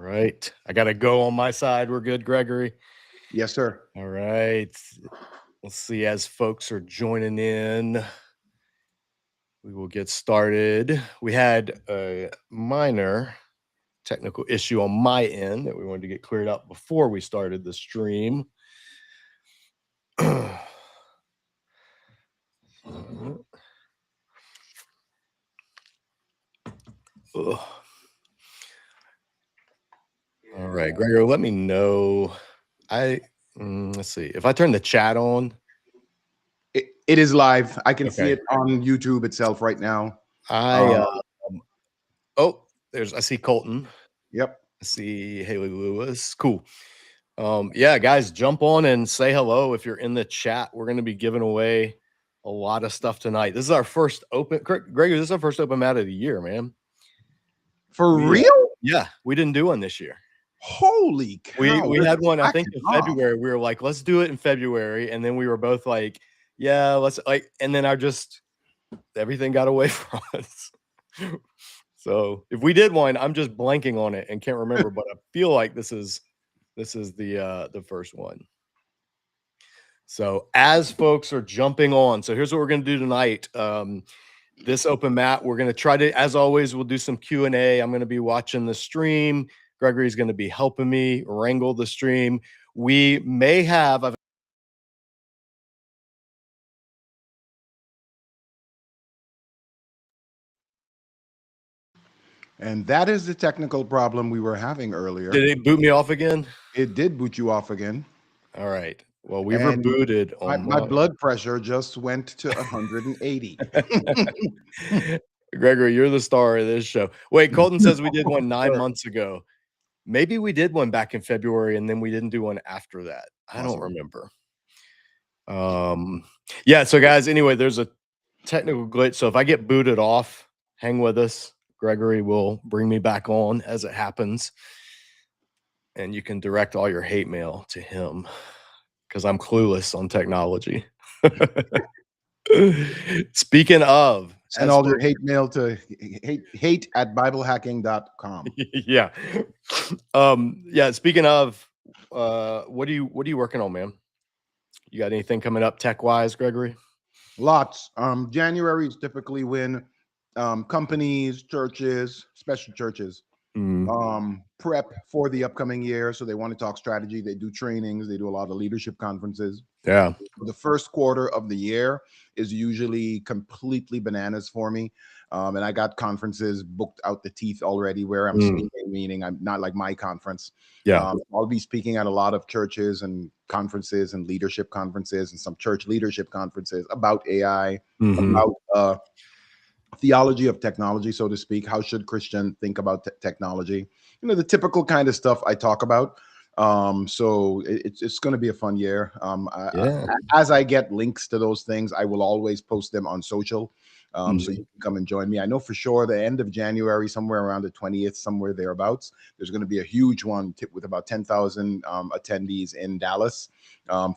right. I got to go on my side. We're good, Gregory. Yes, sir. All right. Let's see as folks are joining in. We will get started. We had a minor technical issue on my end that we wanted to get cleared up before we started the stream. Ugh. All right, Gregor, let me know. Let's see if I turn the chat on. It is live. I can see Okay. it on YouTube itself right now. Oh, I see Colton. Yep. I see Haley Lewis. Cool. Yeah, guys, jump on and say hello if you're in the chat. We're going to be giving away a lot of stuff tonight. This is our first open, Gregor, this is our first open mat of the year, man. For real? Yeah, we didn't do one this year. Holy cow. We had one, I think, in February. We were like, let's do it in February. And then we were both like, yeah, let's and then everything got away from us. So if we did one, I'm just blanking on it and can't remember, but I feel like this is the first one. So as folks are jumping on, so here's what we're going to do tonight. This open mat, we're going to try to, as always, we'll do some Q&A. I'm going to be watching the stream. Gregory's going to be helping me wrangle the stream. We may have And that is the technical problem we were having earlier. Did it boot me off again? It did boot you off again. All right. Well, we were booted on my blood pressure just went to 180. Gregory, you're the star of this show. Wait, Colton says we did one 9 months ago. Maybe we did one back in February and then we didn't do one after that. I don't remember. Yeah, so guys, anyway, there's a technical glitch. So if I get booted off, hang with us. Gregory will bring me back on as it happens. And you can direct all your hate mail to him because I'm clueless on technology. Speaking of, send all your hate mail to hate@biblehacking.com. Yeah. Yeah, speaking of, what are you working on, man? You got anything coming up tech-wise, Gregory? Lots. January is typically when companies, churches, special churches, prep for the upcoming year. So they want to talk strategy. They do trainings. They do a lot of leadership conferences. Yeah. The first quarter of the year is usually completely bananas for me. And I got conferences booked out the teeth already where I'm speaking, meaning I'm not like my conference. Yeah. I'll be speaking at a lot of churches and conferences and leadership conferences and some church leadership conferences about AI, about theology of technology, so to speak. How should Christian think about technology? You know, the typical kind of stuff I talk about. So it's going to be a fun year. As I get links to those things, I will always post them on social. So you can come and join me. I know for sure the end of January, somewhere around the 20th, somewhere thereabouts, there's going to be a huge one with about 10,000 attendees in Dallas.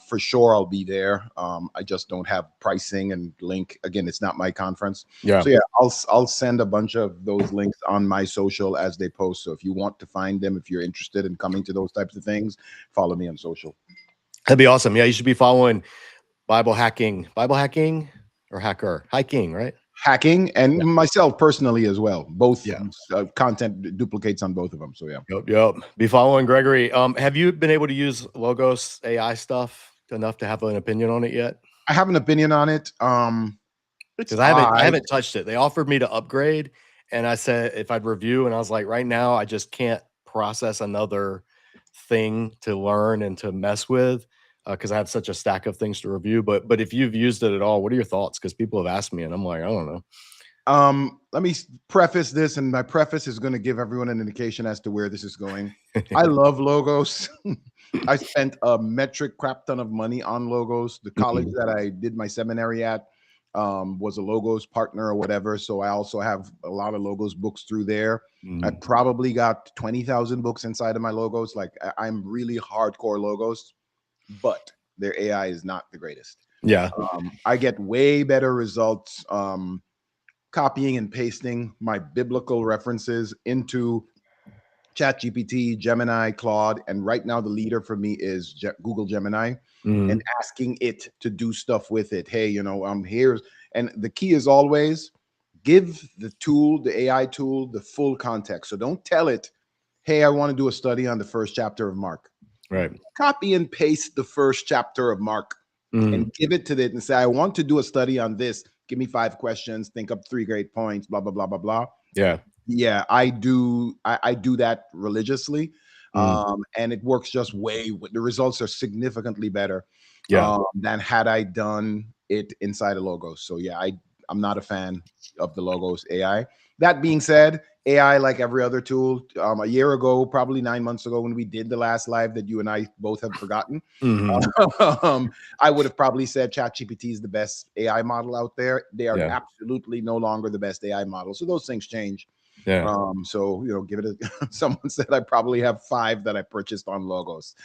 For sure, I'll be there. I just don't have pricing and link. Again, it's not my conference. Yeah. So yeah, I'll send a bunch of those links on my social as they post. So if you want to find them, if you're interested in coming to those types of things, follow me on social. That'd be awesome. Yeah, you should be following Bible hacking or hacker hiking, right? Hacking and myself personally as well. Both content duplicates on both of them. So yeah. Yep. Be following Gregory. Have you been able to use Logos AI stuff enough to have an opinion on it yet? I have an opinion on it. Because I haven't touched it. They offered me to upgrade, and I said if I'd review, and I was like, right now I just can't process another thing to learn and to mess with because I have such a stack of things to review. But if you've used it at all, what are your thoughts? Because people have asked me, and I'm like, I don't know. Let me preface this, and my preface is going to give everyone an indication as to where this is going. I love Logos. I spent a metric crap ton of money on Logos. The college that I did my seminary at was a Logos partner or whatever. So I also have a lot of Logos books through there. I probably got 20,000 books inside of my Logos. Like I'm really hardcore Logos, but their AI is not the greatest. Yeah. I get way better results copying and pasting my biblical references into ChatGPT, Gemini, Claude, and right now the leader for me is Google Gemini, and asking it to do stuff with it. Hey, you know, here's, and the key is always give the tool, the AI tool, the full context. So don't tell it, hey, I want to do a study on the first chapter of Mark. Right. Copy and paste the first chapter of Mark and give it to it and say, I want to do a study on this. Give me 5 questions, think up 3 great points, blah, blah, blah, blah, blah. Yeah. Yeah, I do. I do that religiously. And it works just the results are significantly better than had I done it inside of Logos. So yeah, I'm not a fan of the Logos AI. That being said, AI, like every other tool, a year ago, probably 9 months ago, when we did the last live that you and I both have forgotten, I would have probably said ChatGPT is the best AI model out there. They are absolutely no longer the best AI model. So those things change. Yeah. So, you know, give it a, someone said I probably have 5 that I purchased on Logos.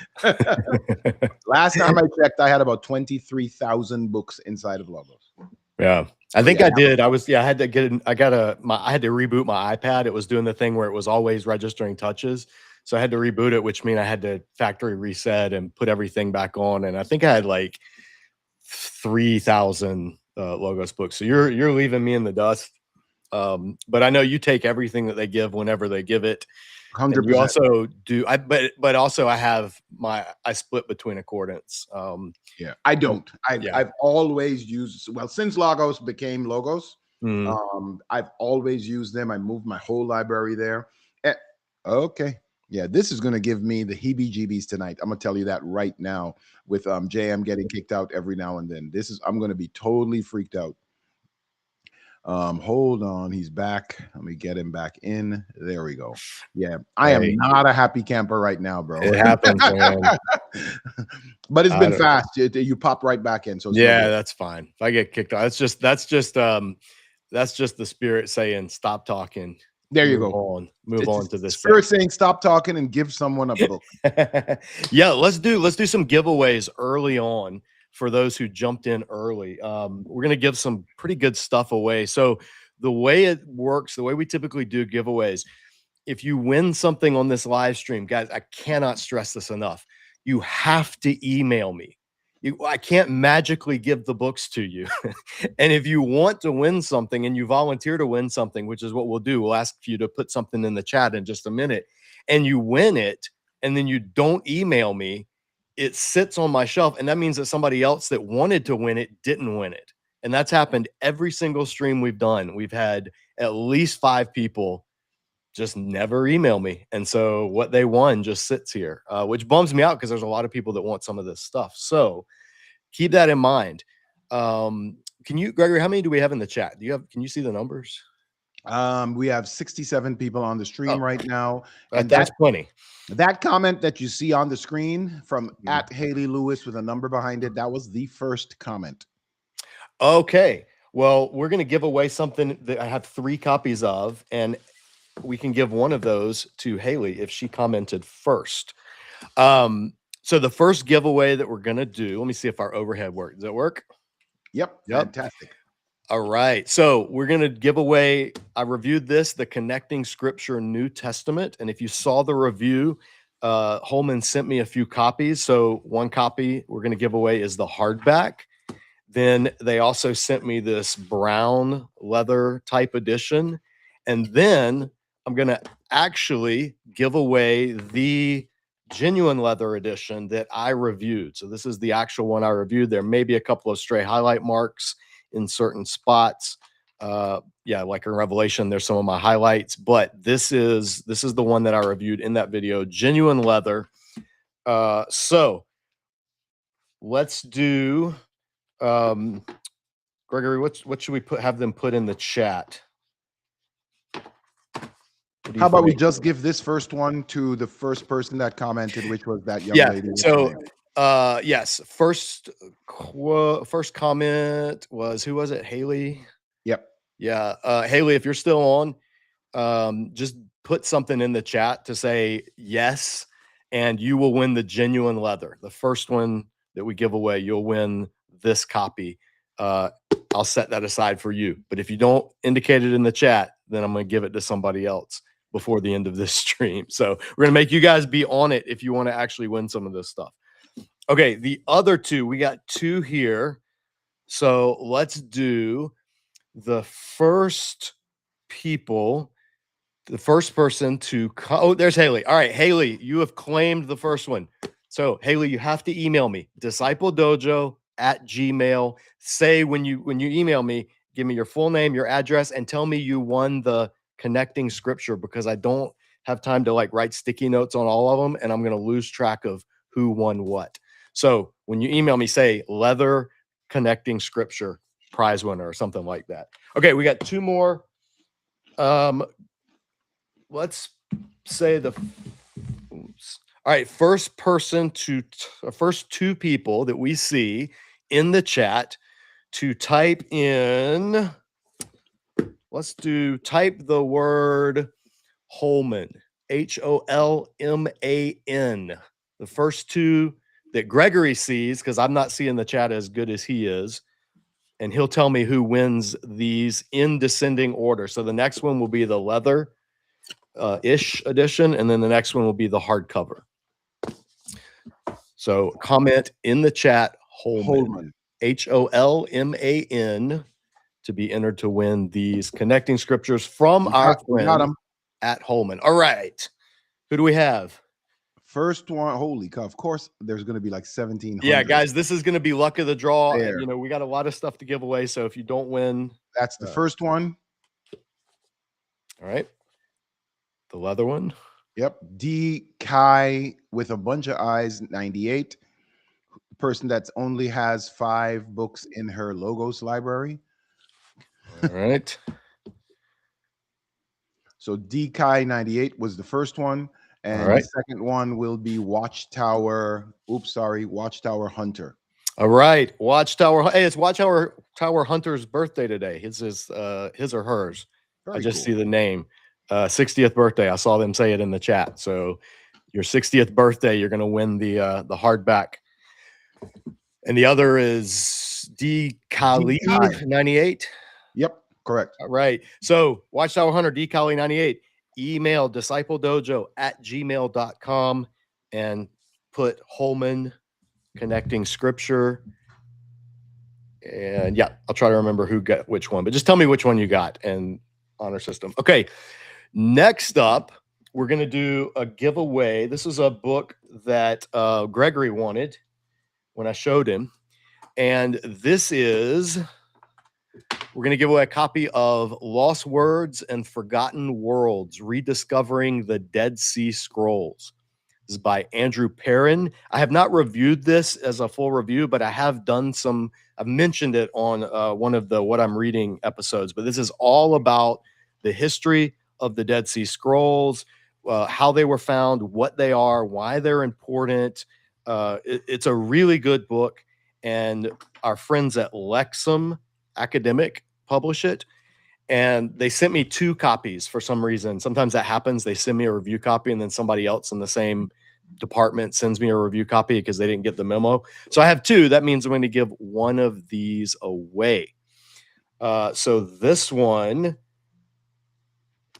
Last time I checked, I had about 23,000 books inside of Logos. Yeah. I think I did. I had to get I had to reboot my iPad. It was doing the thing where it was always registering touches. So I had to reboot it, which means I had to factory reset and put everything back on. And I think I had like 3,000 Logos books. So you're leaving me in the dust. But I know you take everything that they give whenever they give it. 100%. You also do. But also I split between accordance. Yeah, I don't. I've always used, well, since Logos became Logos, I've always used them. I moved my whole library there. Okay. Yeah, this is going to give me the heebie-jeebies tonight. I'm going to tell you that right now with JM getting kicked out every now and then. I'm going to be totally freaked out. Hold on, he's back. Let me get him back in. There we go. Yeah, I am not a happy camper right now, bro. It happens, man. But it's been fast. You pop right back in. So yeah, that's fine. If I get kicked out, that's just the spirit saying stop talking. There you go. Move on to this. Spirit saying stop talking and give someone a book. Yeah, let's do some giveaways early on. For those who jumped in early, we're going to give some pretty good stuff away. So the way it works, the way we typically do giveaways, if you win something on this live stream, guys, I cannot stress this enough. You have to email me. I can't magically give the books to you. And if you want to win something and you volunteer to win something, which is what we'll do, we'll ask you to put something in the chat in just a minute, and you win it, and then you don't email me, it sits on my shelf, and that means that somebody else that wanted to win it didn't win it. And that's happened every single stream we've done. We've had at least 5 people just never email me. And so what they won just sits here, which bums me out because there's a lot of people that want some of this stuff. So keep that in mind. Can you, Gregory, how many do we have in the chat? Can you see the numbers? We have 67 people on the stream right now. And that's plenty. That comment that you see on the screen from at Haley Lewis with a number behind it, that was the first comment. Okay. Well, we're going to give away something that I have 3 copies of, and we can give one of those to Haley if she commented first. So the first giveaway that we're going to do, let me see if our overhead works. Does it work? Yep. Fantastic. All right. So we're going to give away, I reviewed this, the Connecting Scripture New Testament. And if you saw the review, Holman sent me a few copies. So one copy we're going to give away is the hardback. Then they also sent me this brown leather type edition. And then I'm going to actually give away the genuine leather edition that I reviewed. So this is the actual one I reviewed. There may be a couple of stray highlight marks in certain spots. Yeah, like in Revelation, there's some of my highlights, but this is the one that I reviewed in that video, genuine leather. So let's do, Gregory, what should we have them put in the chat? How about we just give this first one to the first person that commented, which was that young lady? So yes, first comment was, who was it? Haley. Yep. Yeah. Haley, if you're still on, just put something in the chat to say yes, and you will win the genuine leather. The first one that we give away, you'll win this copy. I'll set that aside for you. But if you don't indicate it in the chat, then I'm going to give it to somebody else. before the end of this stream. So we're going to make you guys be on it if you want to actually win some of this stuff. Okay, the other two, we got two here. So let's do the first people, the first person to oh, there's Haley. All right, Haley, you have claimed the first one. So Haley, you have to email me, discipledojo@gmail. Say when you email me, give me your full name, your address, and tell me you won the connecting scripture, because I don't have time to like write sticky notes on all of them, and I'm going to lose track of who won what. So when you email me, say leather connecting scripture prize winner or something like that. Okay, we got two more. Let's say the oops. All right, first person to first two people that we see in the chat to type in, let's do type the word Holman, Holman. The first two that Gregory sees, because I'm not seeing the chat as good as he is, and he'll tell me who wins these in descending order. So the next one will be the leather ish edition, and then the next one will be the hardcover. So comment in the chat Holman, Holman, to be entered to win these connecting scriptures from our friend at Holman. All right, who do we have? First one, holy cow! Of course, there's going to be like 1,700. Yeah, guys, this is going to be luck of the draw. You know, we got a lot of stuff to give away, so if you don't win, that's the first one. All right, the leather one. Yep, D Kai with a bunch of eyes, 98. Person that only has 5 books in her logos library. All right. So D Kai 98 was the first one. And the second one will be Watchtower. Oops, sorry, Watchtower Hunter. All right, Watchtower. Hey, it's Watchtower Hunter's birthday today. His or hers. I just see the name. 60th birthday. I saw them say it in the chat. So your 60th birthday, you're going to win the hardback. And the other is D Kali 98. Yep, correct. All right. So Watchtower Hunter D Kali 98. Email discipledojo@gmail.com and put Holman connecting scripture. And yeah, I'll try to remember who got which one, but just tell me which one you got and honor system. Okay. Next up, we're going to do a giveaway. This is a book that Gregory wanted when I showed him. And this is, we're going to give away a copy of Lost Words and Forgotten Worlds, Rediscovering the Dead Sea Scrolls. This is by Andrew Perrin. I have not reviewed this as a full review, but I have done some, I've mentioned it on one of the What I'm Reading episodes, but this is all about the history of the Dead Sea Scrolls, how they were found, what they are, why they're important. It's a really good book, and our friends at Lexham Academic publish it, and they sent me 2 copies for some reason. Sometimes that happens. They send me a review copy, and then somebody else in the same department sends me a review copy because they didn't get the memo. So I have 2. That means I'm going to give one of these away. So this one,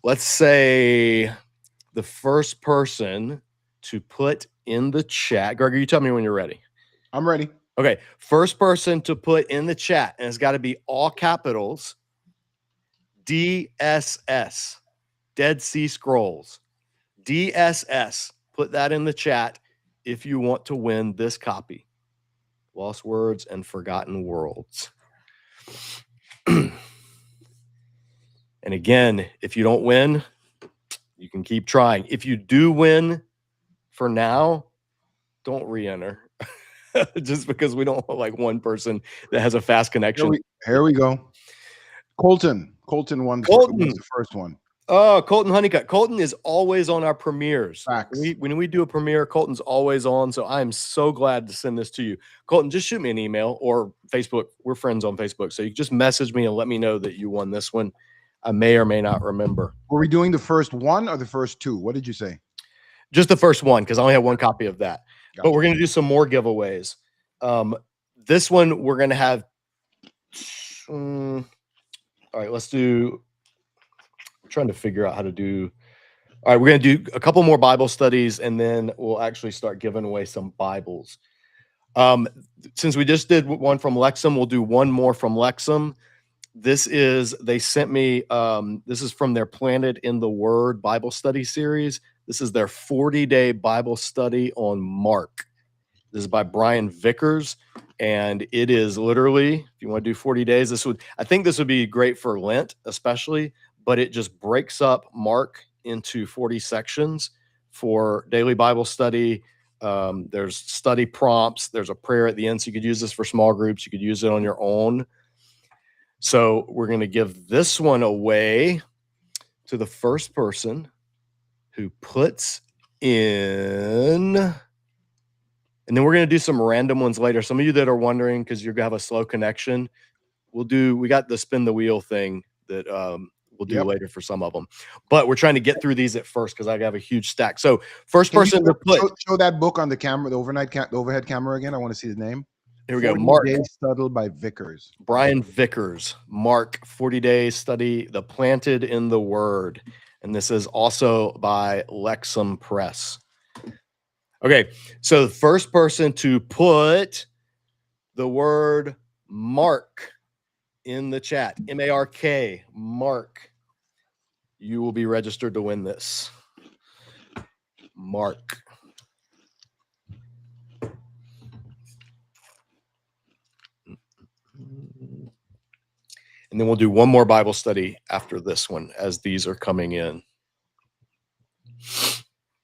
let's say the first person to put in the chat. Gregor, you tell me when you're ready. I'm ready. Okay. First person to put in the chat, and it's got to be all capitals, DSS, Dead Sea Scrolls. DSS. Put that in the chat if you want to win this copy. Lost Words and Forgotten Worlds. And again, if you don't win, you can keep trying. If you do win for now, don't re-enter. Just because we don't want like one person that has a fast connection. Here we go. Colton was the first one. Oh, Colton Honeycutt. Colton is always on our premieres. When we do a premiere, Colton's always on. So I'm so glad to send this to you. Colton, just shoot me an email or Facebook. We're friends on Facebook. So you just message me and let me know that you won this one. I may or may not remember. Were we doing the first one or the first 2? What did you say? Just the first one, because I only have 1 copy of that. Gotcha. But we're going to do some more giveaways. This one, we're going to have... all right, let's do... I'm trying to figure out how to do All right, we're going to do a couple more Bible studies, and then we'll actually start giving away some Bibles. Since we just did one from Lexham, we'll do one more from Lexham. They sent me, this is from their Planted in the Word Bible study series. This is their 40-day Bible study on Mark. This is by Brian Vickers, and it is literally, if you want to do 40 days, I think this would be great for Lent, especially, but it just breaks up Mark into 40 sections for daily Bible study. There's study prompts. There's a prayer at the end, so you could use this for small groups. You could use it on your own. So we're going to give this one away to the first person who puts in, and then we're going to do some random ones later. Some of you that are wondering, because you're going to have a slow connection, we got the spin the wheel thing that we'll do later for some of them. But we're trying to get through these at first because I have a huge stack. So first person to put. Show that book on the camera, the overhead camera again. I want to see the name. Here we go. Mark. 40-day study by Vickers. Brian Vickers. Mark, 40-day study, the Planted in the Word. And this is also by Lexham Press. Okay, so the first person to put the word Mark in the chat, M-A-R-K, Mark, you will be registered to win this. Mark. And then we'll do one more Bible study after this one as these are coming in.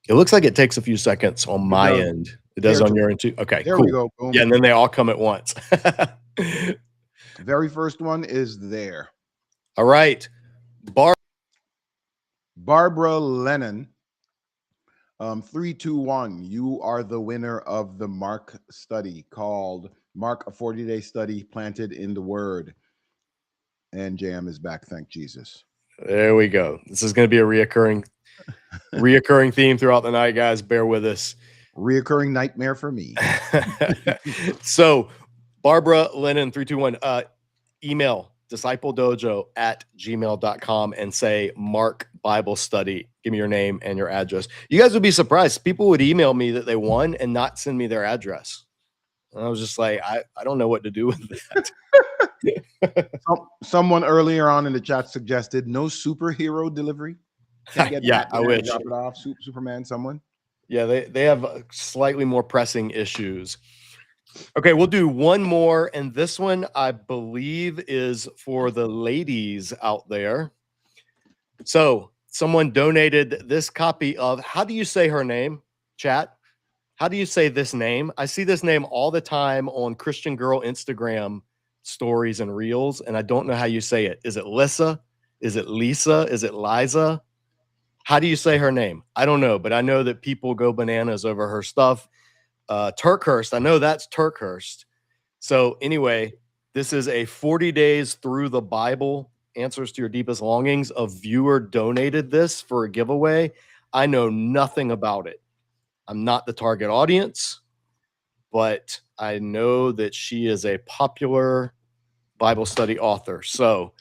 It looks like it takes a few seconds on my end. It does on your end too. Okay, there cool. We go. Boom. Yeah, and then they all come at once. Very first one is there. All right. Barbara Lennon, 321. You are the winner of the Mark study called Mark, a 40-day study planted in the Word. And JM is back. Thank Jesus. There we go. This is going to be a reoccurring theme throughout the night, guys. Bear with us. Reoccurring nightmare for me. So, Barbara Lennon 321, email discipledojo@gmail.com and say Mark Bible Study. Give me your name and your address. You guys would be surprised. People would email me that they won and not send me their address. And I was just like, I don't know what to do with that. Someone earlier on in the chat suggested no superhero delivery. Yeah, I wish. Drop it off. Superman, someone. Yeah, they have slightly more pressing issues. Okay, we'll do one more, and this one I believe is for the ladies out there. So someone donated this copy of, how do you say her name, chat? How do you say this name? I see this name all the time on Christian Girl Instagram stories and reels, and I don't know how you say it. Is it Lissa? Is it Lisa? Is it Liza? How do you say her name? I don't know, but I know that people go bananas over her stuff. Turkhurst, I know that's Turkhurst. So anyway, this is a 40 days through the Bible, answers to your deepest longings. A viewer donated this for a giveaway. I know nothing about it. I'm not the target audience, but I know that she is a popular Bible study author. So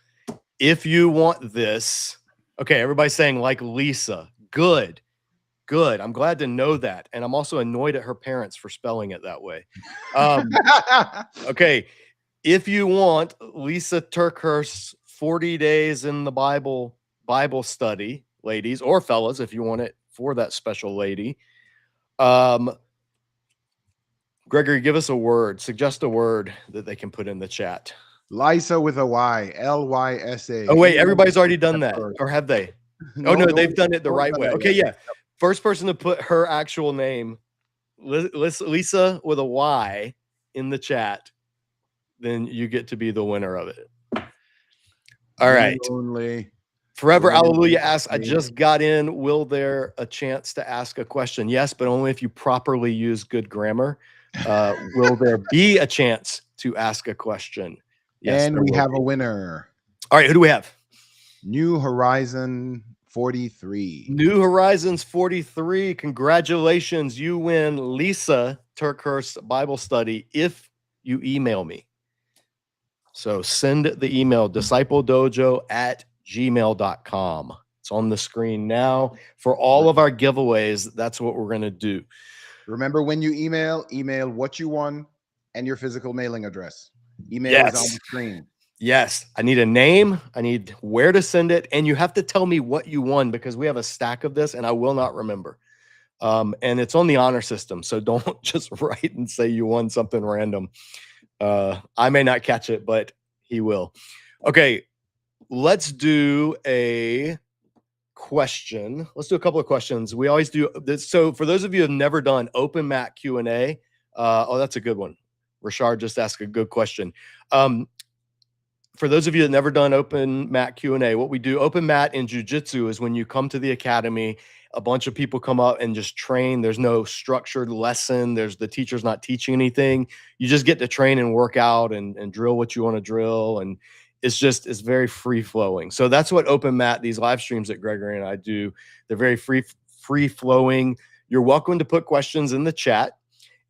if you want this, okay, everybody's saying like Lisa. Good. Good. I'm glad to know that. And I'm also annoyed at her parents for spelling it that way. Okay. If you want Lisa Turkhurst's 40 days in the Bible study, ladies or fellas, if you want it for that special lady, Gregory, give us a word. Suggest a word that they can put in the chat. Lysa with a Y, L-Y-S-A. Oh, wait, everybody's already done that. Or have they? Oh, no, they've done it the right way. Okay, yeah. First person to put her actual name, Lisa with a Y, in the chat, then you get to be the winner of it. All right. Forever Hallelujah asks, I just got in. Will there a chance to ask a question? Yes, but only if you properly use good grammar. Will there be a chance to ask a question? Yes. And we have a winner. All right, who do we have? New Horizon 43. New Horizons 43. Congratulations. You win Lisa Turkhurst Bible Study if you email me. So send the email discipledojo@gmail.com. It's on the screen now. For all of our giveaways, that's what we're going to do. Remember, when you email what you won and your physical mailing address. Email is on the screen. Yes. I need a name. I need where to send it. And you have to tell me what you won, because we have a stack of this and I will not remember. And it's on the honor system. So don't just write and say you won something random. I may not catch it, but he will. Okay. Let's do a question. Let's do a couple of questions. We always do this. So for those of you who have never done open mat Q&A, oh, that's a good one. Rashard just asked a good question. For those of you that never done open mat Q&A, what we do open mat in jiu-jitsu is when you come to the academy, a bunch of people come up and just train. There's no structured lesson. The teacher's not teaching anything. You just get to train and work out and drill what you want to drill. And it's very free flowing. So that's what open mat, these live streams that Gregory and I do, they're very free flowing. You're welcome to put questions in the chat.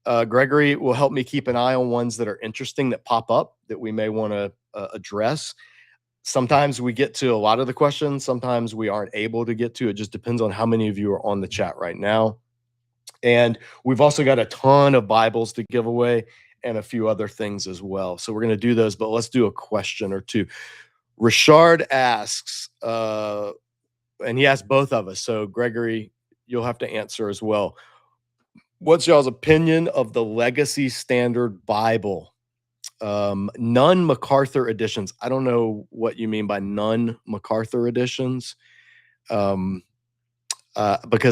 Gregory will help me keep an eye on ones that are interesting that pop up that we may want to address. Sometimes we get to a lot of the questions. Sometimes we aren't able to get to. It just depends on how many of you are on the chat right now. And we've also got a ton of Bibles to give away and a few other things as well. So we're going to do those, but let's do a question or two. Richard asks, and he asked both of us. So Gregory, you'll have to answer as well. What's y'all's opinion of the Legacy Standard Bible? None MacArthur editions. I don't know what you mean by none MacArthur editions. Because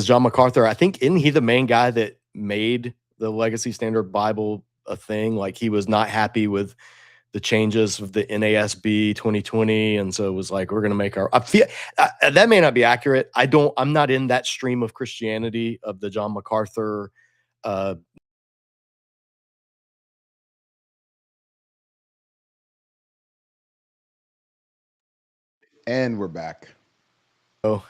John MacArthur, I think, isn't he the main guy that made the Legacy Standard Bible a thing? Like, he was not happy with the changes of the NASB 2020, and so it was like, we're going to make our. I feel that may not be accurate. I'm not in that stream of Christianity of the John MacArthur. And we're back. Oh,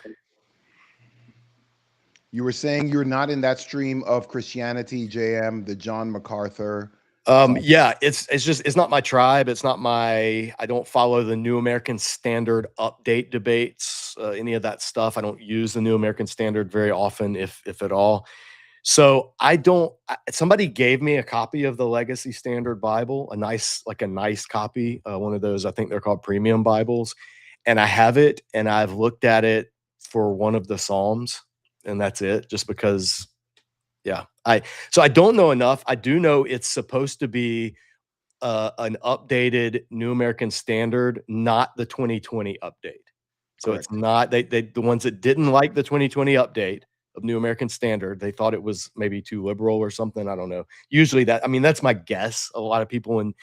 you were saying you're not in that stream of Christianity, JM, the John MacArthur. Yeah, it's not my tribe. It's not I don't follow the New American Standard update debates, any of that stuff. I don't use the New American Standard very often, if at all. So somebody gave me a copy of the Legacy Standard Bible, a nice copy, one of those, I think they're called premium Bibles. And I have it, and I've looked at it for one of the Psalms, and that's it, just because, yeah. So I don't know enough. I do know it's supposed to be an updated New American Standard, not the 2020 update. So Correct. It's not, the ones that didn't like the 2020 update of New American Standard, they thought it was maybe too liberal or something. I don't know. Usually that's my guess. A lot of people in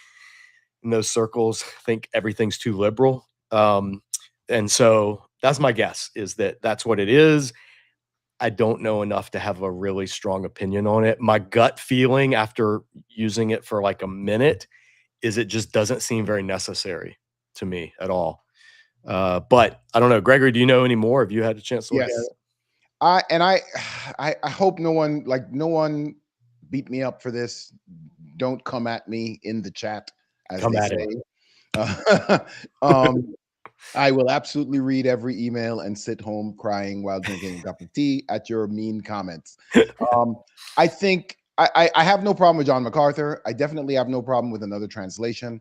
those circles think everything's too liberal. And so that's my guess, is that's what it is. I don't know enough to have a really strong opinion on it. My gut feeling after using it for like a minute is it just doesn't seem very necessary to me at all. But I don't know. Gregory, do you know any more? Have you had a chance to look at it? I hope no one beat me up for this. Don't come at me in the chat, as Come they at say. I will absolutely read every email and sit home crying while drinking a cup of tea at your mean comments. I think I have no problem with John MacArthur. I definitely have no problem with another translation.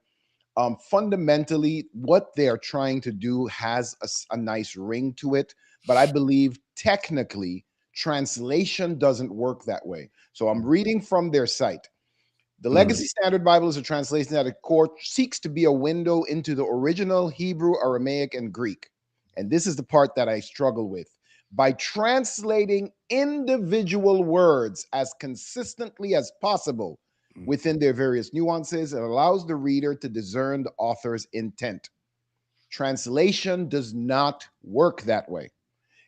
Fundamentally, what they are trying to do has a nice ring to it, but I believe technically translation doesn't work that way. So I'm reading from their site. The Legacy Standard Bible is a translation that at core seeks to be a window into the original Hebrew, Aramaic, and Greek. And this is the part that I struggle with. By translating individual words as consistently as possible within their various nuances, it allows the reader to discern the author's intent. Translation does not work that way.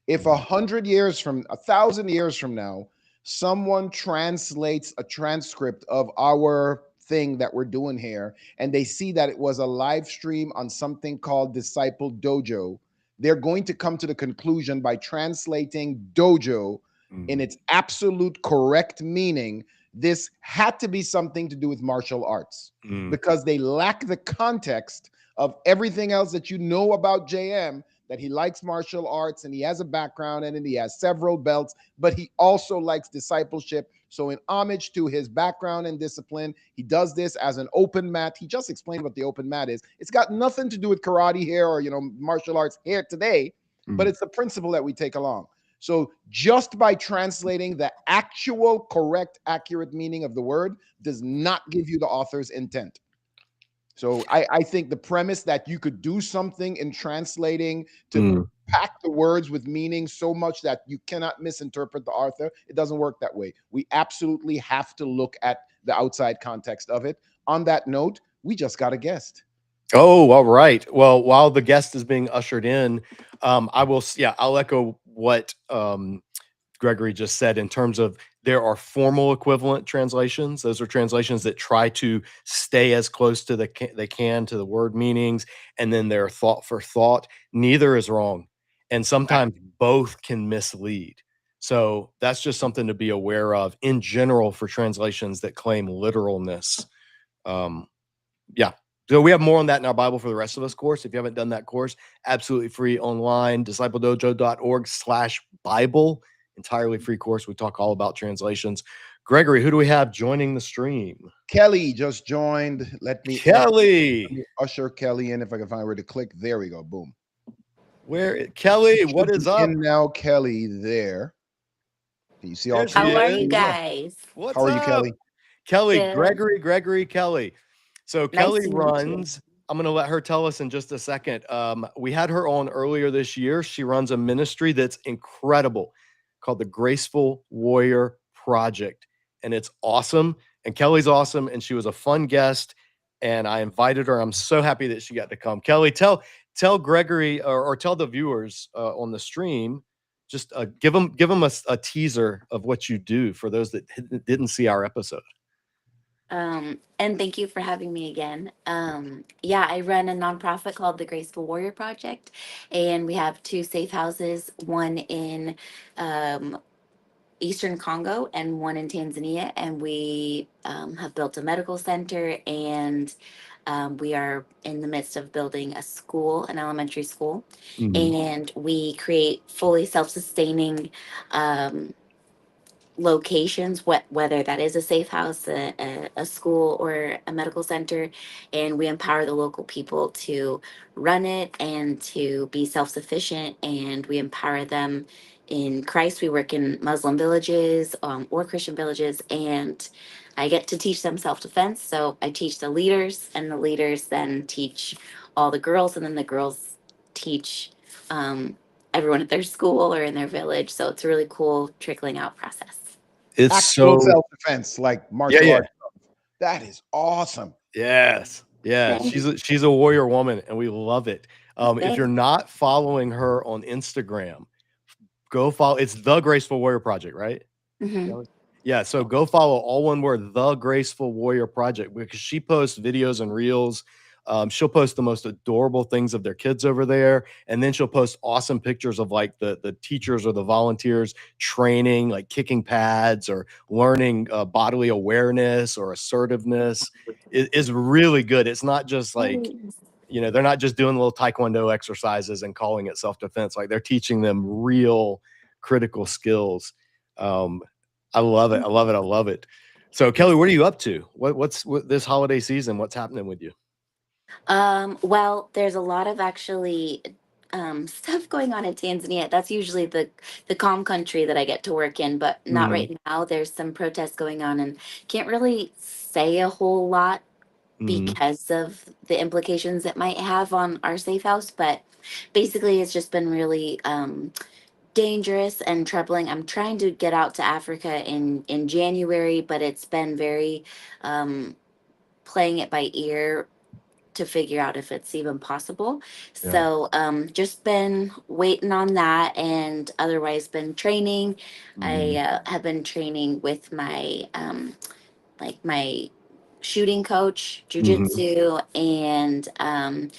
If 100 years from 1,000 years from now, someone translates a transcript of our thing that we're doing here, and they see that it was a live stream on something called Disciple Dojo, they're going to come to the conclusion, by translating Dojo in its absolute correct meaning, this had to be something to do with martial arts, because they lack the context of everything else that you know about JM that he likes martial arts and he has a background and he has several belts, but he also likes discipleship. So, in homage to his background and discipline, he does this as an open mat. He just explained what the open mat is. It's got nothing to do with karate here or, martial arts here today, but it's the principle that we take along. So, just by translating the actual, correct, accurate meaning of the word does not give you the author's intent. So I think the premise that you could do something in translating to pack the words with meaning so much that you cannot misinterpret the author, it doesn't work that way. We absolutely have to look at the outside context of it. On that note, we just got a guest. Oh, all right. Well, while the guest is being ushered in, I'll echo what Gregory just said in terms of there are formal equivalent translations. Those are translations that try to stay as close to they can to the word meanings, and then they're thought for thought. Neither is wrong, and sometimes both can mislead. So that's just something to be aware of in general for translations that claim literalness. Yeah. So we have more on that in our Bible for the Rest of Us course. If you haven't done that course, absolutely free online, discipledojo.org/Bible. Entirely free course. We talk all about translations. Gregory, who do we have joining the stream? Kelly just joined. Let me usher Kelly in if I can find where to click. There we go. Boom. Kelly, what is up? Now, Kelly, there. Can you see all? How are you guys? How are you, Kelly? Kelly, Good. Gregory, Kelly. So Nice Kelly runs, I'm going to let her tell us in just a second. We had her on earlier this year. She runs a ministry that's incredible called the Graceful Warrior Project. And it's awesome. And Kelly's awesome. And she was a fun guest. And I invited her. I'm so happy that she got to come. Kelly, tell Gregory or tell the viewers on the stream, just give them a teaser of what you do for those that didn't see our episode. And thank you for having me again. I run a nonprofit called the Graceful Warrior Project, and we have 2 safe houses, one in Eastern Congo and one in Tanzania. And we have built a medical center, and we are in the midst of building a school, an elementary school, and we create fully self-sustaining locations, whether that is a safe house, a school, or a medical center, and we empower the local people to run it and to be self-sufficient, and we empower them in Christ. We work in Muslim villages or Christian villages, and I get to teach them self-defense. So I teach the leaders, and the leaders then teach all the girls, and then the girls teach everyone at their school or in their village. So it's a really cool trickling out process. It's actual self-defense, like martial arts. That is awesome. Yes. Yeah. She's a warrior woman, and we love it. If you're not following her on Instagram, go follow. It's the Graceful Warrior Project, right? Mm-hmm. Yeah. So go follow, all one word, the Graceful Warrior Project, because she posts videos and reels. She'll post the most adorable things of their kids over there. And then she'll post awesome pictures of like the teachers or the volunteers training, like kicking pads or learning bodily awareness or assertiveness. It is really good. It's not just like, they're not just doing little Taekwondo exercises and calling it self-defense. Like they're teaching them real critical skills. I love it. I love it. I love it. So Kelly, what are you up to? What's this holiday season? What's happening with you? Well, there's a lot of actually stuff going on in Tanzania. That's usually the calm country that I get to work in, but not right now. There's some protests going on, and can't really say a whole lot because of the implications it might have on our safe house. But basically, it's just been really dangerous and troubling. I'm trying to get out to Africa in January, but it's been very playing it by ear to figure out if it's even possible. Yeah. So just been waiting on that, and otherwise been training. I have been training with my my shooting coach, jujitsu, and I'm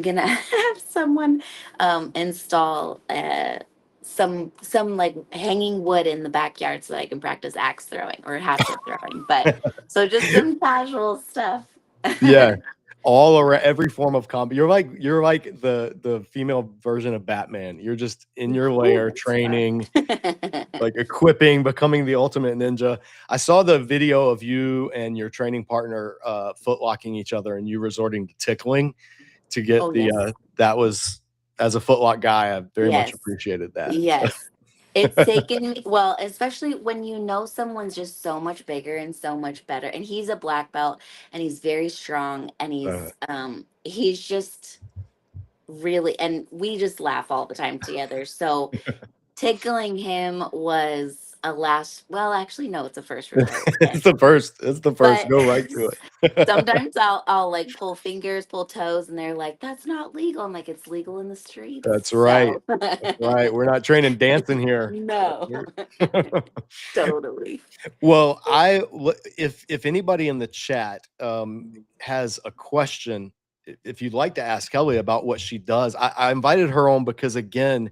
gonna have someone install some like hanging wood in the backyard so that I can practice axe throwing or hatchet throwing. But so just some casual stuff. Yeah. all around every form of combat. You're like the female version of Batman. You're just in your lair training, like equipping, becoming the ultimate ninja. I saw the video of you and your training partner footlocking each other, and you resorting to tickling to get that was, as a footlock guy, I very much appreciated that. Yes. It's taken me, well, especially when you know someone's just so much bigger and so much better. And he's a black belt and he's very strong and he's just really, and we just laugh all the time together. So tickling him was a last, well, actually, no, it's a first resort. It's the first. It's the first. But Go right to it. sometimes I'll like pull fingers, pull toes, and they're like, "That's not legal." I'm like, "It's legal in the streets." That's right. So. That's right. We're not training dancing here. No. Totally. Well, if anybody in the chat has a question, if you'd like to ask Kelly about what she does, I invited her on because, again,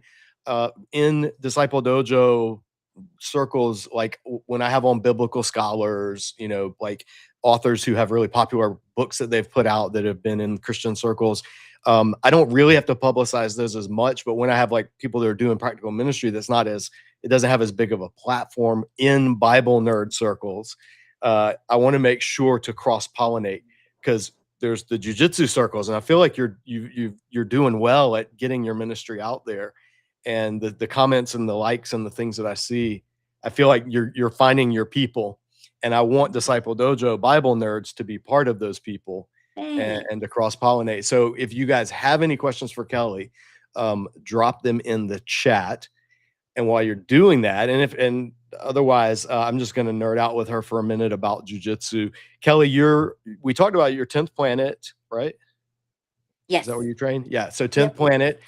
in Disciple Dojo circles, like when I have on biblical scholars, like authors who have really popular books that they've put out that have been in Christian circles, I don't really have to publicize those as much. But when I have like people that are doing practical ministry, it doesn't have as big of a platform in Bible nerd circles. I want to make sure to cross pollinate, because there's the jujitsu circles, and I feel like you're doing well at getting your ministry out there. And the comments and the likes and the things that I see, I feel like you're finding your people, and I want Disciple Dojo Bible nerds to be part of those people and to cross pollinate. So if you guys have any questions for Kelly, drop them in the chat. And while you're doing that, and otherwise, I'm just going to nerd out with her for a minute about jujitsu. Kelly, we talked about your 10th planet, right? Yes. Is that where you train? Yeah. So 10th planet.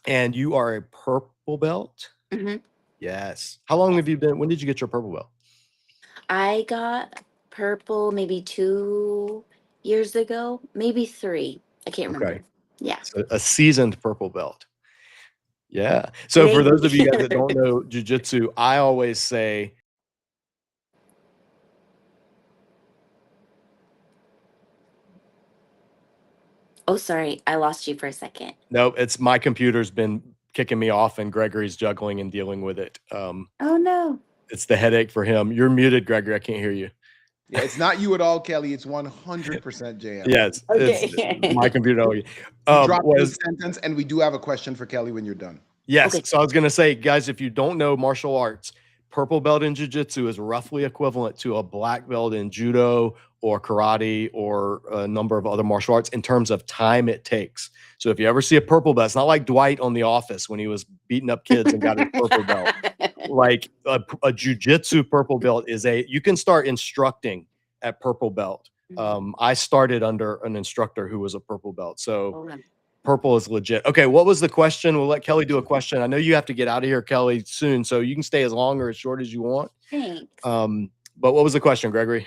And you are a purple belt? Mm-hmm. Yes. How long have you been? When did you get your purple belt? I got purple maybe 2 years ago, maybe 3. I can't remember. Yeah. So a seasoned purple belt. Yeah. So for those of you guys that don't know jujitsu, I always say, oh, sorry. I lost you for a second. No, it's my computer's been kicking me off, and Gregory's juggling and dealing with it. Oh, no. It's the headache for him. You're muted, Gregory. I can't hear you. Yeah, it's not you at all, Kelly. It's 100% JM. Yes. Okay. It's my computer. Drop the sentence, and we do have a question for Kelly when you're done. Yes. Okay. So I was going to say, guys, if you don't know martial arts, purple belt in jiu-jitsu is roughly equivalent to a black belt in judo or karate or a number of other martial arts in terms of time it takes. So if you ever see a purple belt, it's not like Dwight on The Office when he was beating up kids and got a purple belt. Like a jiu-jitsu purple belt you can start instructing at purple belt. I started under an instructor who was a purple belt. So purple is legit. Okay, what was the question? We'll let Kelly do a question. I know you have to get out of here, Kelly, soon, so you can stay as long or as short as you want. Thanks. But what was the question, Gregory?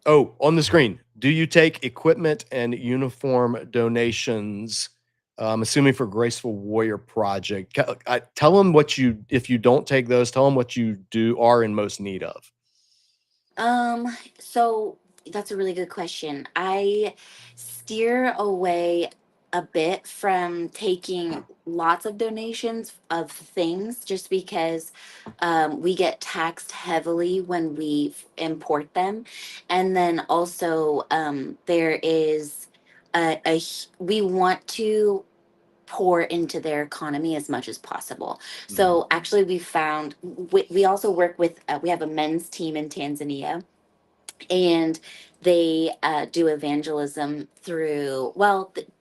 Oh, on the screen. Do you take equipment and uniform donations? I'm assuming for Graceful Warrior Project. Tell them if you don't take those, tell them what you are in most need of. So that's a really good question. I steer away a bit from taking lots of donations of things just because we get taxed heavily when we import them. And then also there is we want to pour into their economy as much as possible. So actually we also work with, we have a men's team in Tanzania, and they do evangelism through,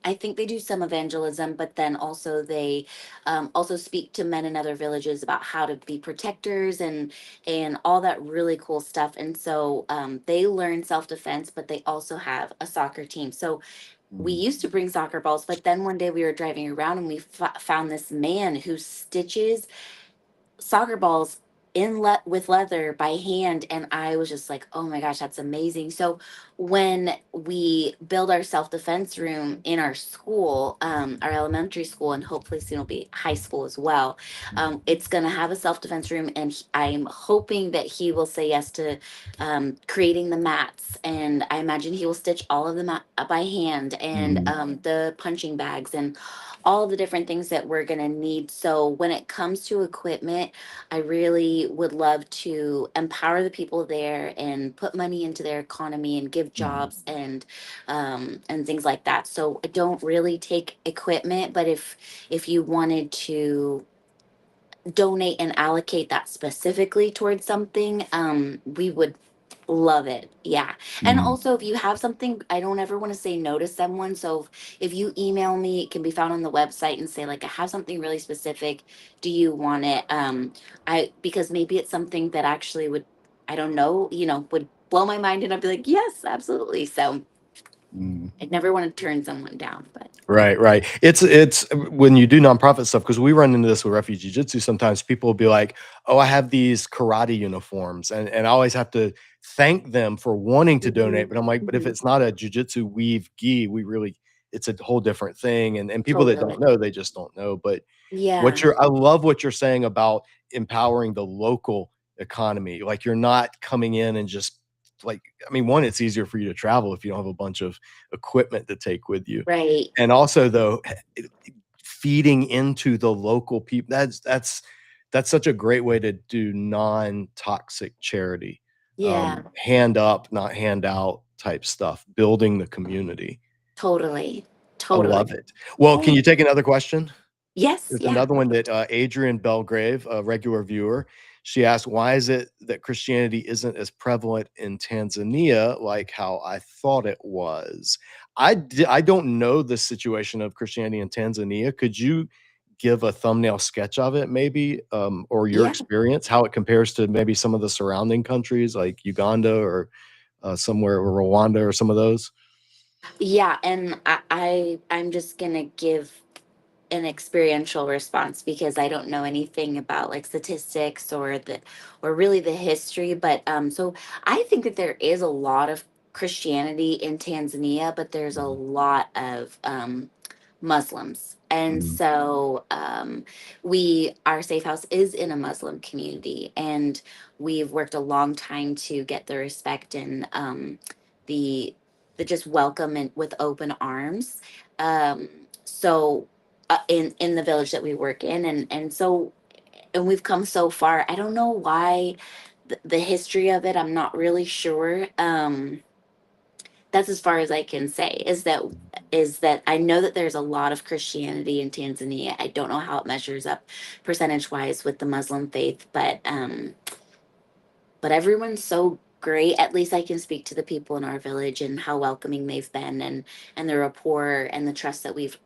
I think they do some evangelism, but then also they also speak to men in other villages about how to be protectors and all that really cool stuff. And so they learn self-defense, but they also have a soccer team. So we used to bring soccer balls, but then one day we were driving around and we found this man who stitches soccer balls with leather by hand, and I was just like, oh my gosh, that's amazing. So when we build our self-defense room in our school, our elementary school, and hopefully soon will be high school as well, it's going to have a self-defense room, and I'm hoping that he will say yes to creating the mats, and I imagine he will stitch all of them by hand, and the punching bags and all the different things that we're going to need. So when it comes to equipment, I really would love to empower the people there and put money into their economy and give jobs and things like that. So I don't really take equipment, but if you wanted to donate and allocate that specifically towards something, we would love it. Yeah. And also, if you have something, I don't ever want to say no to someone. So if you email me, it can be found on the website, and say, like, I have something really specific. Do you want it? Because maybe it's something that actually would, I don't know, would blow my mind, and I'd be like, yes, absolutely. So I'd never want to turn someone down, but. Right. It's when you do nonprofit stuff, because we run into this with refugee jiu-jitsu. Sometimes people will be like, "Oh, I have these karate uniforms," and I always have to thank them for wanting to donate. But I'm like, but if it's not a jiu-jitsu weave gi, it's a whole different thing. And people that Totally. don't know, they just don't know. But Yeah. I love what you're saying about empowering the local economy. Like, you're not coming in and just, like, I mean, one, it's easier for you to travel if you don't have a bunch of equipment to take with you. Right. And also, though, feeding into the local people, that's such a great way to do non-toxic charity. Yeah. Hand up, not hand out type stuff, building the community. Totally. I Totally. love it. Well, can Hey. you take another question? Yes. There's Yeah. another one that, Adrian Belgrave, a regular viewer, she asked, "Why is it that Christianity isn't as prevalent in Tanzania like how I thought it was?" I don't know the situation of Christianity in Tanzania. Could you give a thumbnail sketch of it maybe, or your Yeah. experience, how it compares to maybe some of the surrounding countries like Uganda or, somewhere, or Rwanda or some of those? Yeah, and I'm just gonna give an experiential response because I don't know anything about like statistics or really the history. But so I think that there is a lot of Christianity in Tanzania, but there's a lot of Muslims. And Mhm, so our safe house is in a Muslim community, and we've worked a long time to get the respect and the the just welcome and with open arms. So in the village that we work in, and we've come so far. I don't know why the history of it. I'm not really sure. That's as far as I can say. Is that I know that there's a lot of Christianity in Tanzania. I don't know how it measures up percentage wise with the Muslim faith, but everyone's so great. At least I can speak to the people in our village and how welcoming they've been, and the rapport and the trust that we've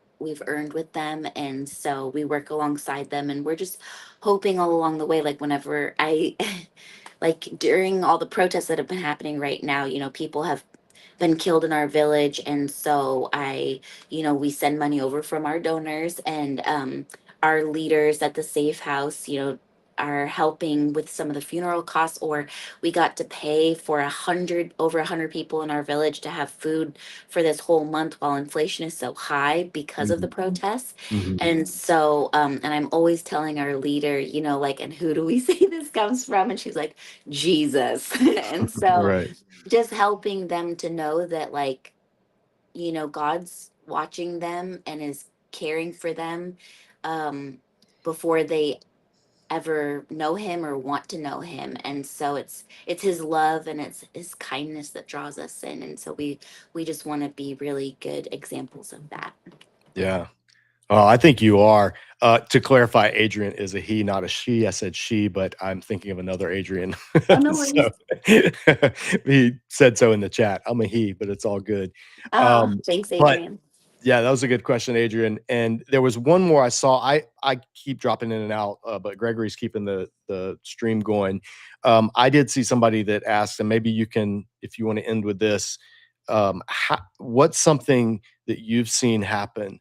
earned with them. And so we work alongside them, and we're just hoping all along the way, like whenever I like during all the protests that have been happening right now, people have been killed in our village. And so we send money over from our donors, and our leaders at the safe house, are helping with some of the funeral costs, or we got to pay for over 100 people in our village to have food for this whole month while inflation is so high because of the mhm, protests. mhm. And so, and I'm always telling our leader, like, and who do we say this comes from? And she's like, Jesus. And so Right. just helping them to know that, like, God's watching them and is caring for them um before they ever know him or want to know him. And so it's his love and it's his kindness that draws us in, and so we just want to be really good examples of that. Yeah. Oh, I think you are. To clarify, Adrian is a he, not a she. I said she, but I'm thinking of another Adrian. Oh, no So worries. he said so in the chat. I'm a he, but it's all good. Oh, Um, thanks, but Adrian. yeah, that was a good question, Adrian. And there was one more I saw. I keep dropping in and out, but Gregory's keeping the stream going. I did see somebody that asked, and maybe you can, if you want to end with this, what's something that you've seen happen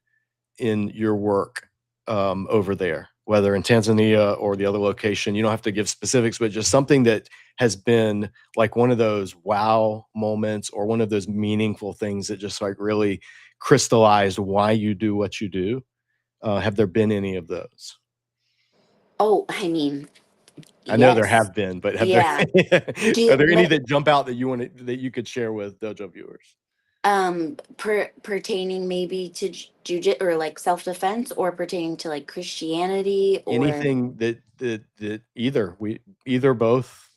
in your work over there? whether in Tanzania or the other location. You don't have to give specifics, but just something that has been like one of those wow moments or one of those meaningful things that just like really crystallized why you do what you do. Have there been any of those? Oh, I mean, I know there yes. have been, but have there Yeah. are Do there any like that jump out that that you could share with Dojo viewers? pertaining maybe to jujitsu or like self-defense, or pertaining to like Christianity, or Anything that either both.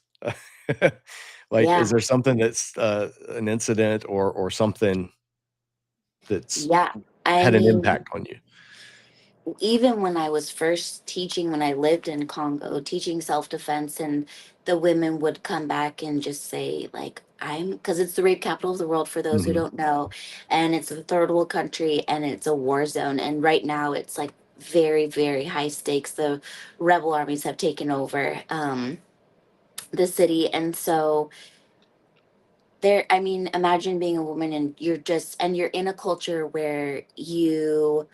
Like, is yeah. there something that's an incident or something that's Yeah. I had an mean, impact on you? even when I was first teaching, when I lived in Congo, teaching self defense, and the women would come back and just say, like, because it's the rape capital of the world for those who Mhm. don't know, and it's a third world country, and it's a war zone. And right now, it's like very, very high stakes. The rebel armies have taken over the city. And so, there, I mean, imagine being a woman and you're in a culture where you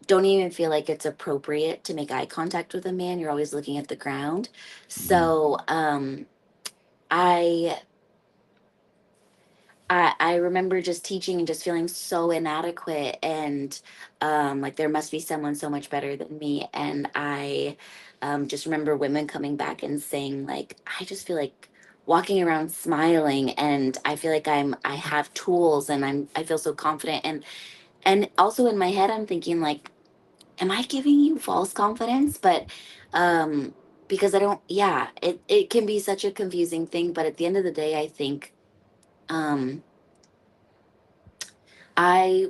don't even feel like it's appropriate to make eye contact with a man. You're always looking at the ground. Mhm. So I I remember just teaching and just feeling so inadequate, and like there must be someone so much better than me. And I just remember women coming back and saying, like, I just feel like walking around smiling, and I feel like I have tools, and I feel so confident. And also in my head I'm thinking, like, am I giving you false confidence? But um because I don't, yeah, it can be such a confusing thing. But at the end of the day, I think um I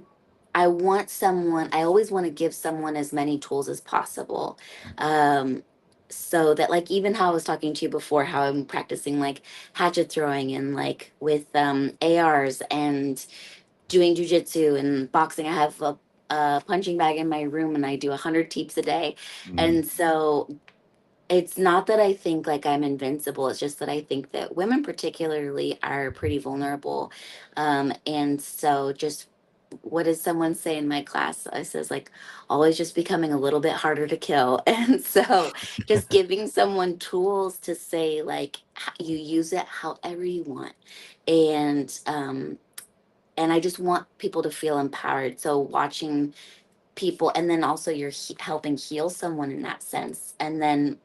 I want someone, I always want to give someone as many tools as possible. Um so that, like, even how I was talking to you before, how I'm practicing like hatchet throwing and like with ARs and doing jujitsu and boxing. I have a punching bag in my room and I do 100 teeps a day. Mhm. And so it's not that I think like I'm invincible. It's just that I think that women, particularly, are pretty vulnerable. And so, just what does someone say in my class? I says, like, always just becoming a little bit harder to kill. And so, just giving someone tools to say, like, you use it however you want. And, and I just want people to feel empowered. So watching people, and then also you're helping heal someone in that sense. And then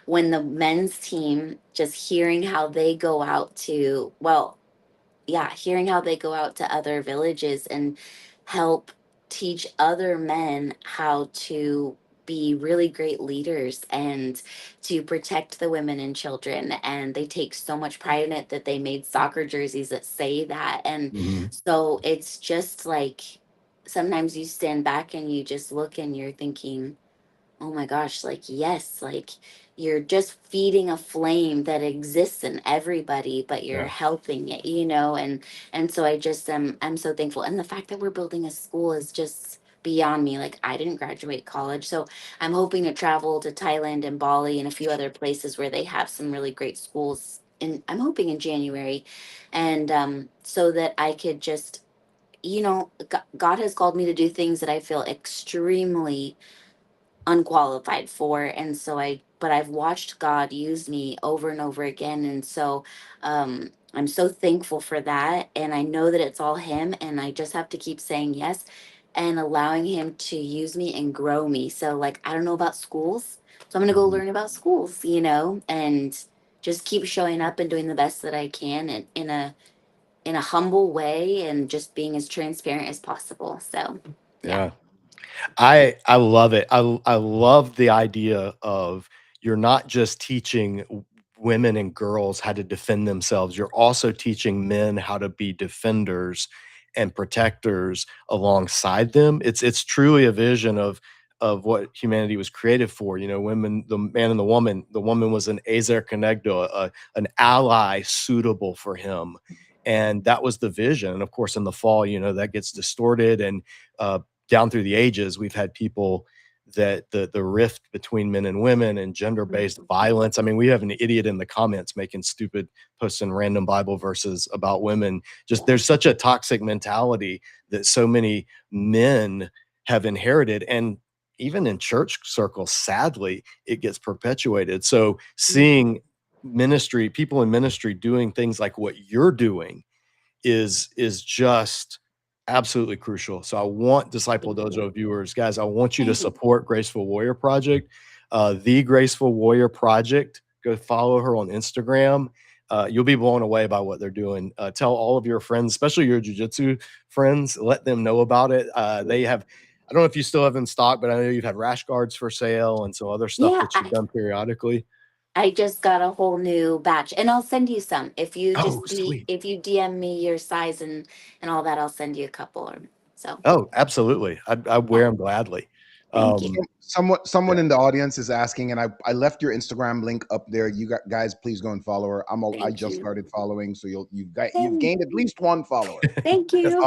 when the men's team, just hearing how they go out to, well, yeah, hearing how they go out to other villages and help teach other men how to be really great leaders and to protect the women and children. And they take so much pride in it that they made soccer jerseys that say that. And Mhm. so it's just like, sometimes you stand back and you just look and you're thinking, oh my gosh, like, yes, like you're just feeding a flame that exists in everybody, but you're Yeah. helping it, you know. And so I just I'm so thankful. And the fact that we're building a school is just beyond me. Like, I didn't graduate college. So I'm hoping to travel to Thailand and Bali and a few other places where they have some really great schools. And I'm hoping in January. And so that I could just, God has called me to do things that I feel extremely unqualified for. And so but I've watched God use me over and over again. And so I'm so thankful for that. And I know that it's all Him. And I just have to keep saying yes and allowing Him to use me and grow me. So, like, I don't know about schools. So I'm going to go Mhm. learn about schools, and just keep showing up and doing the best that I can, and in a humble way, and just being as transparent as possible. So, yeah. Yeah. I love it. I love the idea of you're not just teaching women and girls how to defend themselves. You're also teaching men how to be defenders and protectors alongside them. It's truly a vision of what humanity was created for. You know, women, the man and the woman. The woman was an ezer kenegdo, an ally suitable for him. And that was the vision. And of course, in the fall, that gets distorted and down through the ages, we've had people that the rift between men and women and gender-based violence. I mean, we have an idiot in the comments making stupid posts in random Bible verses about women. Just there's such a toxic mentality that so many men have inherited. And even in church circles, sadly, it gets perpetuated. So seeing ministry, people in ministry doing things like what you're doing is just absolutely crucial. So I want Disciple Dojo viewers, guys, I want you to support Graceful Warrior Project, the Graceful Warrior Project. Go follow her on Instagram. You'll be blown away by what they're doing. Tell all of your friends, especially your jujitsu friends, let them know about it. They have, I don't know if you still have in stock, but I know you've had rash guards for sale and some other stuff Yeah, that you've done periodically. I just got a whole new batch, and I'll send you some if you Oh, just sweet. if you DM me your size and all that. I'll send you a couple. So Oh, absolutely. I wear them gladly. thank you. Someone in the audience is asking, and I left your Instagram link up there. You guys, please go and follow her. I Thank just you. started following, so you've Thank, gained at least one follower. thank you.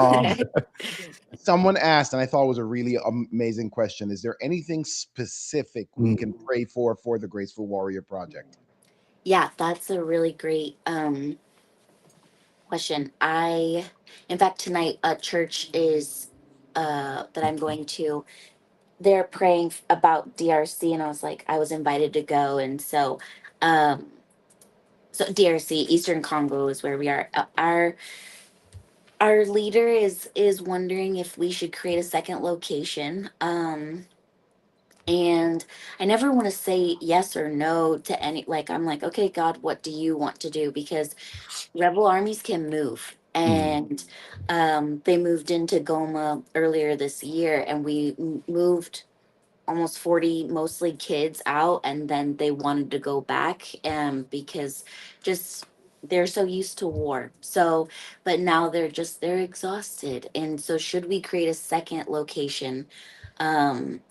Someone asked, and I thought it was a really amazing question. Is there anything specific we can pray for the Graceful Warrior Project? Yeah, that's a really great question. In fact, tonight a church is that I'm going to. They're praying about DRC, and I was like, I was invited to go, and um, so DRC, Eastern Congo, is where we are. Our leader is wondering if we should create a second location. And I never want to say yes or no to any, like, I'm like, okay, God, what do you want to do? Because rebel armies can move. And they moved into Goma earlier this year, and we moved almost 40 mostly kids out, and then they wanted to go back because just they're so used to war. So but now they're exhausted, and so should we create a second location? And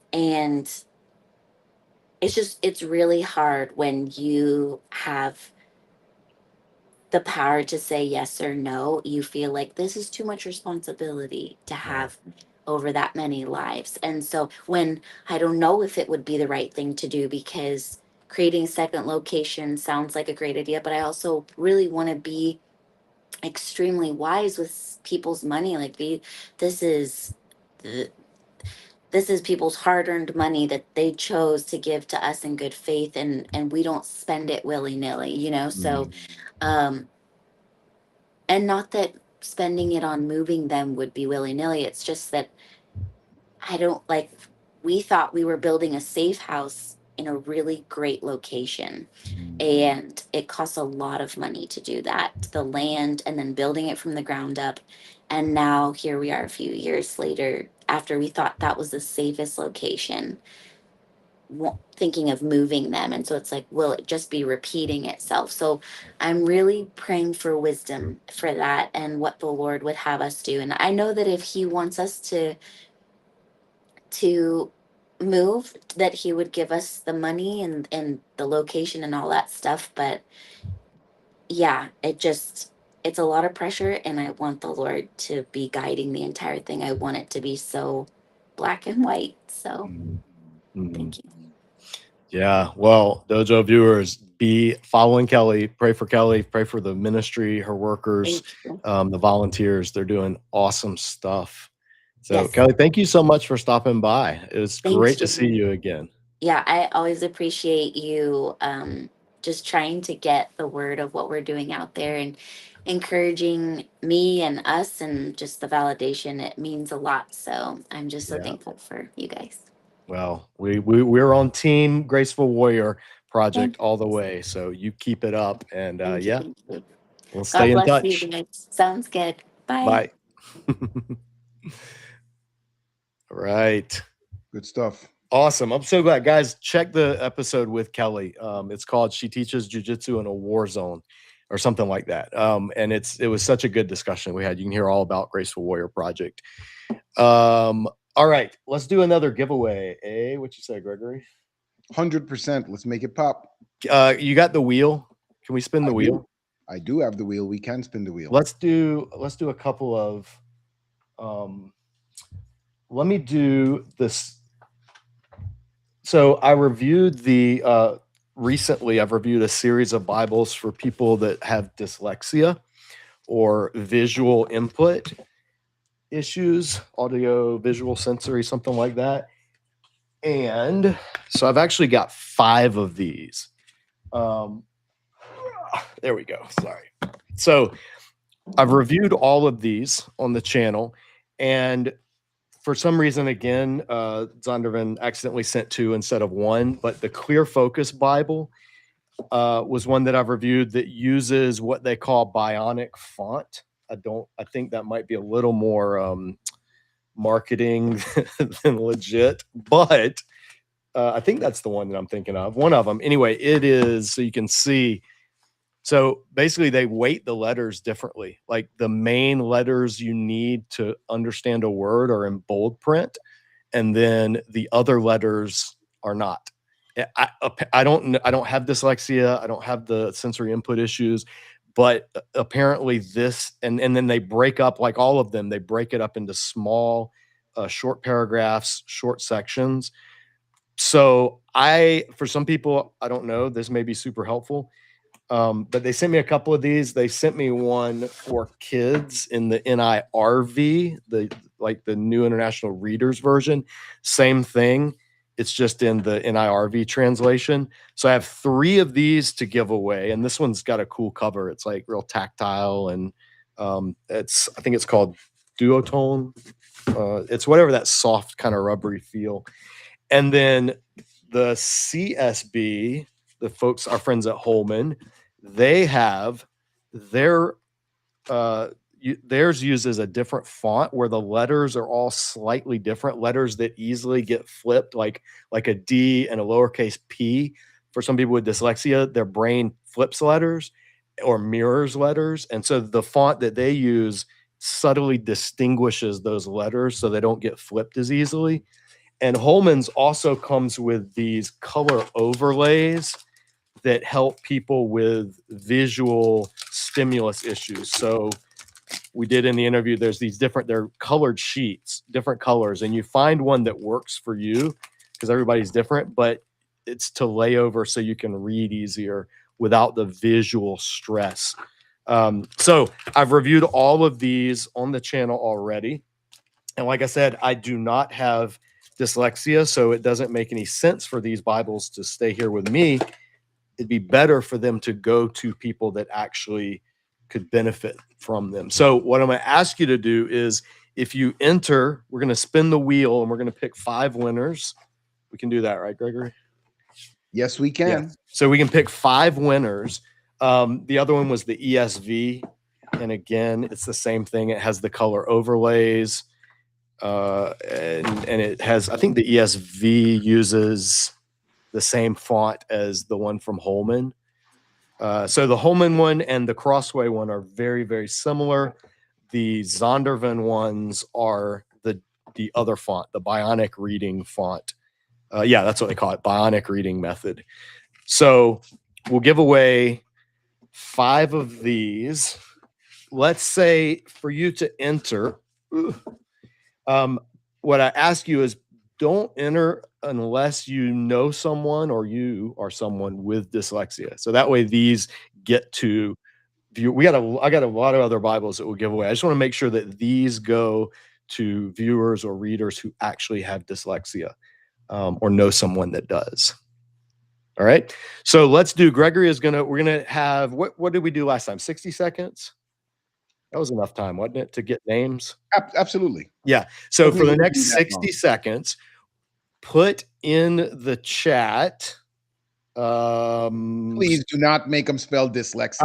it's really hard when you have the power to say yes or no. You feel like this is too much responsibility to have over that many lives. And so when I don't know if it would be the right thing to do, because creating a second location sounds like a great idea, but I also really want to be extremely wise with people's money. Like this is this is people's hard-earned money that they chose to give to us in good faith, and we don't spend it willy-nilly, so um and not that spending it on moving them would be willy-nilly. It's just that I don't like, we thought we were building a safe house in a really great location. And it costs a lot of money to do that, the land, and then building it from the ground up. And now here we are a few years later, after we thought that was the safest location, thinking of moving them. And so it's like, will it just be repeating itself? So I'm really praying for wisdom for that and what the Lord would have us do. And I know that if He wants us to move, that He would give us the money and the location and all that stuff. But yeah, it's a lot of pressure, and I want the Lord to be guiding the entire thing. I want it to be so black and white. So thank you. Yeah, well, Dojo viewers, be following Kelly. Pray for Kelly. Pray for the ministry, her workers, the volunteers. They're doing awesome stuff. So, Yes. Kelly, thank you so much for stopping by. It was Thanks, great to Jimmy. see you again. Yeah, I always appreciate you just trying to get the word of what we're doing out there and encouraging me and us, and just the validation. It means a lot. So I'm just so Yeah. thankful for you guys. Well, we're on Team Graceful Warrior Project Thank all the way. So you keep it up, and Thank yeah, you. Thank you. we'll God stay in bless you touch. guys. Sounds good. Bye. Bye. All right. Good stuff. Awesome. I'm so glad, guys. Check the episode with Kelly. It's called "She Teaches Jiu-Jitsu in a War Zone," or something like that. And it was such a good discussion we had. You can hear all about Graceful Warrior Project. All right, let's do another giveaway. What you say, Gregory? 100%. Let's make it pop. You got the wheel? Can we spin the wheel? I do have the wheel. We can spin the wheel. Let's do a couple of. Let me do this. So I reviewed recently. I've reviewed a series of Bibles for people that have dyslexia or visual input issues, audio, visual, sensory, something like that. And so I've actually got 5 of these. There we go. Sorry. So I've reviewed all of these on the channel, and for some reason, again, Zondervan accidentally sent 2 instead of 1, but the Clear Focus Bible was one that I've reviewed that uses what they call bionic font. I think that might be a little more marketing than legit, but I think that's the one that I'm thinking of. One of them. Anyway, it is, so you can see. So basically, they weight the letters differently. Like the main letters you need to understand a word are in bold print, and then the other letters are not. I don't have dyslexia. I don't have the sensory input issues, but apparently this, and then they break up, like all of them. They break it up into small, short paragraphs, short sections. So for some people, I don't know, this may be super helpful. But they sent me a couple of these. They sent me one for kids in the NIRV, the New International Readers version. Same thing. It's just in the NIRV translation. So I have 3 of these to give away, and this one's got a cool cover. It's like real tactile, and I think it's called Duotone. It's whatever that soft kind of rubbery feel. And then the CSB, the folks, our friends at Holman, they have theirs uses a different font where the letters are all slightly different, letters that easily get flipped, like a D and a lowercase p. For some people with dyslexia, their brain flips letters or mirrors letters, and so the font that they use subtly distinguishes those letters so they don't get flipped as easily. And Holman's also comes with these color overlays that help people with visual stimulus issues. So we did in the interview, there's these they're colored sheets, different colors, and you find one that works for you because everybody's different, but it's to lay over so you can read easier without the visual stress. So I've reviewed all of these on the channel already. And like I said, I do not have dyslexia, so it doesn't make any sense for these Bibles to stay here with me. It'd be better for them to go to people that actually could benefit from them. So what I'm going to ask you to do is, if you enter, we're going to spin the wheel and we're going to pick 5 winners. We can do that, right, Gregory? Yes, we can. Yeah. So we can pick 5 winners. The other one was the ESV. And again, it's the same thing. It has the color overlays. And it has, I think the ESV uses the same font as the one from Holman. So the Holman one and the Crossway one are very, very similar. The Zondervan ones are the other font, the bionic reading font. Yeah, that's what they call it, bionic reading method. So we'll give away 5 of these. Let's say for you to enter, what I ask you is, don't enter unless you know someone or you are someone with dyslexia. So that way these get to view. I got a lot of other Bibles that we'll give away. I just want to make sure that these go to viewers or readers who actually have dyslexia or know someone that does. All right. So let's do, we're going to have, what did we do last time? 60 seconds? That was enough time, wasn't it, to get names? Absolutely. Yeah. So for the next 60 seconds, put in the chat. Please do not make them spell dyslexia.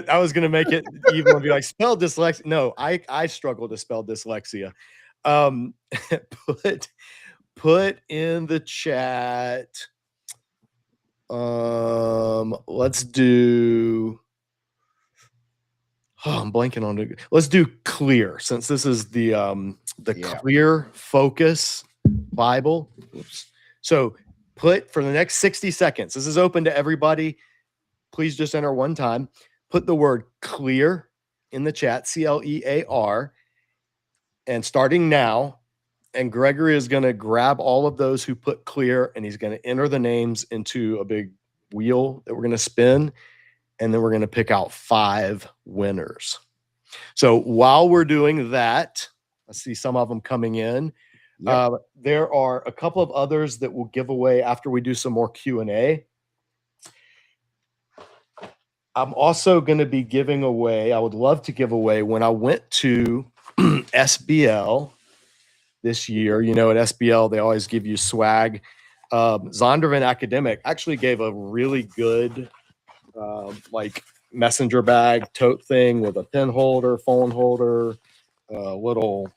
I was gonna make it even be like, spell dyslexia. No, I struggle to spell dyslexia. Put in the chat. Let's do. Oh, I'm blanking on it. Let's do Clear, since this is the Clear Focus Bible. Oops. So put, for the next 60 seconds, this is open to everybody. Please just enter one time. Put the word clear in the chat, CLEAR, and starting now. And Gregory is going to grab all of those who put clear, and he's going to enter the names into a big wheel that we're going to spin. And then we're going to pick out 5 winners. So while we're doing that, I see some of them coming in. Yep. There are a couple of others that we'll give away after we do some more Q&A. I'm also going to be giving away, I would love to give away, when I went to SBL this year, you know, at SBL, they always give you swag. Zondervan Academic actually gave a really good, like, messenger bag tote thing with a pen holder, phone holder, little,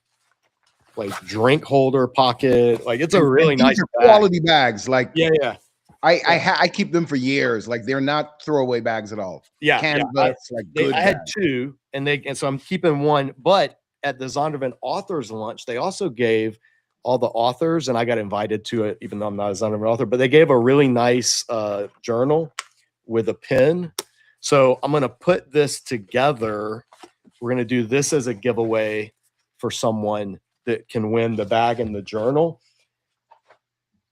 like, drink holder pocket. Like, it's a really nice bag. Quality bags. Like, yeah. I keep them for years. Like, they're not throwaway bags at all. Yeah, Canvas, like good. I had two, and so I'm keeping one. But at the Zondervan Authors Lunch, they also gave all the authors, and I got invited to it, even though I'm not a Zondervan author. But they gave a really nice journal with a pen. So I'm going to put this together. We're going to do this as a giveaway for someone that can win the bag and the journal.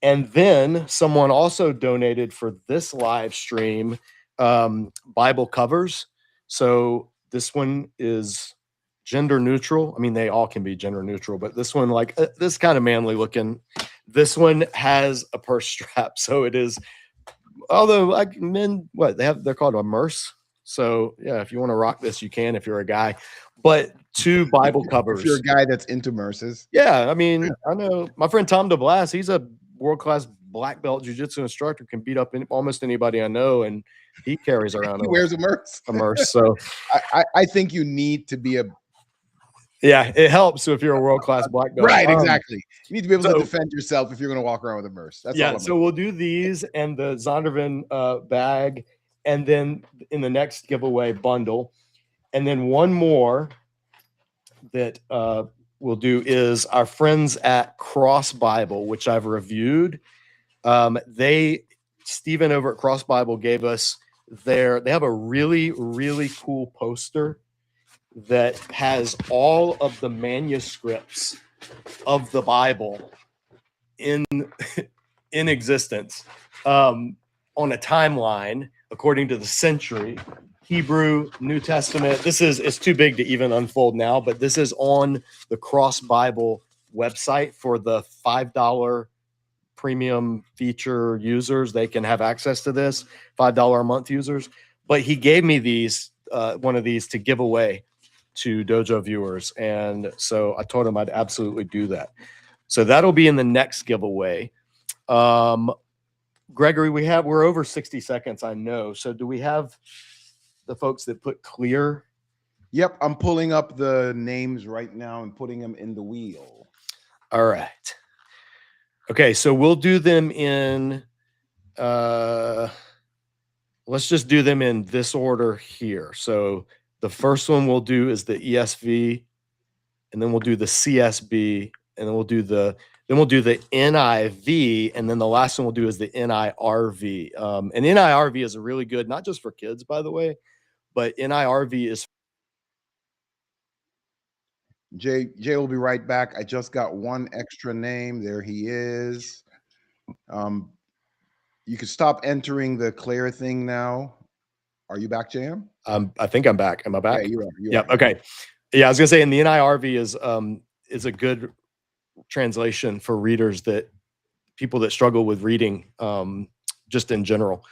And then someone also donated for this live stream Bible covers. So this one is gender neutral. I mean, they all can be gender neutral, but this one, like this kind of manly looking. This one has a purse strap, so it is. Although, like, men, they're called a merce. So yeah, if you want to rock this, you can. If you're a guy, but 2 Bible covers. If you're a guy that's into merces, yeah. I mean, I know my friend Tom DeBlas. He's a world-class black belt jiu-jitsu instructor, can beat up almost anybody I know, and he carries around. He wears a merce. So I think you need to be a. Yeah, it helps if you're a world-class black belt. Right, exactly. You need to be able to defend yourself if you're going to walk around with a merce. That's all. So we'll do these and the Zondervan bag, and then in the next giveaway bundle, and then one more that we'll do is our friends at Cross Bible, which I've reviewed. Stephen over at Cross Bible gave us they have a really, really cool poster that has all of the manuscripts of the Bible in existence on a timeline according to the century. Hebrew, New Testament. It's too big to even unfold now, but this is on the Cross Bible website for the $5 premium feature users. They can have access to this, $5 a month users. But he gave me one of these to give away to Dojo viewers. And so I told him I'd absolutely do that. So that'll be in the next giveaway. Gregory, we're over 60 seconds, I know. So do we have the folks that put clear? Yep, I'm pulling up the names right now and putting them in the wheel. All right. Okay, so we'll do them in let's just do them in this order here. So the first one we'll do is the ESV, and then we'll do the CSB, and then we'll do the NIV, and then the last one we'll do is the NIRV. And NIRV is a really good, not just for kids, by the way, but NIRV is. Jay will be right back. I just got one extra name. There he is. You can stop entering the Claire thing now. Are you back, JM? I think I'm back. Am I back? Yeah, you are. Yep. Okay. Yeah, I was gonna say, and the NIRV is a good translation for readers, that people that struggle with reading, just in general.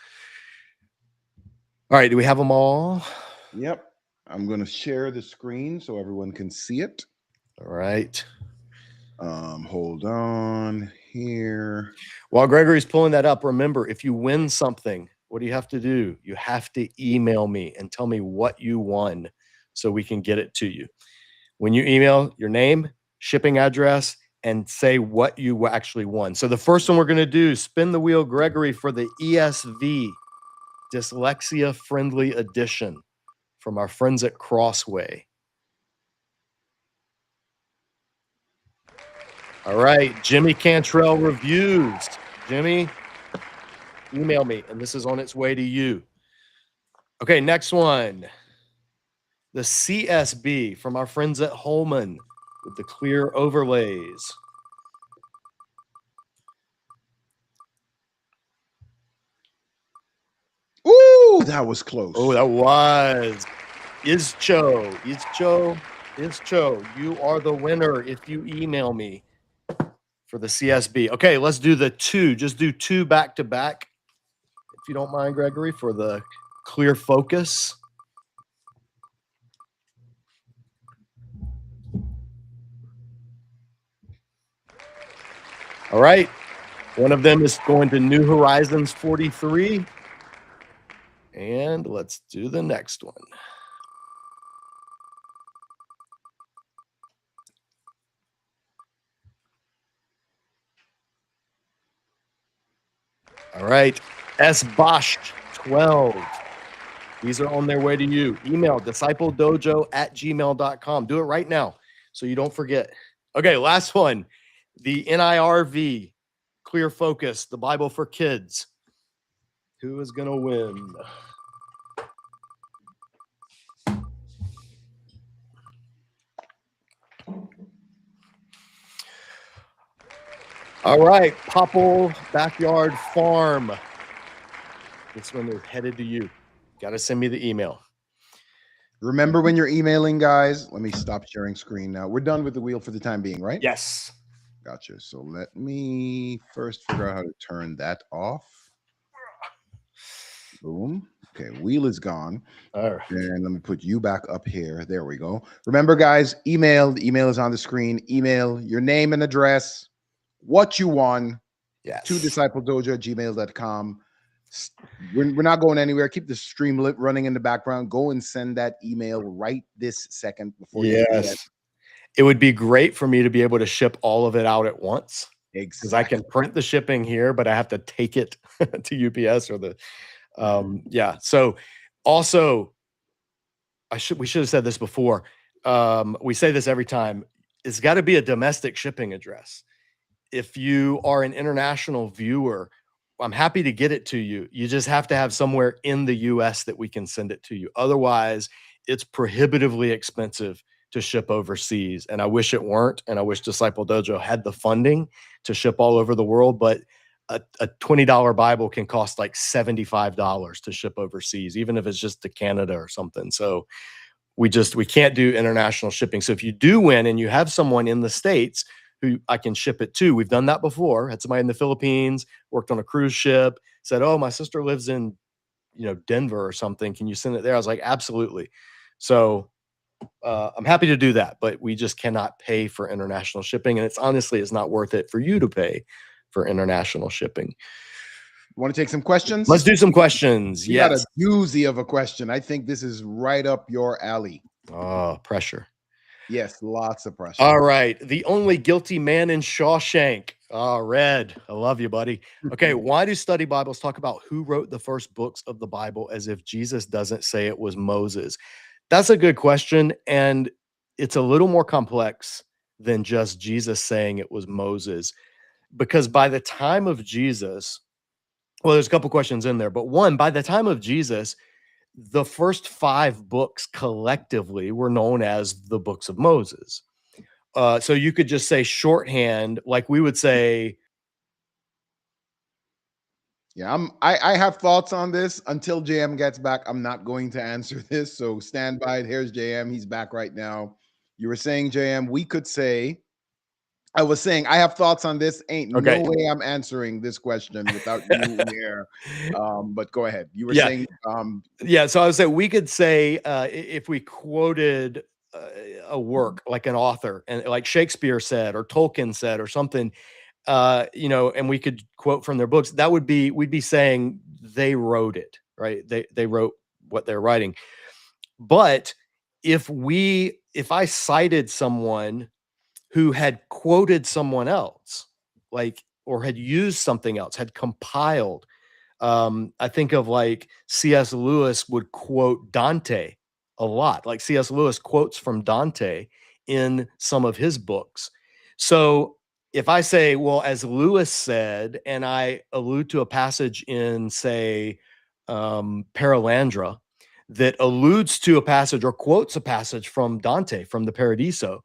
All right. Do we have them all? Yep. I'm going to share the screen so everyone can see it. All right. Hold on here. While Gregory's pulling that up, remember, if you win something, what do you have to do? You have to email me and tell me what you won so we can get it to you. When you email your name, shipping address, and say what you actually won. So the first one we're going to do, spin the wheel, Gregory, for the ESV Dyslexia Friendly Edition from our friends at Crossway. All right, Jimmy Cantrell Reviews. Jimmy, email me, and this is on its way to you. Okay, next one. The CSB from our friends at Holman with the clear overlays. Ooh, that was close. Oh, that was. Ischo, you are the winner if you email me. for the CSB. Okay, let's do the 2. Just do 2 back to back, if you don't mind, Gregory, for the clear focus. All right. One of them is going to New Horizons 43. And let's do the next one. All right. S. Bosch 12. These are on their way to you. Email discipledojo@gmail.com. Do it right now so you don't forget. Okay, last one. The NIRV, Clear Focus, the Bible for Kids. Who is going to win? All right, Popple Backyard Farm. This one is headed to you. Got to send me the email. Remember when you're emailing, guys, let me stop sharing screen now. We're done with the wheel for the time being, right? Yes. Gotcha. So let me first figure out how to turn that off. Boom. Okay, wheel is gone. All right. And let me put you back up here. There we go. Remember, guys, email. The email is on the screen. Email your name and address, what you won, yes, to discipledojo@gmail.com. We're not going anywhere. Keep the stream running in the background. Go and send that email right this second before you do that. It would be great for me to be able to ship all of it out at once. Exactly. Because I can print the shipping here, but I have to take it to UPS or the yeah. So also we should have said this before. We say this every time. It's got to be a domestic shipping address. If you are an international viewer, I'm happy to get it to you. You just have to have somewhere in the US that we can send it to you. Otherwise, it's prohibitively expensive to ship overseas. And I wish it weren't. And I wish Disciple Dojo had the funding to ship all over the world. But a $20 Bible can cost like $75 to ship overseas, even if it's just to Canada or something. So we can't do international shipping. So if you do win and you have someone in the States who I can ship it to, we've done that before. Had somebody in the Philippines, worked on a cruise ship, said, "Oh, my sister lives in, Denver or something. Can you send it there?" I was like, "Absolutely." So I'm happy to do that, but we just cannot pay for international shipping, and it's not worth it for you to pay for international shipping. Want to take some questions? Let's do some questions. You got a doozy of a question. I think this is right up your alley. Oh, pressure. Yes, lots of pressure. All right. The only guilty man in Shawshank. Oh, Red. I love you, buddy. Okay. Why do study Bibles talk about who wrote the first books of the Bible as if Jesus doesn't say it was Moses? That's a good question. And it's a little more complex than just Jesus saying it was Moses. Because by the time of Jesus, well, there's a couple questions in there, but one, by the time of Jesus, the first 5 books collectively were known as the books of Moses. So you could just say shorthand, like we would say. Yeah, I have thoughts on this. Until JM gets back, I'm not going to answer this. So stand by. Here's JM. He's back right now. You were saying, JM, we could say, I was saying, I have thoughts on this. Ain't no way I'm answering this question without you here. But go ahead. You were saying, so I would say we could say if we quoted a work like an author, and like Shakespeare said or Tolkien said or something, and we could quote from their books, we'd be saying they wrote it, right? They wrote what they're writing. But if I cited someone who had quoted someone else, or had used something else, had compiled. I think of like C.S. Lewis would quote Dante a lot. Like C.S. Lewis quotes from Dante in some of his books. So if I say, well, as Lewis said, and I allude to a passage in, say, Paralandra that alludes to a passage or quotes a passage from Dante, from the Paradiso,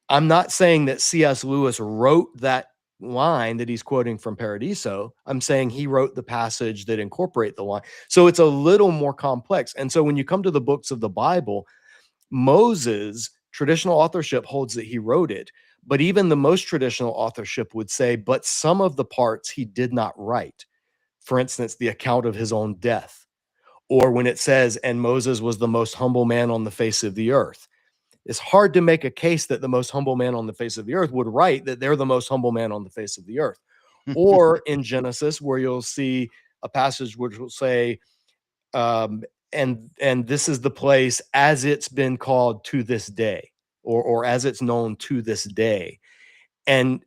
I'm not saying that C.S. Lewis wrote that line that he's quoting from Paradiso. I'm saying he wrote the passage that incorporate the line. So it's a little more complex. And so when you come to the books of the Bible, Moses, traditional authorship holds that he wrote it, But even the most traditional authorship would say, but some of the parts he did not write. For instance, the account of his own death, or when it says, and Moses was the most humble man on the face of the earth. It's hard to make a case that the most humble man on the face of the earth would write that they're the most humble man on the face of the earth. Or in Genesis, where you'll see a passage which will say, and this is the place as it's been called to this day, or as it's known to this day, and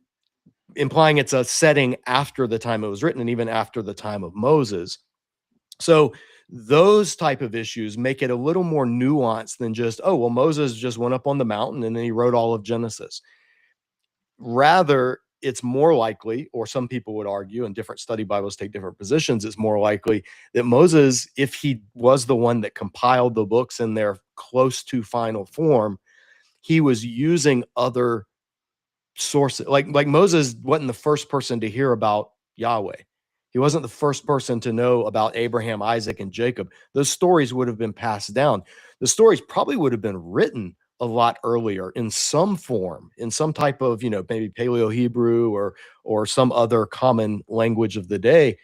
implying it's a setting after the time it was written and even after the time of Moses. So those type of issues make it a little more nuanced than just, oh, well, Moses just went up on the mountain and then he wrote all of Genesis. Rather, it's more likely, or some people would argue, and different study Bibles take different positions, it's more likely that Moses, if he was the one that compiled the books in their close to final form, he was using other sources. Like Moses wasn't the first person to hear about Yahweh. He wasn't the first person to know about Abraham, Isaac, and Jacob. Those stories would have been passed down. The stories probably would have been written a lot earlier in some form, in some type of, maybe Paleo Hebrew or some other common language of the day.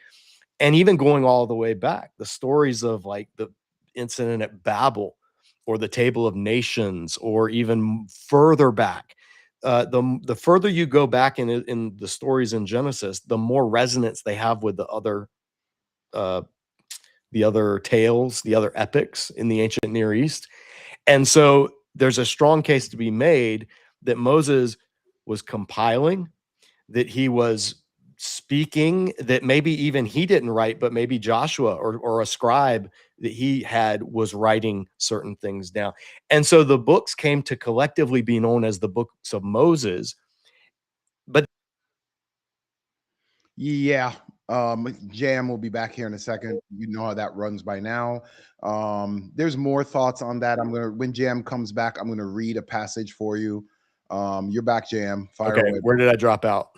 And even going all the way back, the stories of like the incident at Babel or the Table of Nations, or even further back, the further you go back in the stories in Genesis, the more resonance they have with the other tales, the other epics in the ancient Near East. And so there's a strong case to be made that Moses was compiling, that he was speaking, that maybe even he didn't write, but maybe Joshua or a scribe that he had was writing certain things down. And so the books came to collectively be known as the books of Moses. But yeah, Jam will be back here in a second. You know how that runs by now. There's more thoughts on that. When Jam comes back, I'm gonna read a passage for you. You're back, Jam. Fire away. Where did I drop out?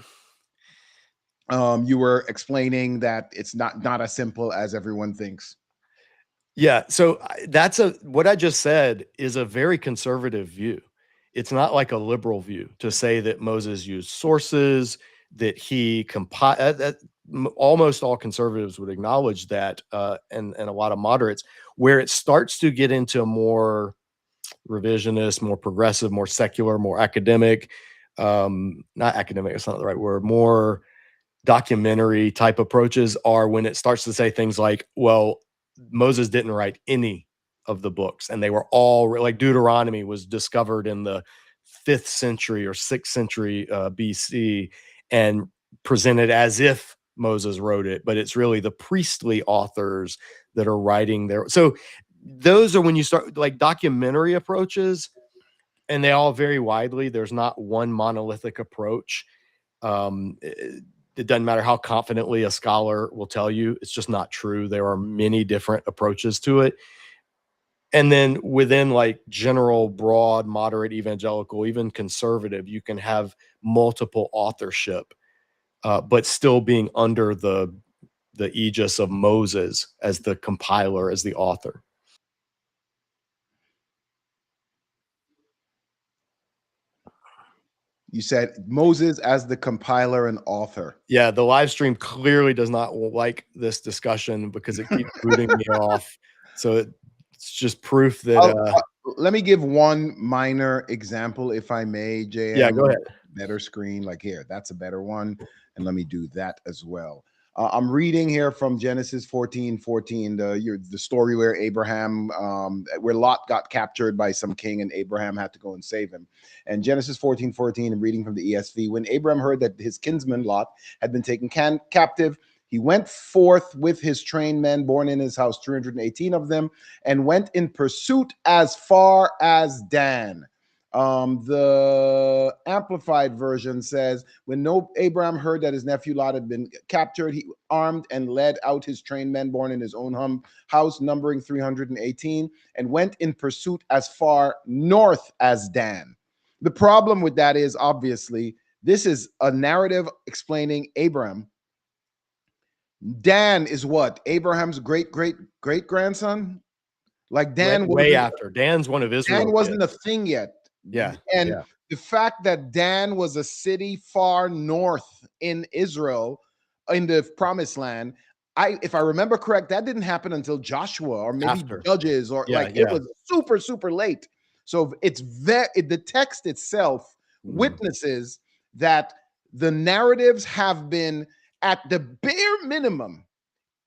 You were explaining that it's not as simple as everyone thinks. Yeah, so what I just said is a very conservative view. It's not like a liberal view to say that Moses used sources, that he compiled. Almost all conservatives would acknowledge that, and a lot of moderates. Where it starts to get into more revisionist, more progressive, more secular, more academic, not academic, it's not the right word, more documentary type approaches are when it starts to say things like, well, Moses didn't write any of the books, and they were all like Deuteronomy was discovered in the 5th century or 6th century BC and presented as if Moses wrote it, but it's really the priestly authors that are writing there. So those are when you start like documentary approaches, and they all vary widely. There's not one monolithic approach. It doesn't matter how confidently a scholar will tell you, it's just not true. There are many different approaches to it. And then within like general, broad, moderate, evangelical, even conservative, you can have multiple authorship, but still being under the aegis of Moses as the compiler, as the author. You said Moses as the compiler and author. Yeah, the live stream clearly does not like this discussion because it keeps booting me off. So it's just proof that. Let me give one minor example, if I may, JM. Yeah, go ahead. Better screen, like here. That's a better one. And let me do that as well. I'm reading here from Genesis 14:14, the story where Abraham, where Lot got captured by some king and Abraham had to go and save him. And Genesis 14:14, I'm reading from the ESV. When Abraham heard that his kinsman Lot had been taken captive, he went forth with his trained men born in his house, 318 of them, and went in pursuit as far as Dan. The Amplified version says, when Abraham heard that his nephew Lot had been captured, he armed and led out his trained men born in his own house, numbering 318, and went in pursuit as far north as Dan. The problem with that is, obviously, this is a narrative explaining Abraham. Dan is what? Abraham's great-great-great-grandson? Like Dan way after. Dan's one of Israel. Dan wasn't a thing yet. Yeah. And yeah. the fact that Dan was a city far north in Israel, in the promised land, if I remember correct, that didn't happen until Joshua or maybe After. Judges, or Yeah, like it was super, super late. So it's the text itself witnesses that the narratives have been, at the bare minimum,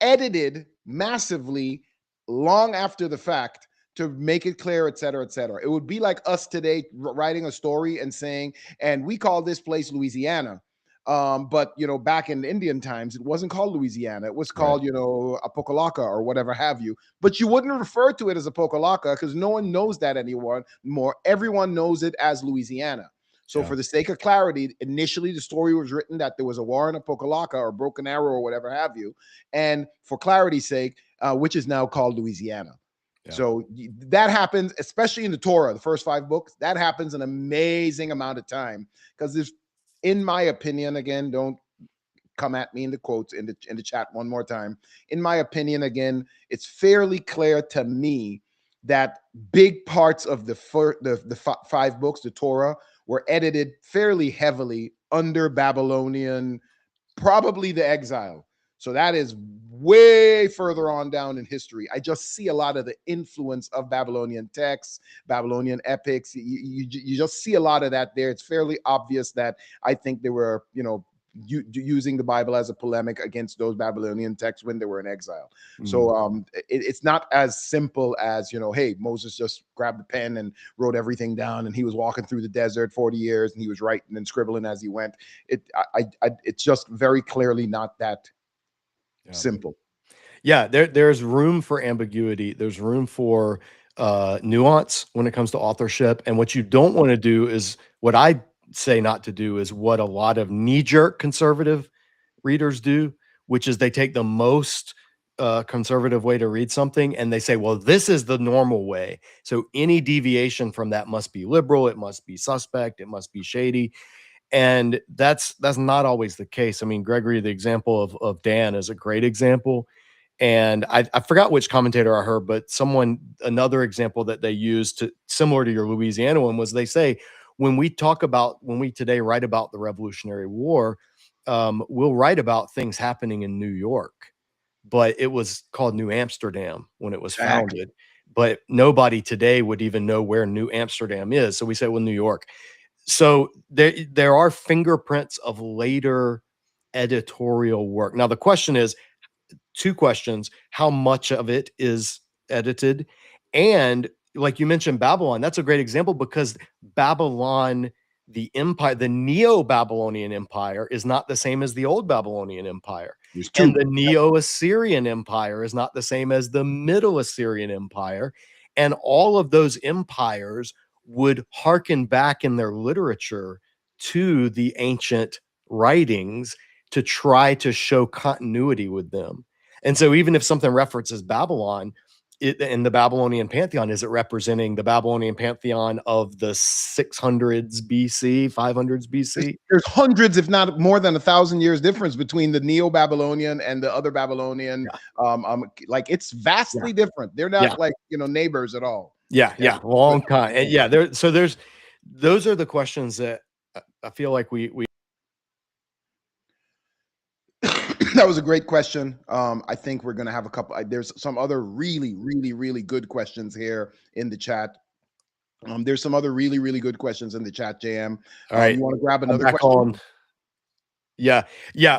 edited massively long after the fact to make it clear, et cetera, et cetera. It would be like us today writing a story and saying, and we call this place Louisiana. But back in Indian times, it wasn't called Louisiana. It was called, Apokalaka or whatever have you. But you wouldn't refer to it as Apokalaka because no one knows that anymore. Everyone knows it as Louisiana. So for the sake of clarity, initially the story was written that there was a war in Apokalaka or Broken Arrow or whatever have you. And for clarity's sake, which is now called Louisiana. Yeah. So that happens, especially in the Torah, the first 5 books. That happens an amazing amount of time because there's, in my opinion, again, don't come at me in the quotes in the chat one more time. In my opinion, again, it's fairly clear to me that big parts of the 5 books, the Torah, were edited fairly heavily under Babylonian, probably the exile. So that is way further on down in history. I just see a lot of the influence of Babylonian texts, Babylonian epics. You just see a lot of that there. It's fairly obvious that I think they were, using the Bible as a polemic against those Babylonian texts when they were in exile. So it's not as simple as, hey, Moses just grabbed the pen and wrote everything down and he was walking through the desert 40 years and he was writing and scribbling as he went. It's just very clearly not that simple. Yeah, there's room for ambiguity. There's room for nuance when it comes to authorship. And what you don't want to do is, what I say not to do, is what a lot of knee-jerk conservative readers do, which is they take the most conservative way to read something and they say, well, this is the normal way. So any deviation from that must be liberal, it must be suspect, it must be shady. And that's not always the case. I mean, Gregory, the example of Dan is a great example. And I forgot which commentator I heard, but another example that they used similar to your Louisiana one was, they say, when we today write about the Revolutionary War, we'll write about things happening in New York, but it was called New Amsterdam when it was founded. But nobody today would even know where New Amsterdam is. So we say, well, New York. So there are fingerprints of later editorial work. Now, the question is, 2 questions: how much of it is edited? And like you mentioned, Babylon, that's a great example, because Babylon, the empire, the Neo-Babylonian Empire, is not the same as the old Babylonian Empire. And the Neo-Assyrian Empire is not the same as the Middle Assyrian Empire. And all of those empires would hearken back in their literature to the ancient writings to try to show continuity with them. And so even if something references Babylon, in the Babylonian pantheon, is it representing the Babylonian pantheon of the 600s BC, 500s BC? There's hundreds, if not more than 1,000 years difference between the Neo-Babylonian and the other Babylonian. Like, it's vastly different. They're not like, neighbors at all. Long time. And those are the questions that I feel like we that was a great question. I think we're going to have a couple. There's some other really, really, really good questions here in the chat. There's some other really, really good questions in the chat, JM. All right. You want to grab another question? Yeah.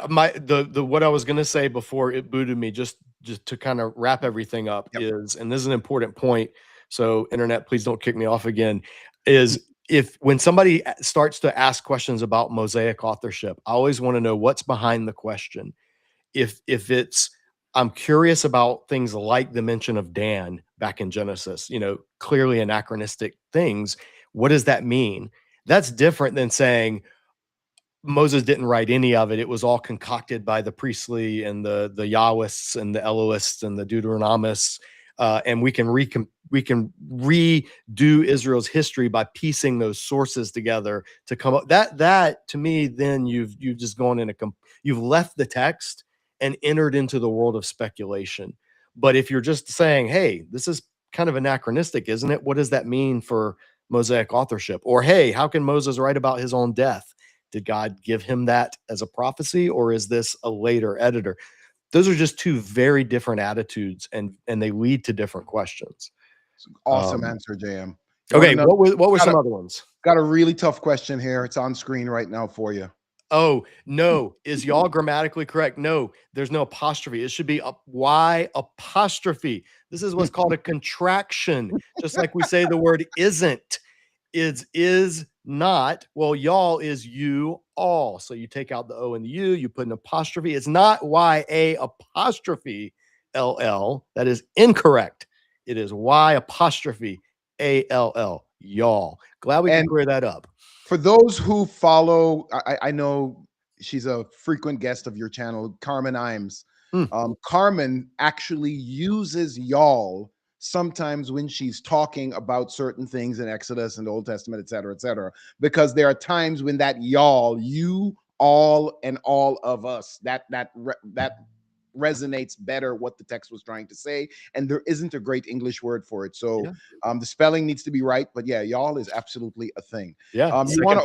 What I was going to say before it booted me, just to kind of wrap everything up, is, and this is an important point, so internet, please don't kick me off again, is when somebody starts to ask questions about Mosaic authorship, I always want to know what's behind the question. If it's, I'm curious about things like the mention of Dan back in Genesis, clearly anachronistic things. What does that mean? That's different than saying Moses didn't write any of it. It was all concocted by the priestly and the Yahwists and the Elohists and the Deuteronomists. And we can redo Israel's history by piecing those sources together to come up. That to me, then you've just gone in you've left the text and entered into the world of speculation. But if you're just saying, hey, this is kind of anachronistic, isn't it? What does that mean for Mosaic authorship? Or, hey, how can Moses write about his own death? Did God give him that as a prophecy, or is this a later editor? Those are just two very different attitudes, and they lead to different questions. Awesome answer, JM. Okay, what were some other ones? Got a really tough question here. It's on screen right now for you. Oh, no. Is y'all grammatically correct? No, there's no apostrophe. It should be a Y apostrophe. This is what's called a contraction. Just like we say the word isn't. Is not. Well, y'all is you all. So you take out the O and the U, you put an apostrophe. It's not Y-A apostrophe L-L. That is incorrect. It is Y apostrophe A-L-L. Y'all. Glad we can clear that up. For those who follow, I know she's a frequent guest of your channel, Carmen Imes. Carmen actually uses y'all sometimes when she's talking about certain things in Exodus and the Old Testament, et cetera, because there are times when that y'all, you, all, and all of us, that resonates better what the text was trying to say, and there isn't a great English word for it. So the spelling needs to be right, but yeah, y'all is absolutely a thing. Yeah, you want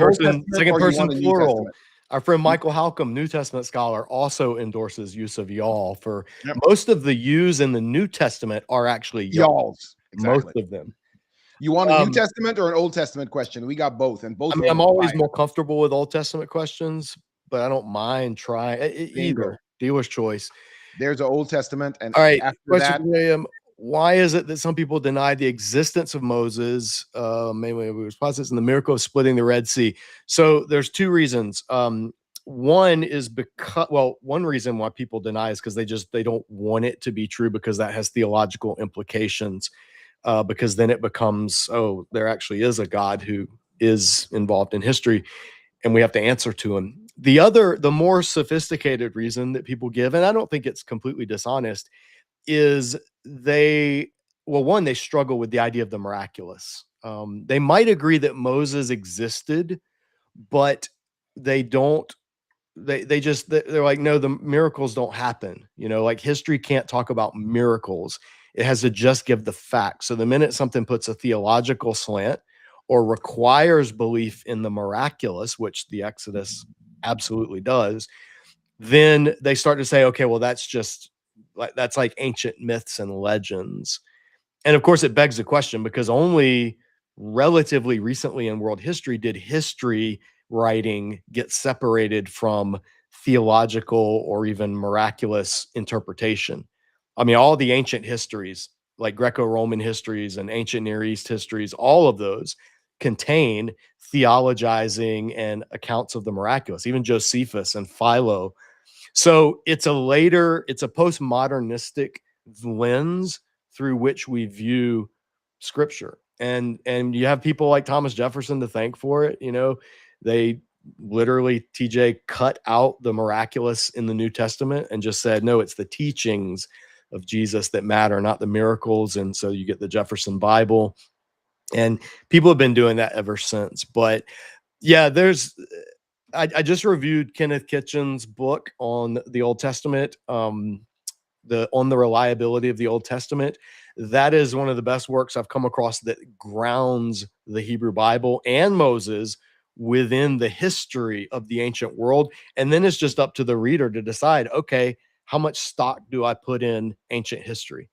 second person plural. Our friend Michael Halcomb, New Testament scholar, also endorses use of y'all for most of the yous in the New Testament are actually y'alls. Exactly. Most of them. You want a New Testament or an Old Testament question? We got both, and both. I mean, I'm always more comfortable with Old Testament questions, but I don't mind trying either. Dealer's choice. There's an Old Testament, and all right. After question that, William, why is it that some people deny the existence of Moses, mainly responses, and the miracle of splitting the Red Sea? So there's two reasons. One is because, well, one reason why people deny is because they don't want it to be true, because that has theological implications. Because then it becomes, oh, there actually is a God who is involved in history, and we have to answer to him. The more sophisticated reason that people give, and I don't think it's completely dishonest, is they struggle with the idea of the miraculous. They might agree that Moses existed, but they're like, no, the miracles don't happen. Like history can't talk about miracles. It has to just give the facts. So the minute something puts a theological slant or requires belief in the miraculous, which the Exodus absolutely does, then they start to say, okay, well, that's like ancient myths and legends. And of course, it begs the question, because only relatively recently in world history did history writing get separated from theological or even miraculous interpretation. I mean, all the ancient histories, like Greco-Roman histories and ancient Near East histories, all of those contain theologizing and accounts of the miraculous, even Josephus and Philo. So it's a postmodernistic lens through which we view scripture. And you have people like Thomas Jefferson to thank for it. They literally, TJ, cut out the miraculous in the New Testament and just said, no, it's the teachings of Jesus that matter, not the miracles. And so you get the Jefferson Bible. And people have been doing that ever since. But yeah, I just reviewed Kenneth Kitchen's book on the Old Testament, on the reliability of the Old Testament. That is one of the best works I've come across that grounds the Hebrew Bible and Moses within the history of the ancient world. And then it's just up to the reader to decide, okay, how much stock do I put in ancient history?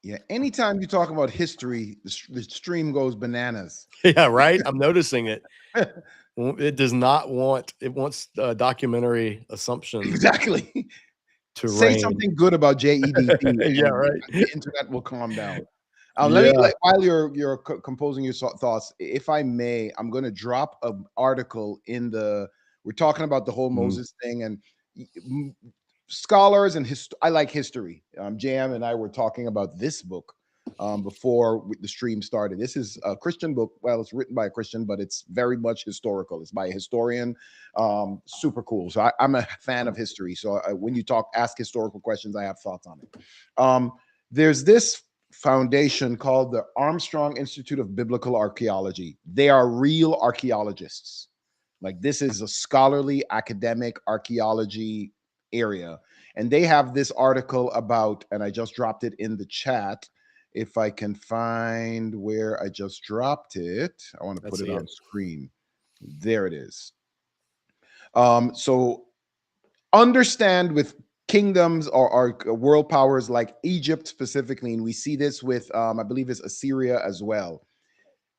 Yeah, anytime you talk about history, the stream goes bananas. Yeah, right. I'm noticing it. It does not want. It wants documentary assumptions. Exactly. To say something good about JEDP. Yeah, right. The internet will calm down. Let me, while you're composing your thoughts, if I may, I'm going to drop an article in the. We're talking about the whole Moses thing, and scholars and I like history. JM and I were talking about this book before the stream started. This is a Christian book. Well, it's written by a Christian, but it's very much historical. It's by a historian. Super cool. So I'm a fan of history. So when you ask historical questions, I have thoughts on it. There's this foundation called the Armstrong Institute of Biblical Archaeology. They are real archaeologists. Like, this is a scholarly academic archaeology area. And they have this article about, and I just dropped it in the chat. If I can find where I just dropped it, I want to put it on screen. There it is. So understand with kingdoms or world powers like Egypt specifically, and we see this with, I believe it's Assyria as well.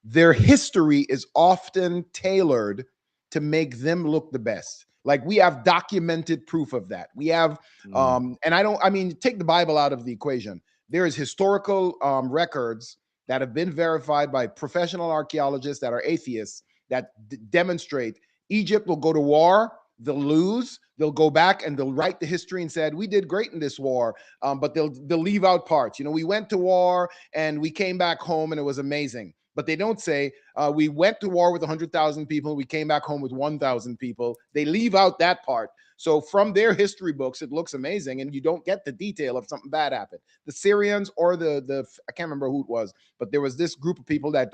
Their history is often tailored to make them look the best. Like we have documented proof of that. We have, and I mean, take the Bible out of the equation. There is historical records that have been verified by professional archaeologists that are atheists that demonstrate Egypt will go to war, they'll lose, they'll go back and they'll write the history and said, we did great in this war, but they'll leave out parts. You know, we went to war and we came back home and it was amazing. But they don't say we went to war with 100,000 people. We came back home with 1,000 people. They leave out that part. So from their history books, it looks amazing, and you don't get the detail of something bad happened. The Syrians or the I can't remember who it was, but there was this group of people that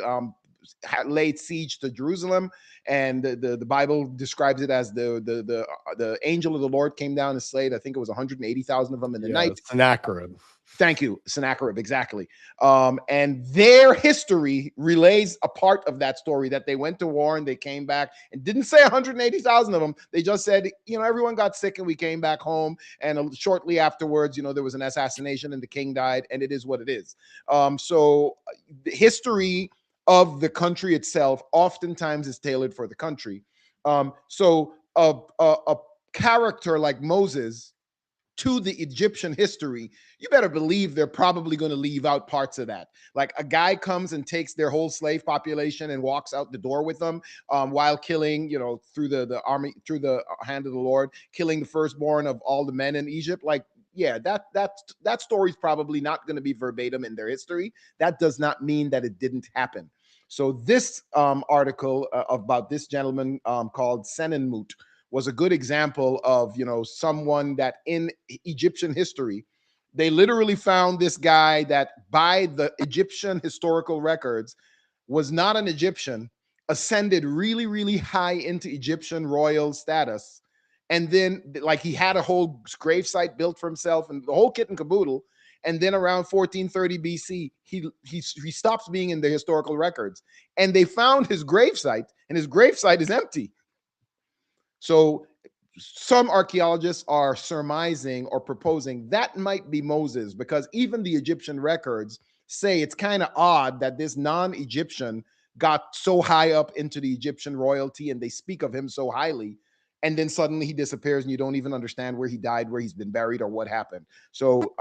laid siege to Jerusalem, and the Bible describes it as the angel of the Lord came down and slayed. I think it was 180,000 of them in the night. Sennacherib. Thank you, Sennacherib, exactly. And their history relays a part of that story, that they went to war and they came back, and didn't say 180,000 of them. They just said, you know, everyone got sick and we came back home. And shortly afterwards, you know, there was an assassination and the king died, and it is what it is. So the history of the country itself oftentimes is tailored for the country. So a character like Moses to the Egyptian history, you better believe they're probably going to leave out parts of that. Like a guy comes and takes their whole slave population and walks out the door with them, while killing, you know, through the army, through the hand of the Lord, killing the firstborn of all the men in Egypt. Like, yeah, that story is probably not going to be verbatim in their history. That does not mean that it didn't happen. So this article about this gentleman called Senenmut was a good example of, you know, someone that in Egyptian history, they literally found this guy that by the Egyptian historical records was not an Egyptian, ascended really, really high into Egyptian royal status. And then like he had a whole gravesite built for himself and the whole kit and caboodle. And then around 1430 BC, he stops being in the historical records. And they found his gravesite, and his gravesite is empty. So some archaeologists are surmising or proposing that might be Moses, because even the Egyptian records say it's kind of odd that this non-Egyptian got so high up into the Egyptian royalty and they speak of him so highly, and then suddenly he disappears and you don't even understand where he died, where he's been buried, or what happened. So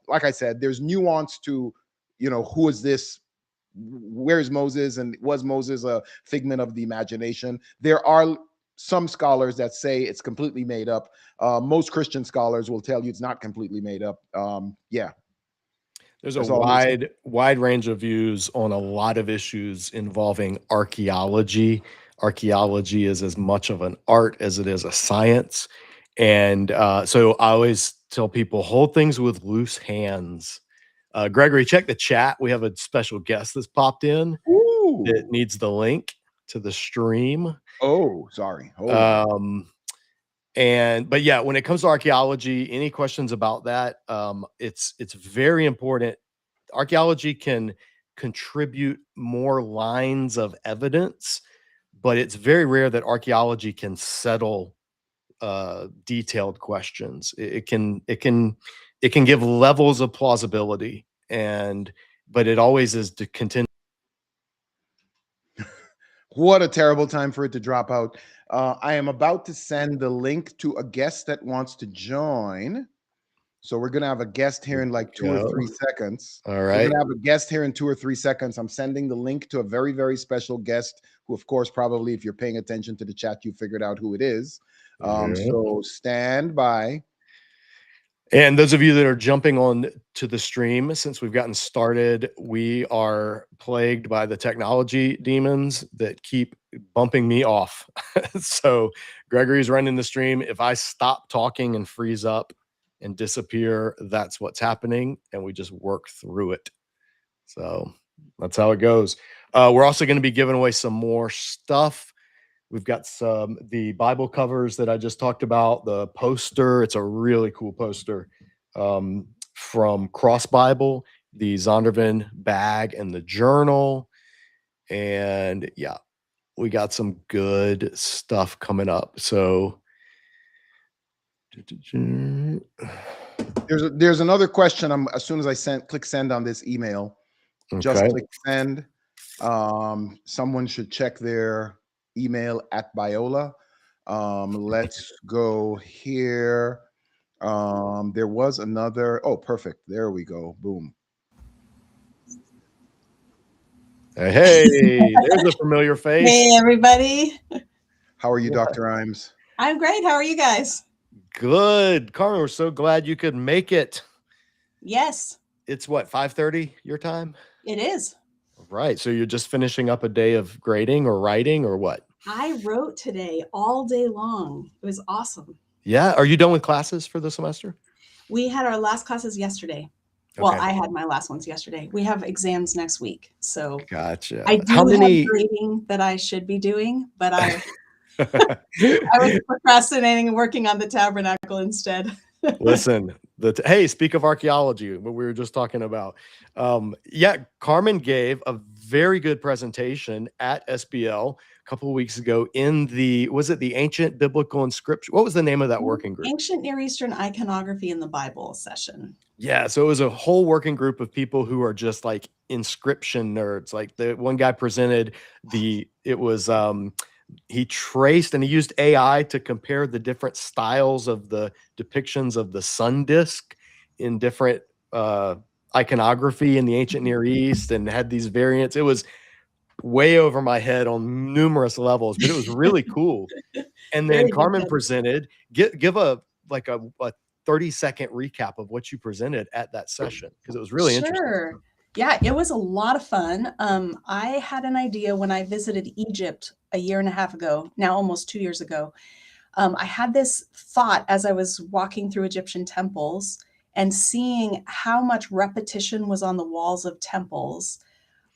like I said, there's nuance to, you know, who is this, where's Moses, and was Moses a figment of the imagination? There are some scholars that say it's completely made up. Most Christian scholars will tell you it's not completely made up. Yeah. There's a wide range of views on a lot of issues involving archaeology. Archaeology is as much of an art as it is a science. And so I always tell people, hold things with loose hands. Gregory, check the chat. We have a special guest that's popped in. Ooh. That needs the link to the stream. Oh, sorry. But yeah, when it comes to archaeology, any questions about that? It's very important. Archaeology can contribute more lines of evidence, but it's very rare that archaeology can settle detailed questions. It can give levels of plausibility, but it always is to continue. What a terrible time for it to drop out. I am about to send the link to a guest that wants to join. So we're going to have a guest here in like 2 or 3 seconds. All We're right. going to have a guest here in 2 or 3 seconds. I'm sending the link to a very, very special guest who, of course, probably if you're paying attention to the chat, you figured out who it is. So stand by. And those of you that are jumping on to the stream, since we've gotten started, we are plagued by the technology demons that keep bumping me off. So Gregory's running the stream. If I stop talking and freeze up and disappear, that's what's happening. And we just work through it. So that's how it goes. We're also going to be giving away some more stuff We've got the Bible covers that I just talked about, the poster. It's a really cool poster from Cross Bible, the Zondervan bag and the journal. And yeah, we got some good stuff coming up. So there's another question. As soon as I click send on this email, just click send. Someone should check their email at Biola. Let's go here. There was another. Oh, perfect. There we go. Boom. Hey, there's a familiar face. Hey, everybody. How are you, Dr. Imes? I'm great. How are you guys? Good. Carmen, we're so glad you could make it. Yes. It's what, 5:30 your time? It is. Right. So you're just finishing up a day of grading or writing or what? I wrote today all day long. It was awesome. Yeah. Are you done with classes for the semester? We had our last classes yesterday. Okay. Well, I had my last ones yesterday. We have exams next week. So gotcha. I do have grading that I should be doing, but I was procrastinating and working on the tabernacle instead. Listen, hey, speak of archaeology, what we were just talking about. Yeah, Carmen gave a very good presentation at SBL a couple of weeks ago in was it the Ancient Biblical Inscription? What was the name of that working group? Ancient Near Eastern Iconography in the Bible session. Yeah, so it was a whole working group of people who are just like inscription nerds. Like the one guy presented he traced and he used AI to compare the different styles of the depictions of the sun disk in different iconography in the ancient Near East and had these variants. It was way over my head on numerous levels, but it was really cool. And then Carmen presented, give a 30-second recap of what you presented at that session, because it was really interesting. Yeah, it was a lot of fun. I had an idea when I visited Egypt a year and a half ago, now almost 2 years ago. I had this thought as I was walking through Egyptian temples and seeing how much repetition was on the walls of temples.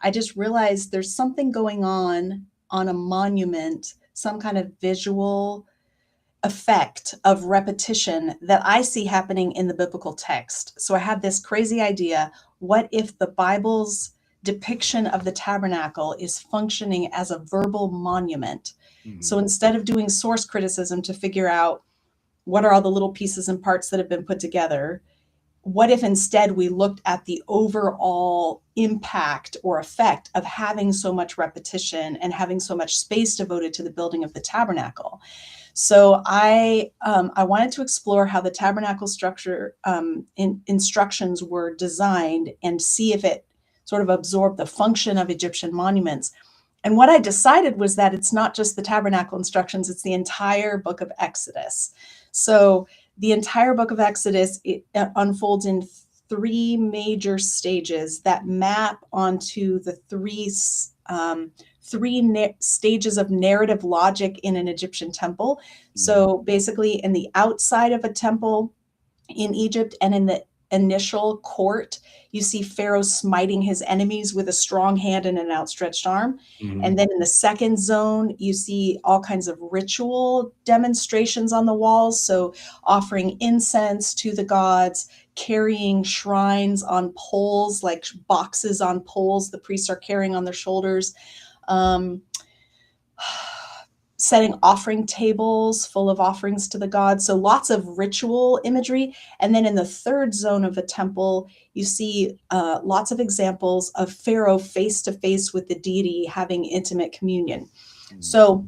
I just realized there's something going on a monument, some kind of visual effect of repetition that I see happening in the biblical text. So I had this crazy idea. What if the Bible's depiction of the tabernacle is functioning as a verbal monument? Mm-hmm. So instead of doing source criticism to figure out what are all the little pieces and parts that have been put together, what if instead we looked at the overall impact or effect of having so much repetition and having so much space devoted to the building of the tabernacle? So I wanted to explore how the tabernacle structure instructions were designed and see if it sort of absorbed the function of Egyptian monuments. And what I decided was that it's not just the tabernacle instructions, it's the entire book of Exodus. So the entire book of Exodus, it unfolds in three major stages that map onto the three stages of narrative logic in an Egyptian temple. So basically in the outside of a temple in Egypt and in the initial court, you see Pharaoh smiting his enemies with a strong hand and an outstretched arm. Mm-hmm. And then in the second zone, you see all kinds of ritual demonstrations on the walls. So offering incense to the gods, carrying shrines on poles, like boxes on poles the priests are carrying on their shoulders. Setting offering tables full of offerings to the gods. So lots of ritual imagery. And then in the third zone of a temple, you see lots of examples of Pharaoh face to face with the deity having intimate communion. Mm-hmm. So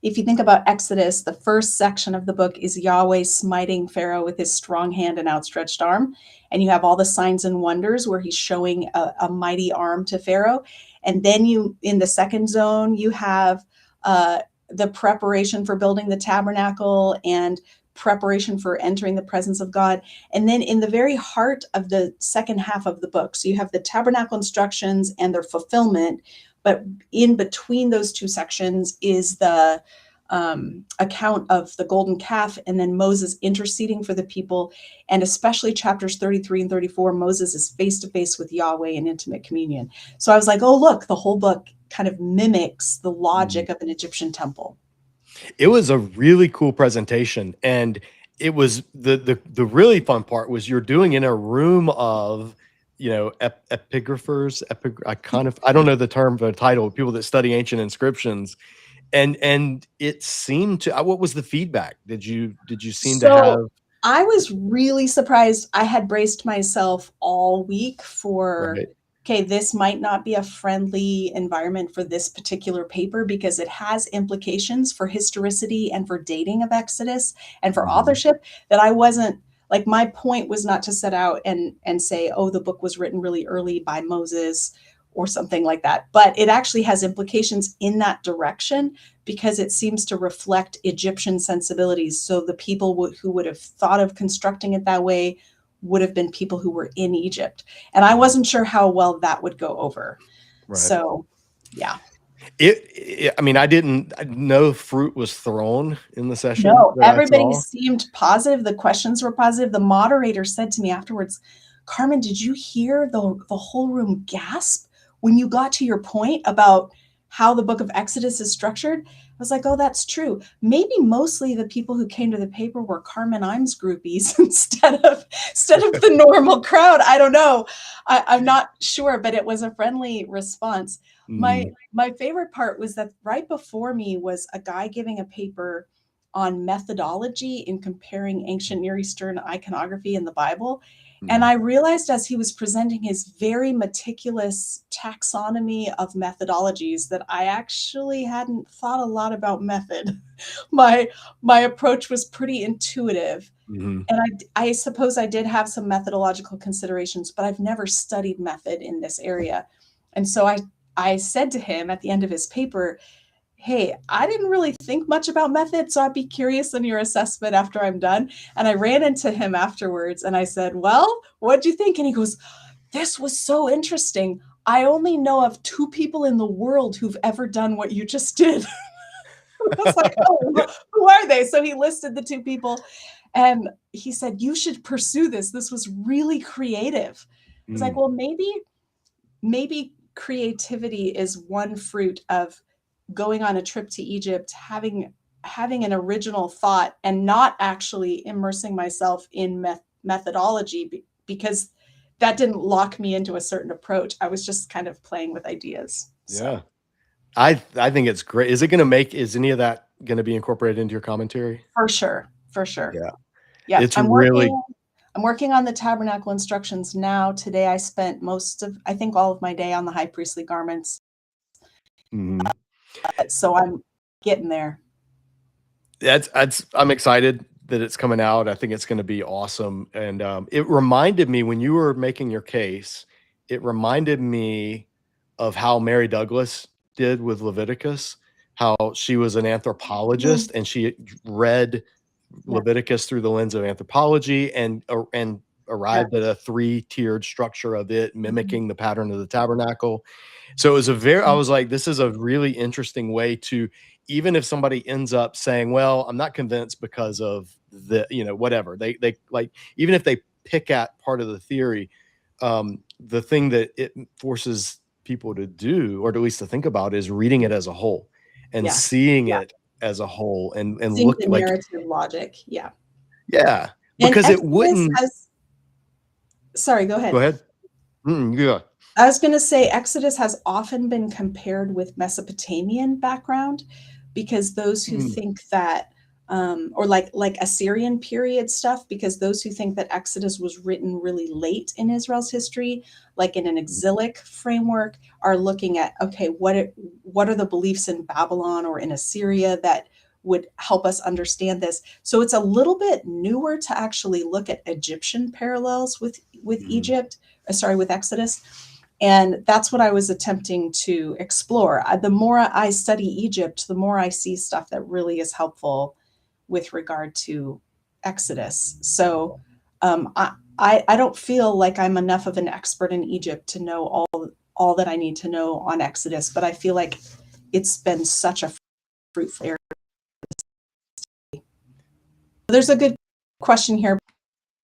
if you think about Exodus, the first section of the book is Yahweh smiting Pharaoh with his strong hand and outstretched arm. And you have all the signs and wonders where he's showing a mighty arm to Pharaoh. And then in the second zone, you have the preparation for building the tabernacle and preparation for entering the presence of God. And then in the very heart of the second half of the book, so you have the tabernacle instructions and their fulfillment, but in between those two sections is the account of the golden calf and then Moses interceding for the people. And especially chapters 33 and 34, Moses is face to face with Yahweh in intimate communion. So I was like, oh, look, the whole book kind of mimics the logic of an Egyptian temple. It was a really cool presentation, and it was the really fun part was you're doing in a room of, you know, epigraphers. I don't know the term, the title, people that study ancient inscriptions, and it seemed to. What was the feedback? Did you seem to So have I was really surprised. I had braced myself all week for, right? okay, this might not be a friendly environment for this particular paper because it has implications for historicity and for dating of Exodus and for Mhm. authorship that I wasn't like, my point was not to set out and say, oh, the book was written really early by Moses or something like that. But it actually has implications in that direction because it seems to reflect Egyptian sensibilities. So the people who would have thought of constructing it that way would have been people who were in Egypt. And I wasn't sure how well that would go over. Right. So, yeah. I mean, no fruit was thrown in the session No, that I everybody saw. seemed positive. The questions were positive. The moderator said to me afterwards, Carmen, did you hear the whole room gasp when you got to your point about how the book of Exodus is structured? I was like, oh, that's true. Maybe mostly the people who came to the paper were Carmen Imes groupies instead of the normal crowd. I don't know. I'm not sure, but it was a friendly response. Mhm. My favorite part was that right before me was a guy giving a paper on methodology in comparing ancient Near Eastern iconography in the Bible. And Mhm. I realized as he was presenting his very meticulous taxonomy of methodologies that I actually hadn't thought a lot about method. My approach was pretty intuitive. Mhm. And I suppose I did have some methodological considerations, but I've never studied method in this area. And so I said to him at the end of his paper, hey, I didn't really think much about method, so I'd be curious on your assessment after I'm done. And I ran into him afterwards and I said, well, what'd you think? And he goes, this was so interesting. I only know of 2 people in the world who've ever done what you just did. I was like, oh, who are they? So he listed the 2 people and he said, you should pursue this. This was really creative. I was like, Mm. well, maybe creativity is one fruit of going on a trip to Egypt, having an original thought and not actually immersing myself in methodology because that didn't lock me into a certain approach. I was just kind of playing with ideas. Yeah. So I think it's great. Is any of that gonna be incorporated into your commentary? for sure, for sure. Yeah. Yeah, It's really I'm working on the tabernacle instructions now. Today I spent I think all of my day on the high priestly garments. Mhm. So I'm getting there. I'm excited that it's coming out. I think it's gonna be awesome, and, it reminded me when you were making your case, it reminded me of how Mary Douglas did with Leviticus, how she was an anthropologist, and she read Yeah, Leviticus through the lens of anthropology and yeah. arrived at a three-tiered structure of it, Mhm. mimicking the pattern of the tabernacle. So it was I was like, this is a really interesting way to, even if somebody ends up saying, well, I'm not convinced because of the, you know, whatever they like, even if they pick at part of the theory, the thing that it forces people to do, or at least to think about, is reading it as a whole and Yeah, seeing yeah. it as a whole and Seeing look the like, narrative logic. Yeah. yeah, And because it Exodus wouldn't. has, sorry, go Go ahead. ahead. Yeah. I was going to say Exodus has often been compared with Mesopotamian background because those who Mhm. think that, or like Assyrian period stuff, because those who think that Exodus was written really late in Israel's history, like in an exilic framework, are looking at, okay, what are the beliefs in Babylon or in Assyria that would help us understand this? So it's a little bit newer to actually look at Egyptian parallels with Mhm. with Exodus. And that's what I was attempting to explore. The more I study Egypt, the more I see stuff that really is helpful with regard to Exodus. So I don't feel like I'm enough of an expert in Egypt to know all that I need to know on Exodus, but I feel like it's been such a fruitful area. There's a good question here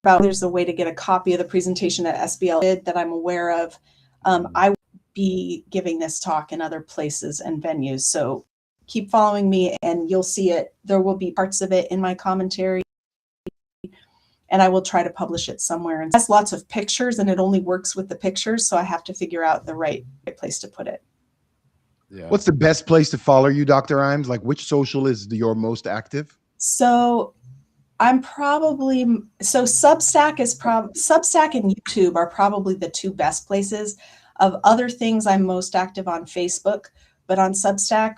about there's a way to get a copy of the presentation at SBL that I'm aware of. I will be giving this talk in other places and venues, so keep following me and you'll see it. There will be parts of it in my commentary, and I will try to publish it somewhere. And it has lots of pictures, and it only works with the pictures, so I have to figure out the right place to put it. Yeah. What's the best place to follow you, Dr. Imes? Like, which social is your most active? So I'm probably, so Substack and YouTube are probably the two best places. Of other things, I'm most active on Facebook, but on Substack,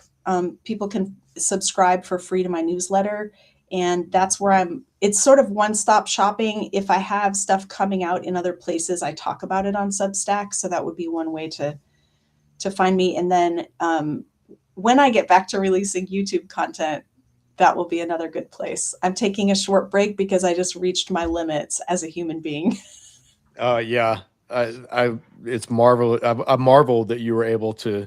people can subscribe for free to my newsletter. And that's where it's sort of one-stop shopping. If I have stuff coming out in other places, I talk about it on Substack. So that would be one way to find me. And then when I get back to releasing YouTube content, that will be another good place. I'm taking a short break because I just reached my limits as a human being. Yeah, it's marvelous. I marveled that you were able to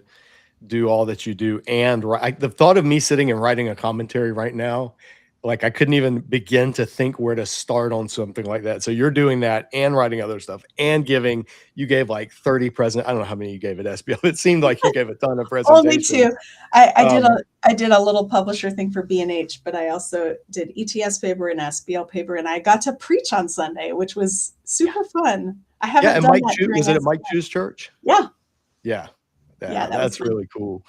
do all that you do. And the thought of me sitting and writing a commentary right now, like I couldn't even begin to think where to start on something like that. So you're doing that and writing other stuff and you gave like 30 I don't know how many you gave at SBL. It seemed like you gave a ton of presentations. Only 2. I did a little publisher thing for B&H, but I also did ETS paper and SBL paper, and I got to preach on Sunday, which was super fun. I haven't done that. Was it at Mike Chu's church? Yeah. Yeah. Yeah, that's really cool.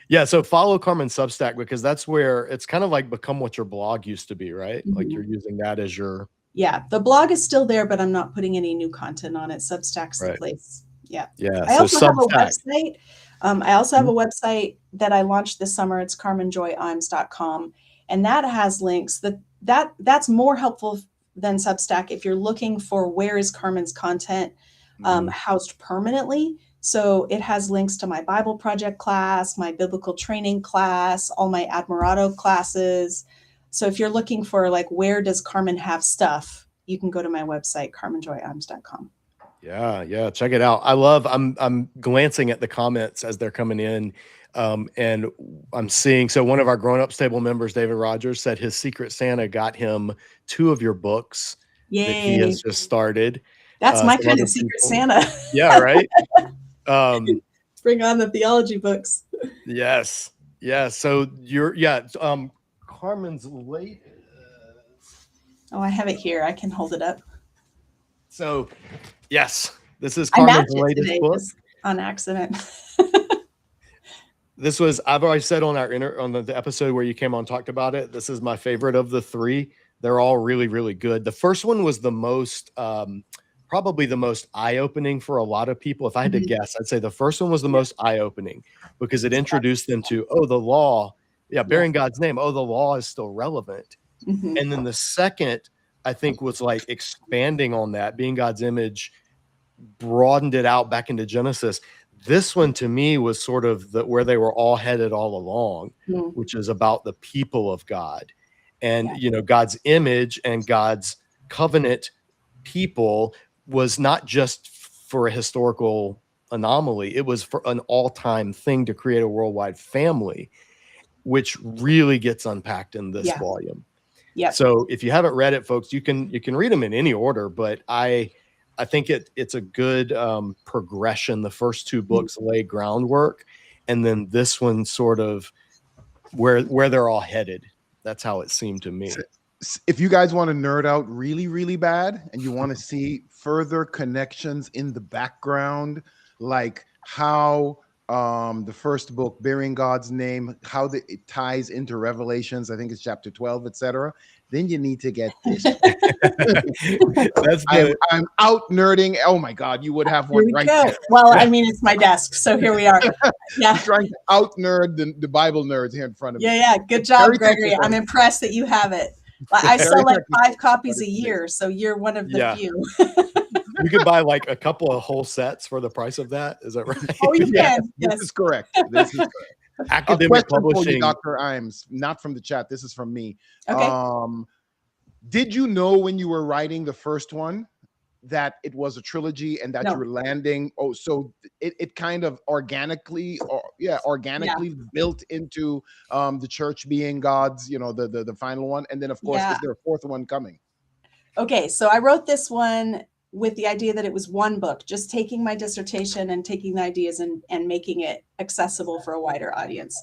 Yeah, so follow Carmen's Substack, because that's where it's kind of like become what your blog used to be, right? Mm-hmm. Like you're using that as your... Yeah, the blog is still there, but I'm not putting any new content on it. Substack's the place. Yeah. Yeah. I also have a website. I also have a website that I launched this summer. It's carmenjoyimes.com. And that has links that's more helpful than Substack if you're looking for where is Carmen's content housed permanently. So it has links to my Bible Project class, my biblical training class, all my Admirado classes. So if you're looking for like, where does Carmen have stuff, you can go to my website, carmenjoyimes.com. Yeah. Check it out. I'm glancing at the comments as they're coming in. And I'm seeing, so one of our Grown Up Stable members, David Rogers, said his Secret Santa got him 2 of your books. Yay. That he has just started. That's my kind of Secret Santa. Yeah, right. Bring on the theology books. Yes. So Carmen's latest. Oh, I have it here. I can hold it up. So, yes, this is Carmen's latest book. On accident. This was, I've already said on the episode where you came on, talked about it. This is my favorite of the 3. They're all really, really good. The first one was the most, probably the most eye-opening for a lot of people. If I had to guess, I'd say the first one was the most eye-opening because it introduced them to, the law. Yeah, bearing God's name. The law is still relevant. Mm-hmm. And then the second, I think, was like expanding on that, being God's image, broadened it out back into Genesis. This one to me was sort of where they were all headed all along, which is about the people of God and, God's image and God's covenant people was not just for a historical anomaly. It was for an all-time thing to create a worldwide family, which really gets unpacked in this volume. Yeah. So if you haven't read it, folks, you can read them in any order, but I think it's a good progression. The first 2 books lay groundwork, and then this one sort of where they're all headed. That's how it seemed to me. If you guys want to nerd out really, really bad, and you want to see further connections in the background, like how the first book, Bearing God's Name, how it ties into Revelations, I think it's chapter 12, etc., then you need to get this. That's good. I'm out nerding. Oh my God, you would have one right there. Well, I mean, it's my desk, so here we are. Yeah, trying to out nerd the Bible nerds here in front of me. Yeah. Good job, Gregory. I'm impressed that you have it. I sell like 5 copies a year, so you're one of the few. You could buy like a couple of whole sets for the price of that. Is that right? Oh, you can. This is correct. This is correct. Academic publishing. For you, Dr. Imes, not from the chat. This is from me. Okay. Did you know when you were writing the first one that it was a trilogy and that you were landing? Oh, so it kind of organically built into the church being God's, the final one. And then of course, is there a 4th one coming? Okay, so I wrote this one with the idea that it was one book, just taking my dissertation and taking the ideas and making it accessible for a wider audience.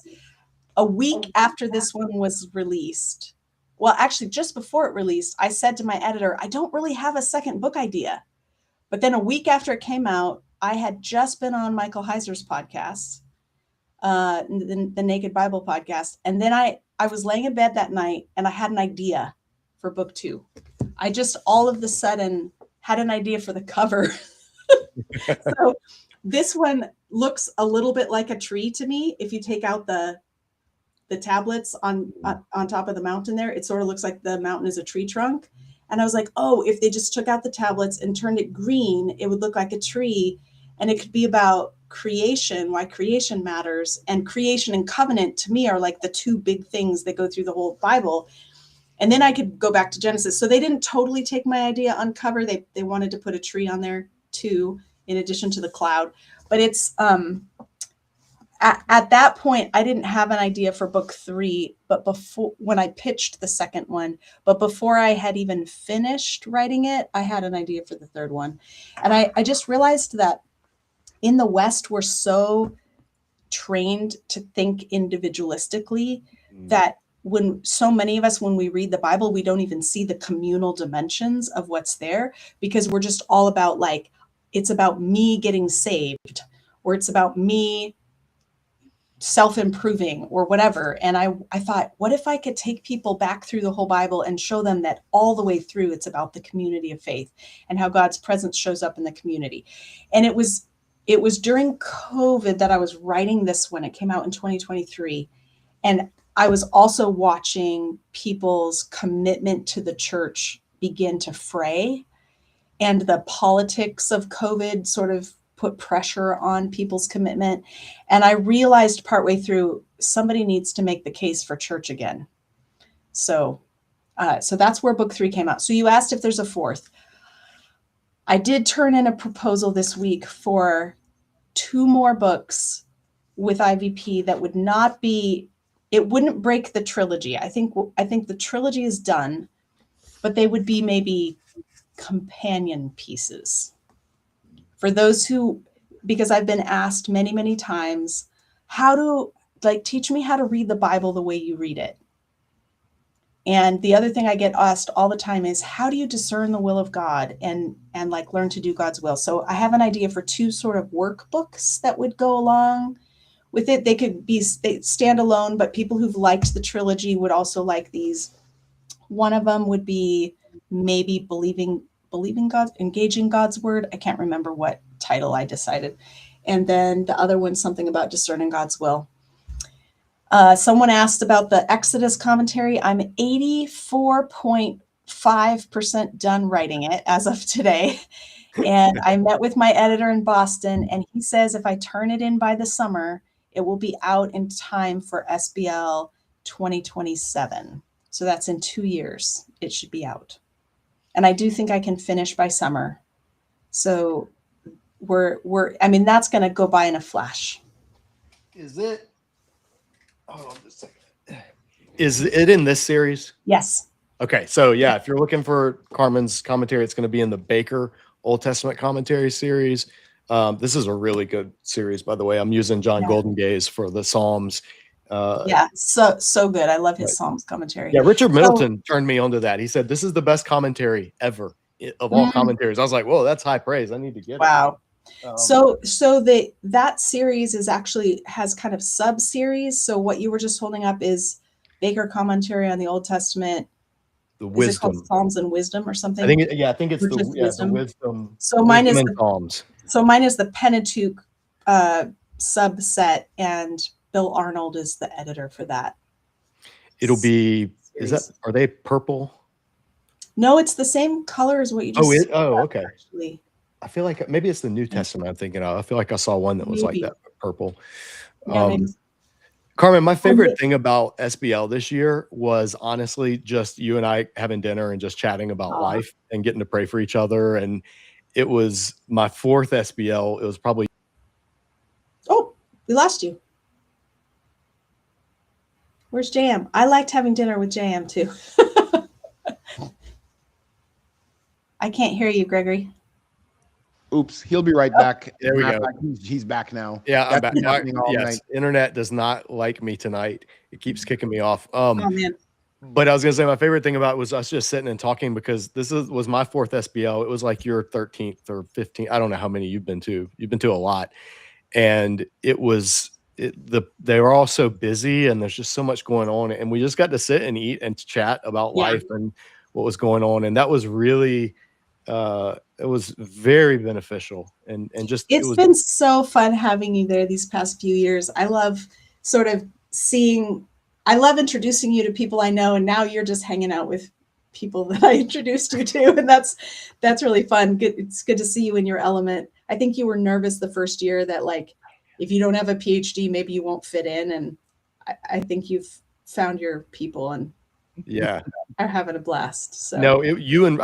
a week after this one was released, well, actually just before it released, I said to my editor, I don't really have a second book idea. But then a week after it came out, I had just been on Michael Heiser's podcast, the Naked Bible podcast. And then I was laying in bed that night and I had an idea for book 2. I just all of a sudden had an idea for the cover. So this one looks a little bit like a tree to me. If you take out the tablets on top of the mountain there, it sort of looks like the mountain is a tree trunk. And I was like, oh, if they just took out the tablets and turned it green, it would look like a tree. And it could be about creation, why creation matters. And creation and covenant to me are like the 2 big things that go through the whole Bible. And then I could go back to Genesis. So they didn't totally take my idea on cover. They wanted to put a tree on there too, in addition to the cloud. But it's at that point, I didn't have an idea for book 3, but when I pitched the second one, but before I had even finished writing it, I had an idea for the third one. And I just realized that in the West, we're so trained to think individualistically that when so many of us, when we read the Bible, we don't even see the communal dimensions of what's there, because we're just all about like, it's about me getting saved, or it's about me self-improving or whatever. And I thought, what if I could take people back through the whole Bible and show them that all the way through it's about the community of faith and how God's presence shows up in the community. And it was during COVID that I was writing this one. It came out in 2023. And I was also watching people's commitment to the church begin to fray, and the politics of COVID sort of put pressure on people's commitment. And I realized partway through, somebody needs to make the case for church again. So that's where book 3 came out. So you asked if there's a 4th. I did turn in a proposal this week for 2 more books with IVP that would not be, it wouldn't break the trilogy. I think the trilogy is done, but they would be maybe companion pieces. For those who, because I've been asked many, many times, teach me how to read the Bible the way you read it. And the other thing I get asked all the time is, how do you discern the will of God and like learn to do God's will? So I have an idea for 2 sort of workbooks that would go along with it. They could be standalone, but people who've liked the trilogy would also like these. One of them would be maybe believing God, engaging God's word. I can't remember what title I decided. And then the other one's something about discerning God's will. Someone asked about the Exodus commentary. I'm 84.5% done writing it as of today. And I met with my editor in Boston, and he says if I turn it in by the summer, it will be out in time for SBL 2027. So that's in 2 years. It should be out. And I do think I can finish by summer. So that's going to go by in a flash. Is it? Oh, just a second. Is it in this series? Yes. Okay. So yeah, if you're looking for Carmen's commentary, it's going to be in the Baker Old Testament commentary series. This is a really good series, by the way. I'm using John Golden Gaze for the Psalms. So good. I love his Psalms commentary. Yeah, Richard Middleton turned me onto that. He said this is the best commentary ever of all commentaries. I was like, whoa, that's high praise. I need to get it. Wow. So that series has kind of sub series. So what you were just holding up is Baker commentary on the Old Testament. The wisdom. Is it called Psalms and Wisdom or something? I think it's the wisdom. So mine is the Psalms. So mine is the Pentateuch subset, and Bill Arnold is the editor for that. It'll be are they purple? No, it's the same color as what you just okay. Actually. I feel like maybe it's the New Testament I'm thinking of. I feel like I saw one that was like that, purple. Yeah, Carmen, my favorite thing about SBL this year was honestly just you and I having dinner and just chatting about life and getting to pray for each other. And it was my 4th SBL. It was probably. Oh, we lost you. Where's JM? I liked having dinner with JM too. I can't hear you, Gregory. Oops, he'll be right back. There we Matter go. of fact, he's back now. Yeah, I'm That's back. been happening all Yes, night. internet does not like me tonight. It keeps kicking me off. Oh man. But I was gonna say my favorite thing about it was us just sitting and talking, because was my 4th SBL. It was like your 13th or 15th. I don't know how many you've been to. You've been to a lot, and they were all so busy, and there's just so much going on, and we just got to sit and eat and chat about life and what was going on, and that was really it was very beneficial, and just It's been so fun having you there these past few years. I love sort of I love introducing you to people I know, and now you're just hanging out with people that I introduced you to, and that's really fun. It's good to see you in your element. I think you were nervous the first year that, like, if you don't have a PhD, maybe you won't fit in, and I think you've found your people and are having a blast. So no, you and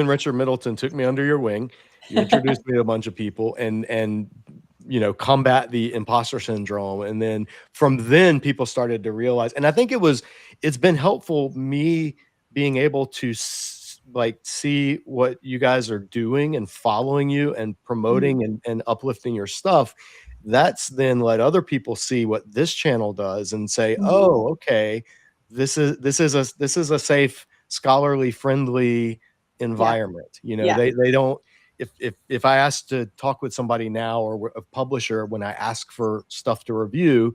Richard Middleton took me under your wing. You introduced me to a bunch of people, and combat the imposter syndrome. And then from then people started to realize, and I think it's been helpful me being able to see what you guys are doing and following you and promoting and uplifting your stuff. That's then let other people see what this channel does and say, oh, okay, this is a safe, scholarly, friendly environment. They don't, if I ask to talk with somebody now, or a publisher, when I ask for stuff to review,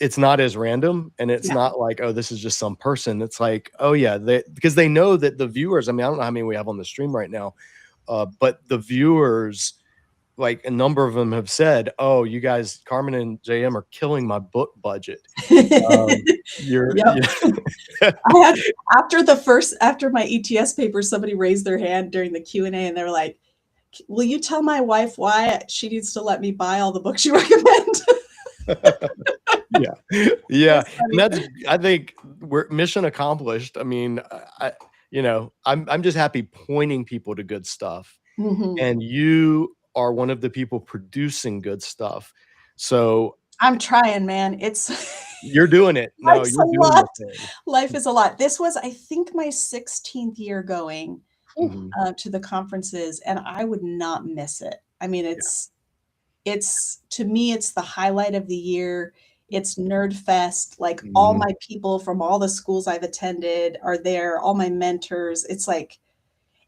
it's not as random, and it's not like, oh, this is just some person. It's like, oh yeah, because they know that the viewers, I mean, I don't know how many we have on the stream right now, but the viewers, like a number of them have said, oh, you guys, Carmen and JM, are killing my book budget. After my ETS paper, somebody raised their hand during the Q&A, and they were like, will you tell my wife why she needs to let me buy all the books you recommend? Yeah. And that's, I think we're mission accomplished. I mean, I'm just happy pointing people to good stuff. And you are one of the people producing good stuff. So I'm trying, man. You're doing it. No, Life's you're a doing lot. it. Life is a lot. This was, I think, my 16th year going to the conferences, and I would not miss it. I mean, it's to me, it's the highlight of the year. It's Nerd Fest. Like all my people from all the schools I've attended are there. All my mentors. It's like,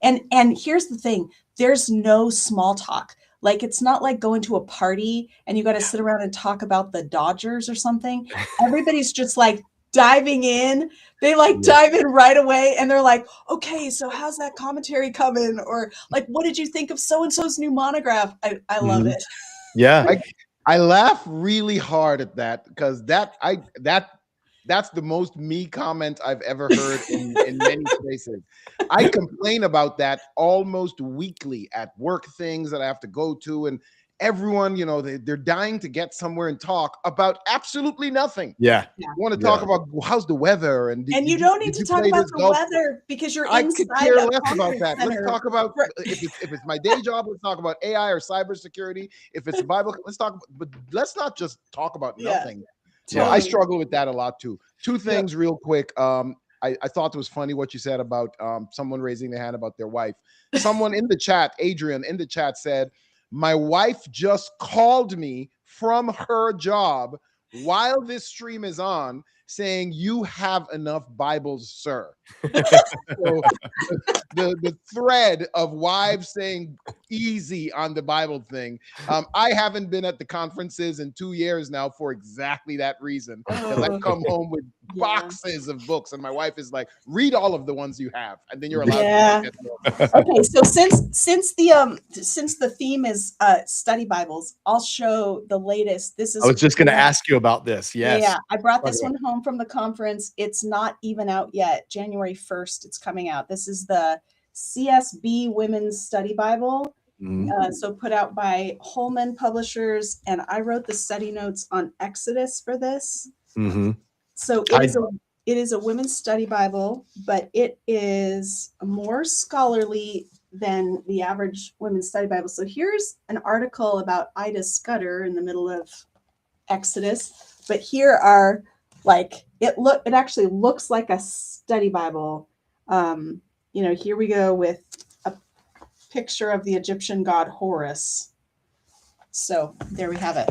and here's the thing: there's no small talk. Like, it's not like going to a party and you got to sit around and talk about the Dodgers or something. Everybody's just like diving in. They dive in right away, and they're like, okay, so how's that commentary coming? Or like, what did you think of so-and-so's new monograph? I love it. Yeah. I laugh really hard at that, because that's the most me comment I've ever heard in many spaces. I complain about that almost weekly at work things that I have to go to, and everyone, they're dying to get somewhere and talk about absolutely nothing. Yeah. I want to talk about how's the weather, and you don't need to talk about the weather because you're inside. I could care less about that. Let's talk about if it's my day job. Let's talk about AI or cybersecurity. If it's the Bible, let's talk. But let's not just talk about nothing. So I struggle with that a lot too. Two things real quick. I thought it was funny what you said about someone raising their hand about their wife. Someone in the chat, Adrian in the chat, said, my wife just called me from her job while this stream is on, saying, you have enough Bibles, sir. So the thread of wives saying easy on the Bible thing. I haven't been at the conferences in 2 years now for exactly that reason, because I come home with boxes of books, and my wife is like, read all of the ones you have, and then you're allowed to get more. Okay, so since the theme is study Bibles, I'll show the latest. This is, I was just going to ask you about this. Yes. Yeah, I brought this one home from the conference. It's not even out yet. January 1st, it's coming out. This is the CSB Women's Study Bible. So put out by Holman Publishers, and I wrote the study notes on Exodus for this. So it is a women's study Bible, but it is more scholarly than the average women's study Bible. So here's an article about Ida Scudder in the middle of Exodus, but here are it actually looks like a study Bible. Here we go with a picture of the Egyptian god Horus. So there we have it.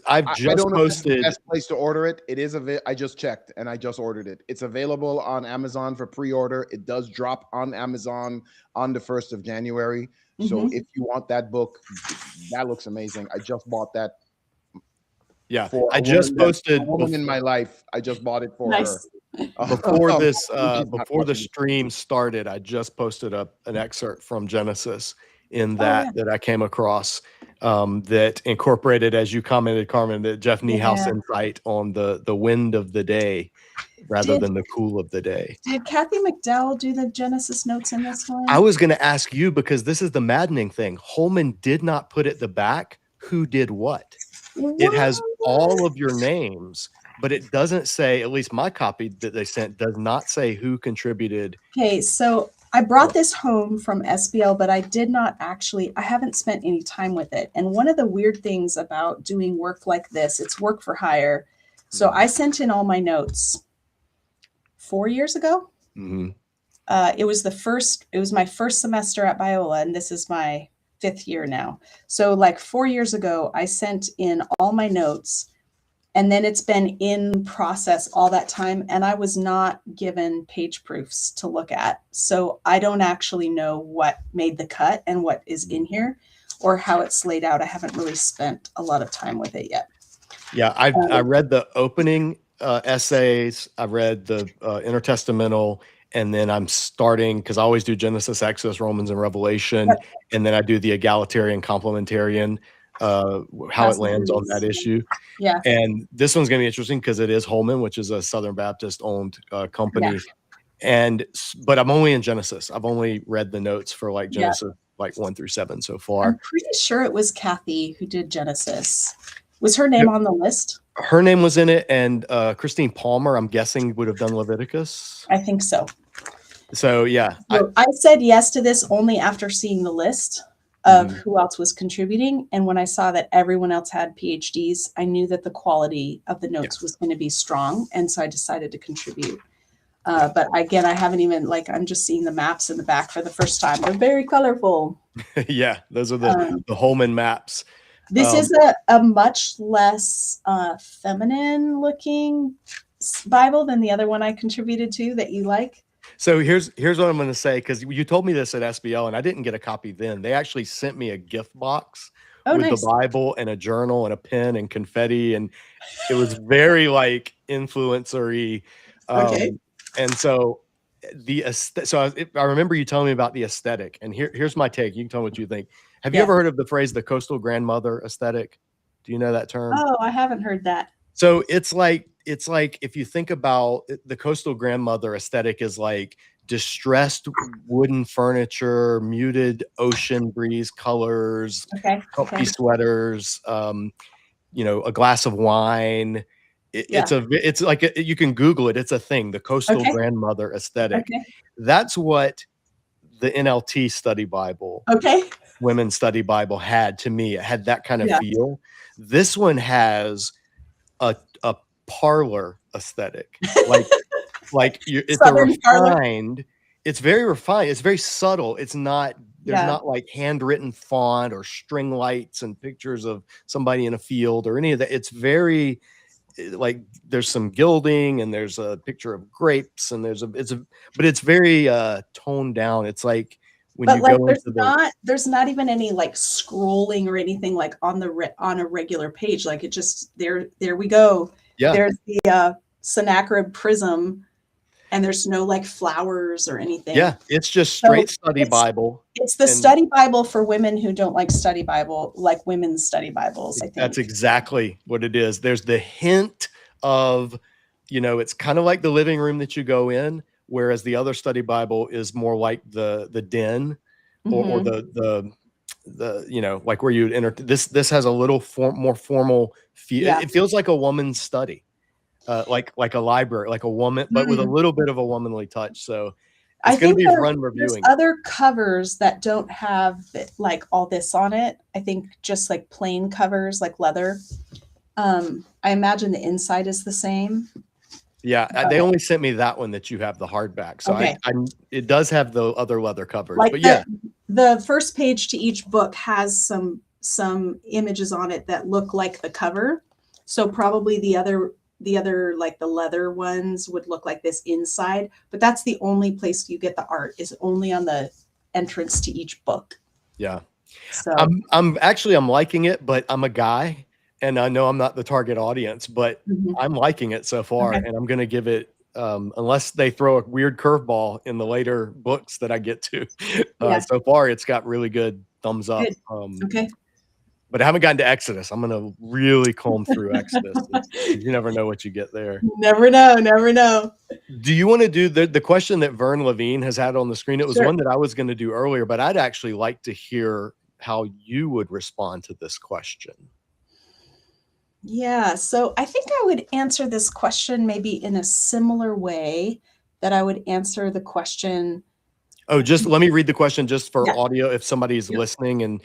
I've I just don't know if that's the posted. best place to order it. It is I just checked and I just ordered it. It's available on Amazon for pre-order. It does drop on Amazon on the 1st of January. So if you want that book, that looks amazing. I just bought that. Yeah, For I just posted a woman in my life. I just bought it for her. Before this, She's not before the watching stream started, I just posted up an excerpt from Genesis in that I came across that incorporated, as you commented, Carmen, that Jeff Niehaus insight on the wind of the day rather than the cool of the day. Did Kathy McDowell do the Genesis notes in this one? I was going to ask you, because this is the maddening thing. Holman did not put at the back who did what. It has all of your names, but it doesn't say, at least my copy that they sent does not say who contributed. Okay, so I brought this home from SBL, but I did not actually, I haven't spent any time with it. And one of the weird things about doing work like this, it's work for hire. So I sent in all my notes 4 years ago. It was my first semester at Biola, and this is my 5th year now. So like 4 years ago, I sent in all my notes, and then it's been in process all that time. And I was not given page proofs to look at. So I don't actually know what made the cut and what is in here or how it's laid out. I haven't really spent a lot of time with it yet. Yeah, I read the opening essays. I read the intertestamental. And then I'm starting, because I always do Genesis, Exodus, Romans, and Revelation. And then I do the egalitarian, complementarian, how it lands on that issue. Yeah. And this one's going to be interesting because it is Holman, which is a Southern Baptist owned company. Yeah. But I'm only in Genesis. I've only read the notes for like Genesis, like 1 through 7 so far. I'm pretty sure it was Kathy who did Genesis. Was her name on the list? Her name was in it, and Christine Palmer, I'm guessing, would have done Leviticus. I think so. So yeah, so I said yes to this only after seeing the list of who else was contributing, and when I saw that everyone else had PhDs, I knew that the quality of the notes was going to be strong, and so I decided to contribute. But again, I haven't even I'm just seeing the maps in the back for the first time. They're very colorful. Yeah, those are the Holman maps. This is a much less feminine looking Bible than the other one I contributed to that you like. So here's what I'm going to say, because you told me this at SBL and I didn't get a copy then. They actually sent me a gift box with the Bible and a journal and a pen and confetti, and it was very like influencer-y. And so I remember you telling me about the aesthetic, and here's my take. You can tell me what you think. Have you ever heard of the phrase the coastal grandmother aesthetic? Do you know that term? Oh, I haven't heard that. So it's like if you think about the coastal grandmother aesthetic is like distressed wooden furniture, muted ocean breeze colors, comfy sweaters, a glass of wine. It's like you can Google it. It's a thing. The coastal grandmother aesthetic. That's what the NLT study Bible, Women's Study Bible had to me. It had that kind of feel. This one has a parlor aesthetic, it's a refined. It's very refined. It's very subtle. It's not. There's not like handwritten font or string lights and pictures of somebody in a field or any of that. It's very like there's some gilding and there's a picture of grapes and but it's very toned down. It's like when you go into there's not even any like scrolling or anything like on a regular page. Like it just there we go. Yeah. There's the Sennacherib prism, and there's no like flowers or anything. Yeah, it's just straight study Bible. It's the study Bible for women who don't like study Bible, like women's study Bibles, I think. That's exactly what it is. There's the hint of, it's kind of like the living room that you go in, whereas the other study Bible is more like the den or the like where you enter. This has a little more formal feel. Yeah. It feels like a woman's study. Like a library, like a woman, but with a little bit of a womanly touch. So it's going to be fun reviewing. There's other covers that don't have like all this on it. I think just like plain covers, like leather. I imagine the inside is the same. Yeah, they only sent me that one that you have the hardback. So it does have the other leather covers. Like but the first page to each book has some images on it that look like the cover. So probably the other like the leather ones would look like this inside, but that's the only place you get the art, is only on the entrance to each book. Yeah. So I'm actually liking it, but I'm a guy and I know I'm not the target audience, but I'm liking it so far. Okay. And I'm going to give it, unless they throw a weird curveball in the later books that I get to, Yeah. so far it's got really good thumbs up. Good. Okay. But I haven't gotten to Exodus. I'm going to really comb through Exodus. You never know what you get there. Never know. Never know. Do you want to do the question that Vern Levine has had on the screen? It was Sure. one that I was going to do earlier, but I'd actually like to hear how you would respond to this question. Yeah, so I think I would answer this question maybe in a similar way that I would answer the question. Oh, just let me read the question just for Yeah. audio if somebody's Yeah. listening. And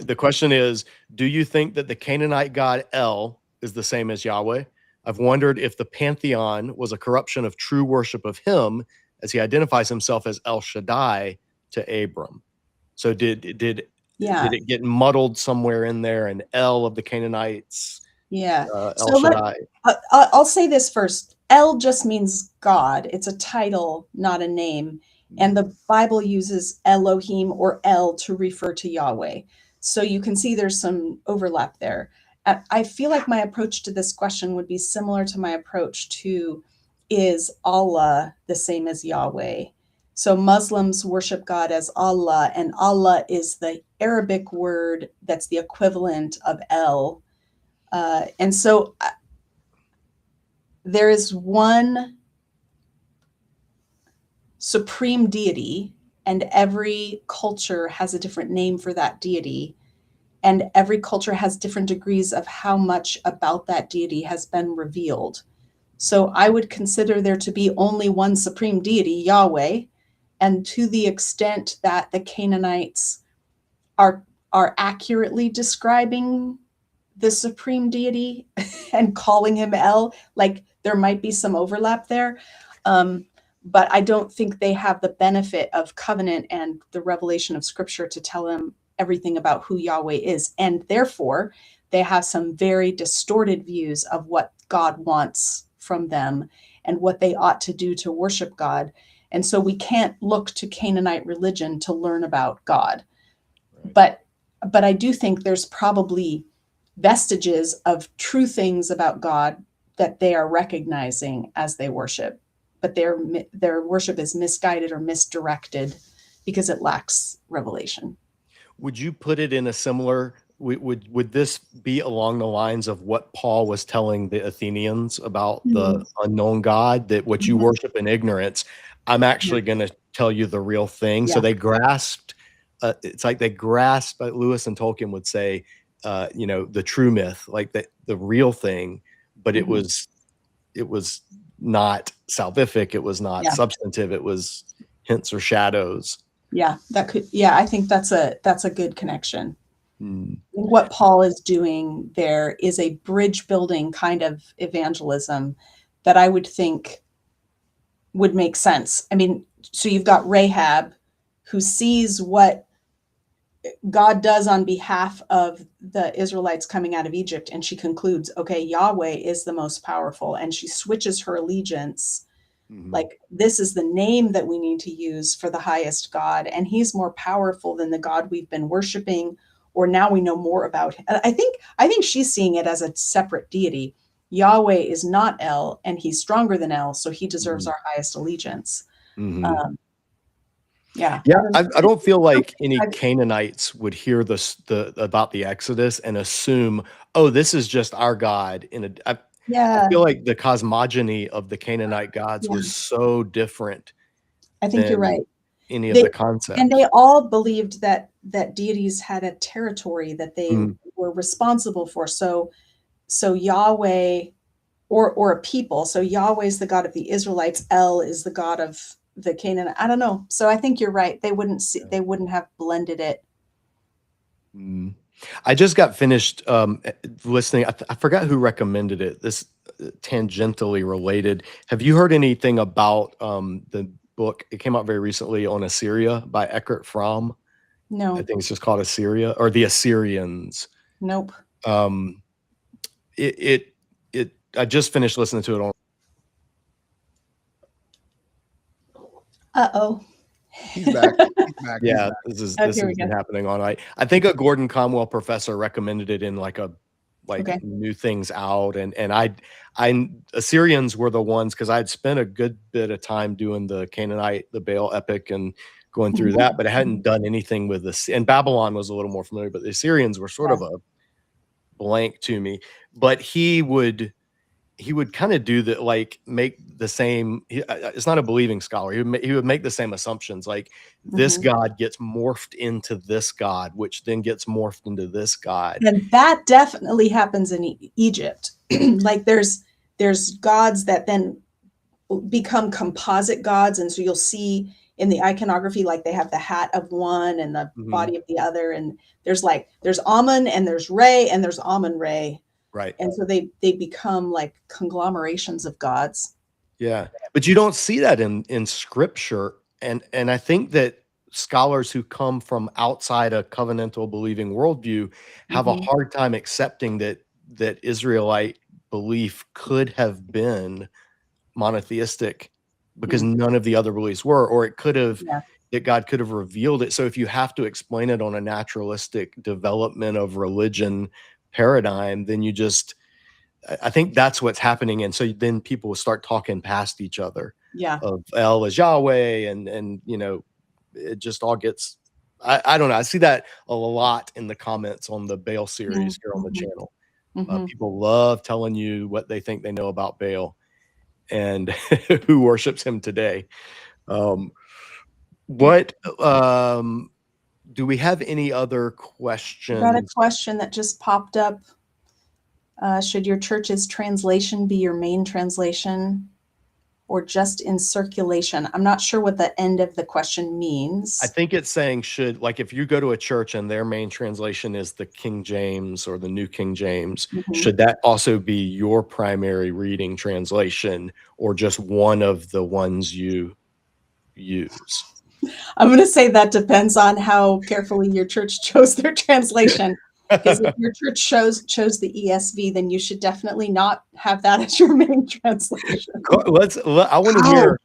the question is, do you think that the Canaanite god El is the same as Yahweh? I've wondered if the pantheon was a corruption of true worship of him, as he identifies himself as El Shaddai to Abram. So did it get muddled somewhere in there, and El of the Canaanites? Yeah. El Shaddai. I'll say this first. El just means God. It's a title, not a name. And the Bible uses Elohim or El to refer to Yahweh. So you can see there's some overlap there. I feel like my approach to this question would be similar to my approach to, is Allah the same as Yahweh? So Muslims worship God as Allah, and Allah is the Arabic word that's the equivalent of El. And so there is one supreme deity, and every culture has a different name for that deity. And every culture has different degrees of how much about that deity has been revealed. So I would consider there to be only one supreme deity, Yahweh. And to the extent that the Canaanites are accurately describing the supreme deity and calling him El, like there might be some overlap there. But I don't think they have the benefit of covenant and the revelation of scripture to tell them everything about who Yahweh is. And therefore, they have some very distorted views of what God wants from them and what they ought to do to worship God. And so we can't look to Canaanite religion to learn about God. Right. But I do think there's probably vestiges of true things about God that they are recognizing as they worship. But their worship is misguided or misdirected because it lacks revelation. Would you put it in a similar, would this be along the lines of what Paul was telling the Athenians about the unknown God, that what you worship in ignorance, I'm actually going to tell you the real thing? Yeah. So they grasped, it's like they grasped, like Lewis and Tolkien would say, the true myth, like the real thing, but it was not salvific, it was not substantive, it was hints or shadows. I think that's a good connection. What Paul is doing there is a bridge building kind of evangelism that I would think would make sense. I mean, so you've got Rahab, who sees what God does on behalf of the Israelites coming out of Egypt, and she concludes, okay, Yahweh is the most powerful, and she switches her allegiance. Like, this is the name that we need to use for the highest God, and he's more powerful than the God we've been worshiping, or now we know more about him. I think she's seeing it as a separate deity. Yahweh is not El, and he's stronger than El, so he deserves our highest allegiance. I don't feel like any Canaanites would hear about the Exodus and assume, oh, this is just our God. I feel like the cosmogony of the Canaanite gods was so different. I think you're right. Any of the concepts. And they all believed that deities had a territory that they were responsible for. So Yahweh, or a people. So Yahweh is the God of the Israelites. El is the God of the Canaan. I don't know. So I think you're right. They wouldn't have blended it. I just got finished listening. I forgot who recommended it. This tangentially related. Have you heard anything about the book? It came out very recently on Assyria by Eckhart Fromm. No. I think it's just called Assyria or the Assyrians. Nope. I just finished listening to it on. Uh-oh. He's back. He's back. He's Yeah, back. this Oh, has here we been go. happening on. I think a Gordon Conwell professor recommended it in like Okay. new things out, and I Assyrians were the ones, because I'd spent a good bit of time doing the Canaanite, the Baal epic, and going through that, but I hadn't done anything with this. And Babylon was a little more familiar, but the Assyrians were sort of a blank to me. But he would kind of do that, like make the same. It's not a believing scholar. He would make the same assumptions, like this god gets morphed into this god, which then gets morphed into this god. And that definitely happens in Egypt. Like there's gods that then become composite gods, and so you'll see in the iconography, like they have the hat of one and the body of the other, and there's Amun and there's Re and there's Amun Re. Right. And so they become like conglomerations of gods. Yeah. But you don't see that in scripture. And I think that scholars who come from outside a covenantal believing worldview have a hard time accepting that Israelite belief could have been monotheistic, because none of the other beliefs were, or it could have, that God could have revealed it. So if you have to explain it on a naturalistic development of religion paradigm, then I think that's what's happening. And so then people will start talking past each other. Yeah. Of El as Yahweh, and it just all gets, I don't know. I see that a lot in the comments on the Baal series here on the channel. People love telling you what they think they know about Baal and who worships him today. Do we have any other questions? Got a question that just popped up. Should your church's translation be your main translation or just in circulation? I'm not sure what the end of the question means. I think it's saying like if you go to a church and their main translation is the King James or the New King James, should that also be your primary reading translation or just one of the ones you use? I'm going to say that depends on how carefully your church chose their translation. Because if your church chose the ESV, then you should definitely not have that as your main translation. I want to hear,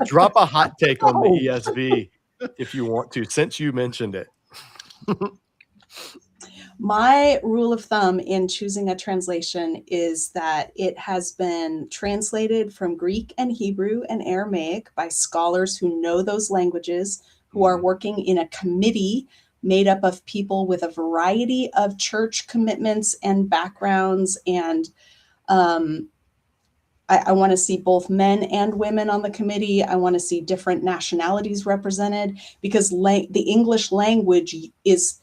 drop a hot take on the ESV if you want to, since you mentioned it. My rule of thumb in choosing a translation is that it has been translated from Greek and Hebrew and Aramaic by scholars who know those languages, who are working in a committee made up of people with a variety of church commitments and backgrounds. And I want to see both men and women on the committee. I want to see different nationalities represented, because the English language is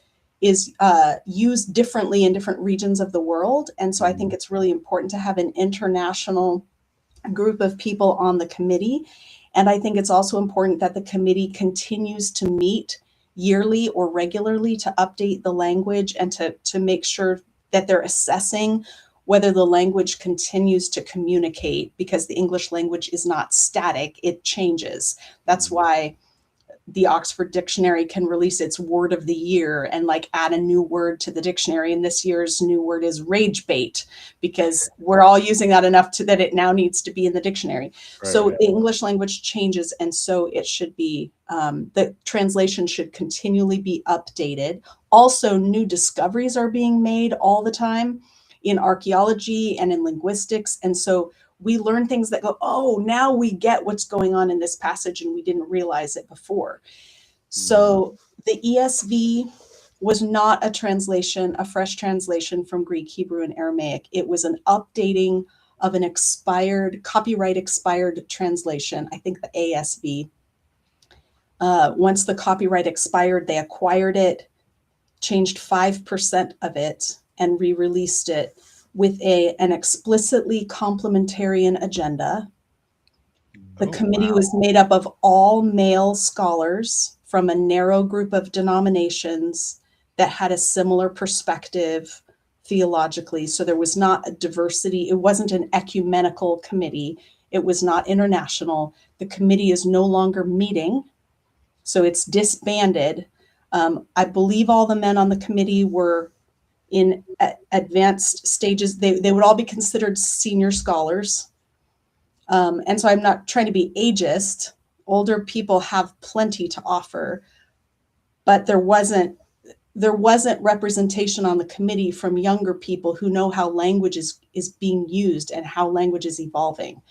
used differently in different regions of the world. And so I think it's really important to have an international group of people on the committee. And I think it's also important that the committee continues to meet yearly or regularly to update the language and to make sure that they're assessing whether the language continues to communicate, because the English language is not static, it changes. That's why the Oxford Dictionary can release its word of the year and like add a new word to the dictionary. And this year's new word is rage bait, because we're all using that enough that it now needs to be in the dictionary. Right, so the English language changes. And so it should be, the translation should continually be updated. Also, new discoveries are being made all the time in archaeology and in linguistics. And so we learn things that go, oh, now we get what's going on in this passage and we didn't realize it before. So the ESV was not a translation, a fresh translation from Greek, Hebrew, and Aramaic. It was an updating of an copyright expired translation. I think the ASV. Once the copyright expired, they acquired it, changed 5% of it, and re-released it with an explicitly complementarian agenda. The committee was made up of all male scholars from a narrow group of denominations that had a similar perspective theologically. So there was not a diversity. It wasn't an ecumenical committee. It was not international. The committee is no longer meeting, so it's disbanded. I believe all the men on the committee were in advanced stages. They would all be considered senior scholars. And so I'm not trying to be ageist. Older people have plenty to offer, but there wasn't representation on the committee from younger people who know how language is being used and how language is evolving.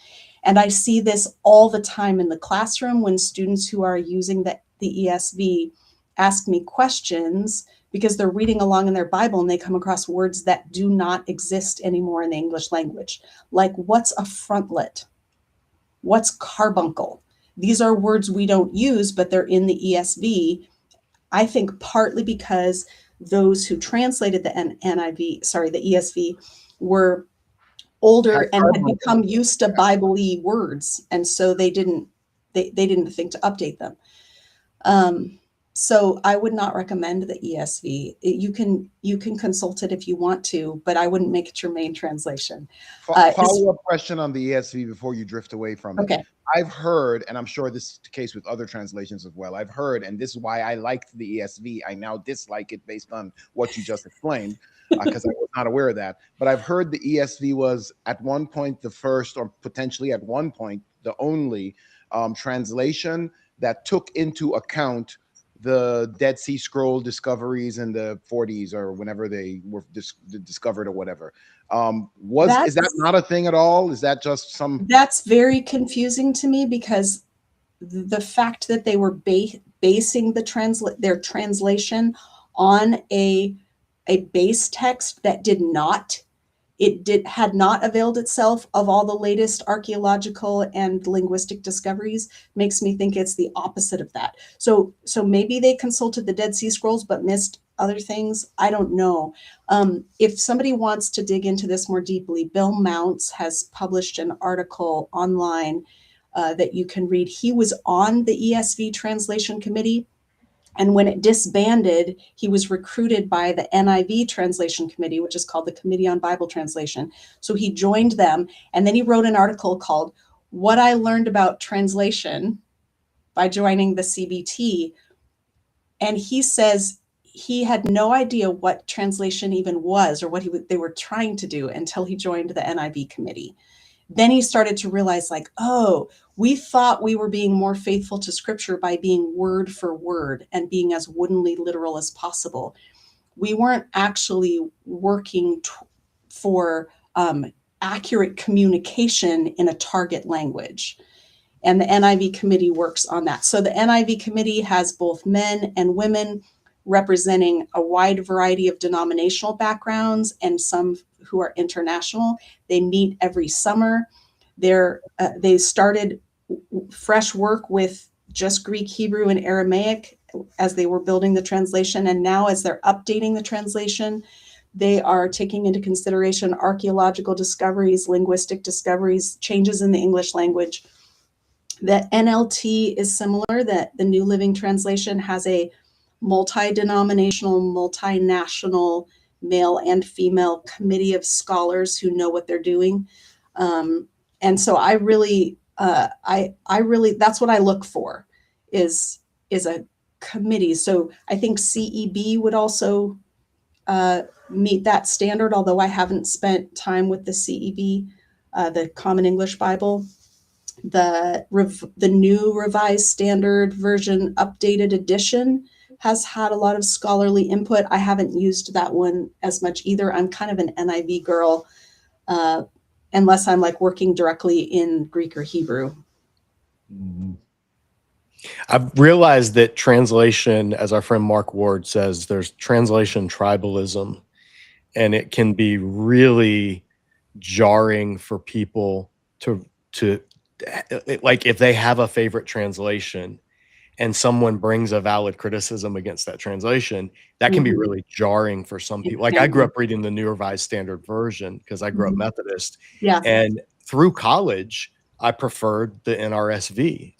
And I see this all the time in the classroom when students who are using the ESV ask me questions because they're reading along in their Bible and they come across words that do not exist anymore in the English language. Like, what's a frontlet? What's carbuncle? These are words we don't use, but they're in the ESV. I think partly because those who translated the ESV were older and had become used to Bible-y words, and so they didn't think to update them. So I would not recommend the ESV. You can consult it if you want to, but I wouldn't make it your main translation. Follow-up question on the ESV before you drift away from it. Okay. I've heard, and I'm sure this is the case with other translations as well, I've heard, and this is why I liked the ESV. I now dislike it based on what you just explained, because I was not aware of that. But I've heard the ESV was at one point the first, or potentially at one point the only translation that took into account the Dead Sea Scroll discoveries in the 40s or whenever they were discovered or whatever. Is that not a thing at all? Is that just some? That's very confusing to me, because the fact that they were basing their translation on a base text that had not availed itself of all the latest archaeological and linguistic discoveries makes me think it's the opposite of that. So maybe they consulted the Dead Sea Scrolls but missed other things. I don't know. If somebody wants to dig into this more deeply, Bill Mounts has published an article online that you can read. He was on the ESV translation committee, and when it disbanded, he was recruited by the NIV translation committee, which is called the Committee on Bible Translation. So he joined them, and then he wrote an article called "What I Learned About Translation by Joining the CBT." And he says he had no idea what translation even was or what they were trying to do until he joined the NIV committee. Then he started to realize, like, oh, we thought we were being more faithful to scripture by being word for word and being as woodenly literal as possible. We weren't actually working for accurate communication in a target language. And the NIV committee works on that. So the NIV committee has both men and women representing a wide variety of denominational backgrounds and some who are international. They meet every summer. They started fresh work with just Greek, Hebrew, and Aramaic as they were building the translation. And now as they're updating the translation, they are taking into consideration archaeological discoveries, linguistic discoveries, changes in the English language. The NLT is similar, that the New Living Translation has a multi-denominational, multinational, male and female committee of scholars who know what they're doing. And so I really, that's what I look for is a committee. So I think CEB would also meet that standard, although I haven't spent time with the CEB, the Common English Bible. The new Revised Standard Version Updated Edition has had a lot of scholarly input. I haven't used that one as much either. I'm kind of an NIV girl, unless I'm like working directly in Greek or Hebrew. Mm-hmm. I've realized that translation, as our friend Mark Ward says, there's translation tribalism, and it can be really jarring for people to like, if they have a favorite translation and someone brings a valid criticism against that translation, that can be really jarring for some people. Like, I grew up reading the New Revised Standard Version because I grew up Methodist. Yeah. And through college, I preferred the NRSV.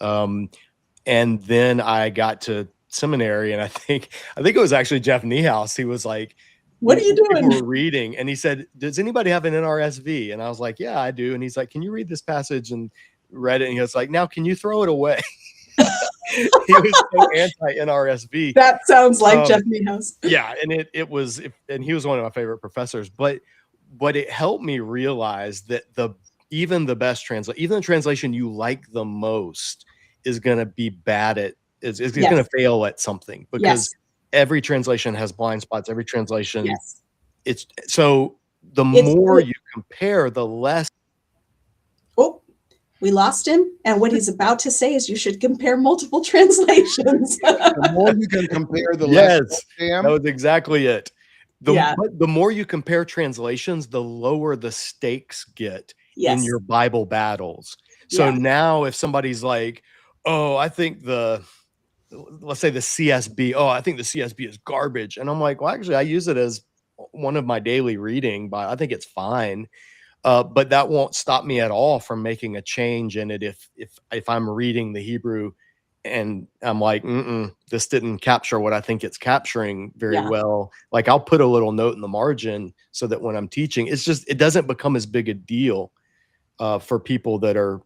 And then I got to seminary, and I think it was actually Jeff Niehaus. He was like, "What are you doing?" People were reading, and he said, "Does anybody have an NRSV?" And I was like, "Yeah, I do." And he's like, "Can you read this passage?" And read it, and he was like, "Now, can you throw it away?" he was so anti NRSV. That sounds like Jeff Niehaus. Yeah, and and he was one of my favorite professors. But it helped me realize that even the translation you like the most is going to be bad at is going to fail at something, because every translation has blind spots. Every translation, it's so the more you compare, the less. Oh, we lost him. And what he's about to say is you should compare multiple translations. The more you can compare, the Yes, less. That was exactly it. But the more you compare translations, the lower the stakes get in your Bible battles. So now if somebody's like, oh, I think let's say the CSB, oh, I think the CSB is garbage. And I'm like, well, actually, I use it as one of my daily reading, but I think it's fine. But that won't stop me at all from making a change in it if I'm reading the Hebrew and I'm like, this didn't capture what I think it's capturing very well. Like, I'll put a little note in the margin so that when I'm teaching, it doesn't become as big a deal for people that are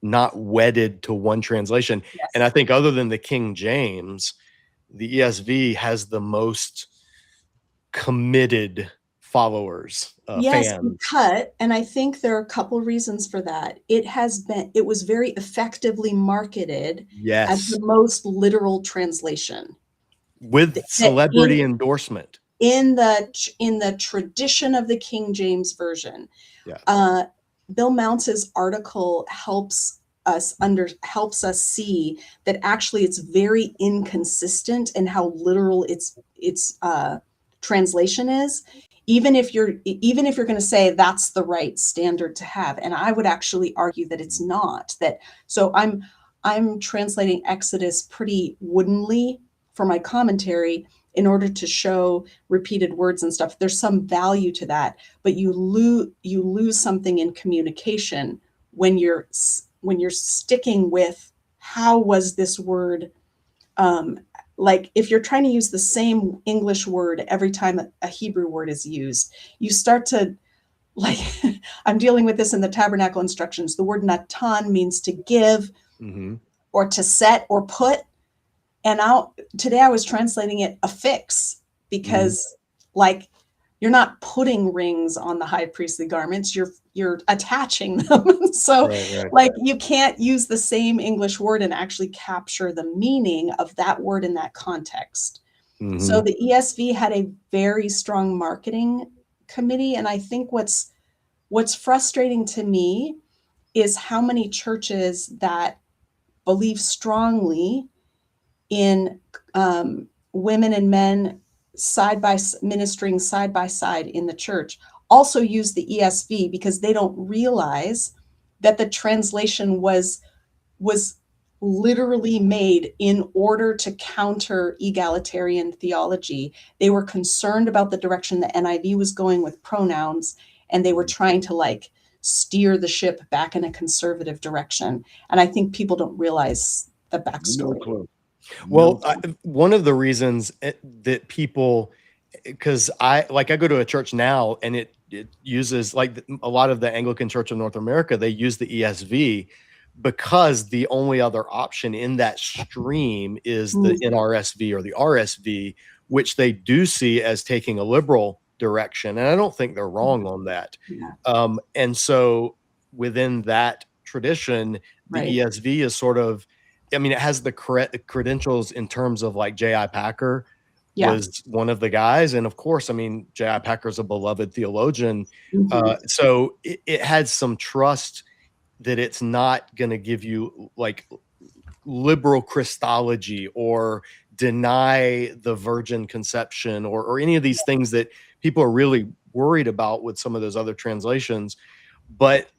not wedded to one translation. And I think other than the King James, the ESV has the most committed followers, fans. And I think there are a couple reasons for that. It was very effectively marketed as the most literal translation with celebrity endorsement in the tradition of the King James version. Bill Mounce's article helps us see that actually it's very inconsistent in how literal its translation is, even if you're going to say that's the right standard to have. And I would actually argue that it's not. So I'm translating Exodus pretty woodenly for my commentary in order to show repeated words and stuff. There's some value to that, but you lose something in communication when you're sticking with how was this word. Like if you're trying to use the same English word every time a Hebrew word is used, you start to, like, I'm dealing with this in the tabernacle instructions. The word natan means to give or to set or put. And today I was translating it affix, because like you're not putting rings on the high priestly garments, you're attaching them. So you can't use the same English word and actually capture the meaning of that word in that context. So the ESV had a very strong marketing committee. And I think what's frustrating to me is how many churches that believe strongly in women and men ministering side by side in the church also use the ESV, because they don't realize that the translation was literally made in order to counter egalitarian theology. They were concerned about the direction the NIV was going with pronouns, and they were trying to steer the ship back in a conservative direction. And I think people don't realize the backstory. No clue. Well, one of the reasons that people, because I go to a church now and it uses, like a lot of the Anglican Church of North America, they use the ESV because the only other option in that stream is the NRSV or the RSV, which they do see as taking a liberal direction. And I don't think they're wrong on that. And so within that tradition, the ESV is sort of, I mean, it has the correct credentials in terms of like J.I. Packer was one of the guys. And of course, I mean, J.I. Packer is a beloved theologian. So it had some trust that it's not going to give you like liberal Christology or deny the virgin conception or any of these things that people are really worried about with some of those other translations. But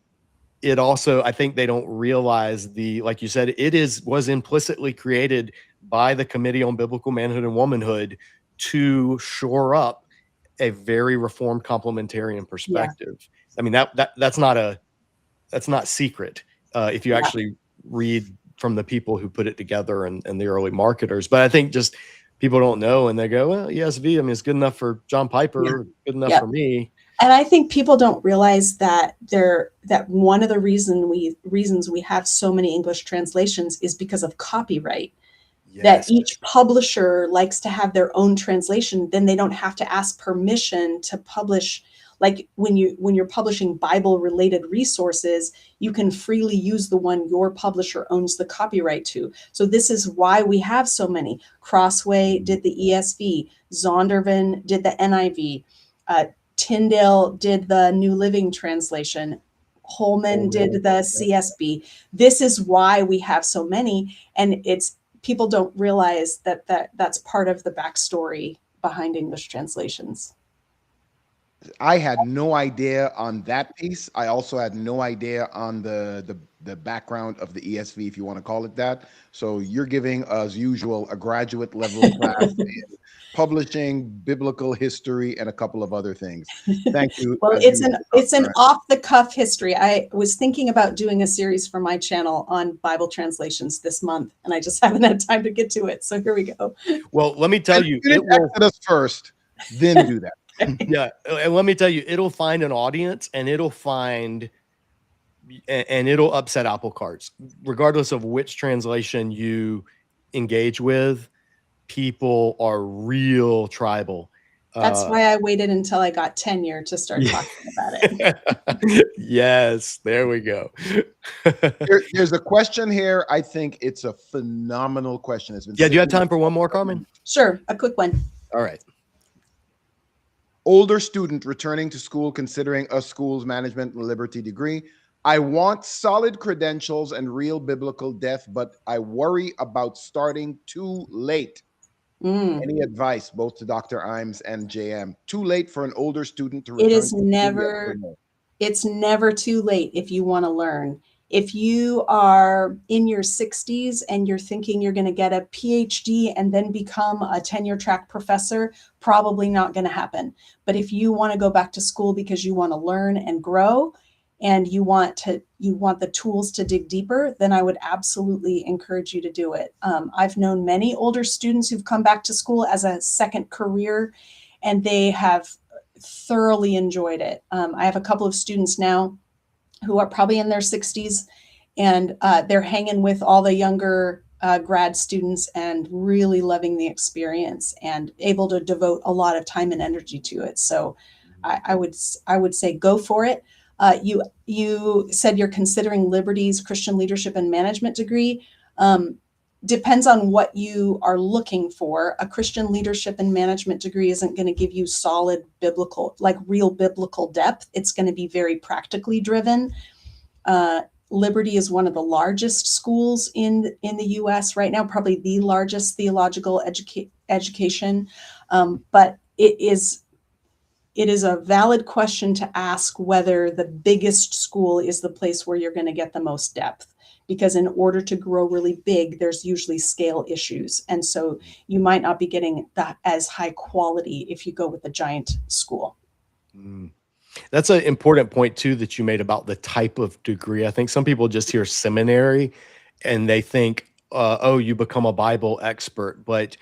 it also, I think they don't realize like you said, was implicitly created by the Committee on Biblical Manhood and Womanhood to shore up a very reformed complementarian perspective. I mean, that's not secret if you actually read from the people who put it together and the early marketers. But I think people don't know, and they go, well, ESV, I mean, it's good enough for John Piper, good enough for me. And I think people don't realize that that one of the reasons we have so many English translations is because of copyright. That Yes. each publisher likes to have their own translation, then they don't have to ask permission to publish. Like when you're publishing Bible related resources, you can freely use the one your publisher owns the copyright to. So this is why we have so many. Crossway did the ESV, Zondervan did the NIV, Tyndale did the New Living Translation, Holman did the CSB. This is why we have so many, and it's people don't realize that's part of the backstory behind English translations. I had no idea on that piece. I also had no idea on the background of the ESV, if you want to call it that. So you're giving, as usual, a graduate level class in publishing, biblical history, and a couple of other things. Thank you. Well, as usual, it's an Dr. off the cuff history. I was thinking about doing a series for my channel on Bible translations this month, and I just haven't had time to get to it. So here we go. Well, let me tell you, Finish Exodus first, then do that. Yeah, and let me tell you, it'll find an audience, and it'll upset apple carts, regardless of which translation you engage with. People are real tribal. That's why I waited until I got tenure to start talking about it. Yes, there we go. There's a question here. I think it's a phenomenal question. It's been do you have time for one more, Carmen? Sure, a quick one. All right. Older student returning to school considering a school's management and liberty degree. I want solid credentials and real biblical depth, but I worry about starting too late. Any advice, both to Dr. Imes and JM? Too late for an older student to return? It's never too late if you want to learn. If you are in your 60s and you're thinking you're going to get a PhD and then become a tenure track professor, probably not going to happen. But if you want to go back to school because you want to learn and grow, and you want the tools to dig deeper, then I would absolutely encourage you to do it. I've known many older students who've come back to school as a second career, and they have thoroughly enjoyed it. I have a couple of students now who are probably in their 60s, and they're hanging with all the younger grad students and really loving the experience and able to devote a lot of time and energy to it. So I would say go for it. You said you're considering Liberty's Christian Leadership and Management degree. Depends on what you are looking for. A Christian Leadership and Management degree isn't going to give you solid biblical, like real biblical depth. It's going to be very practically driven. Liberty is one of the largest schools in the U.S. right now, probably the largest theological education. But it is a valid question to ask whether the biggest school is the place where you're going to get the most depth. Because in order to grow really big, there's usually scale issues. And so you might not be getting that as high quality if you go with a giant school. That's an important point too, that you made about the type of degree. I think some people just hear seminary and they think, oh, you become a Bible expert, but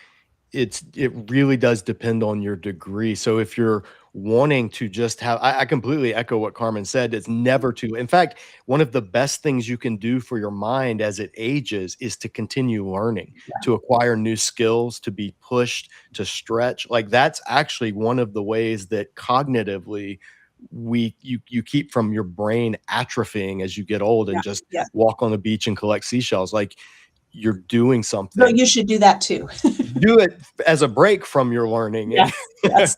it really does depend on your degree. So if you're wanting to just have, I completely echo what Carmen said. It's never too, in fact, one of the best things you can do for your mind as it ages is to continue learning, to acquire new skills, to be pushed, to stretch. Like that's actually one of the ways that cognitively you keep from your brain atrophying as you get old and just walk on the beach and collect seashells. Like you're doing something. No, you should do that too. Do it as a break from your learning. Yes.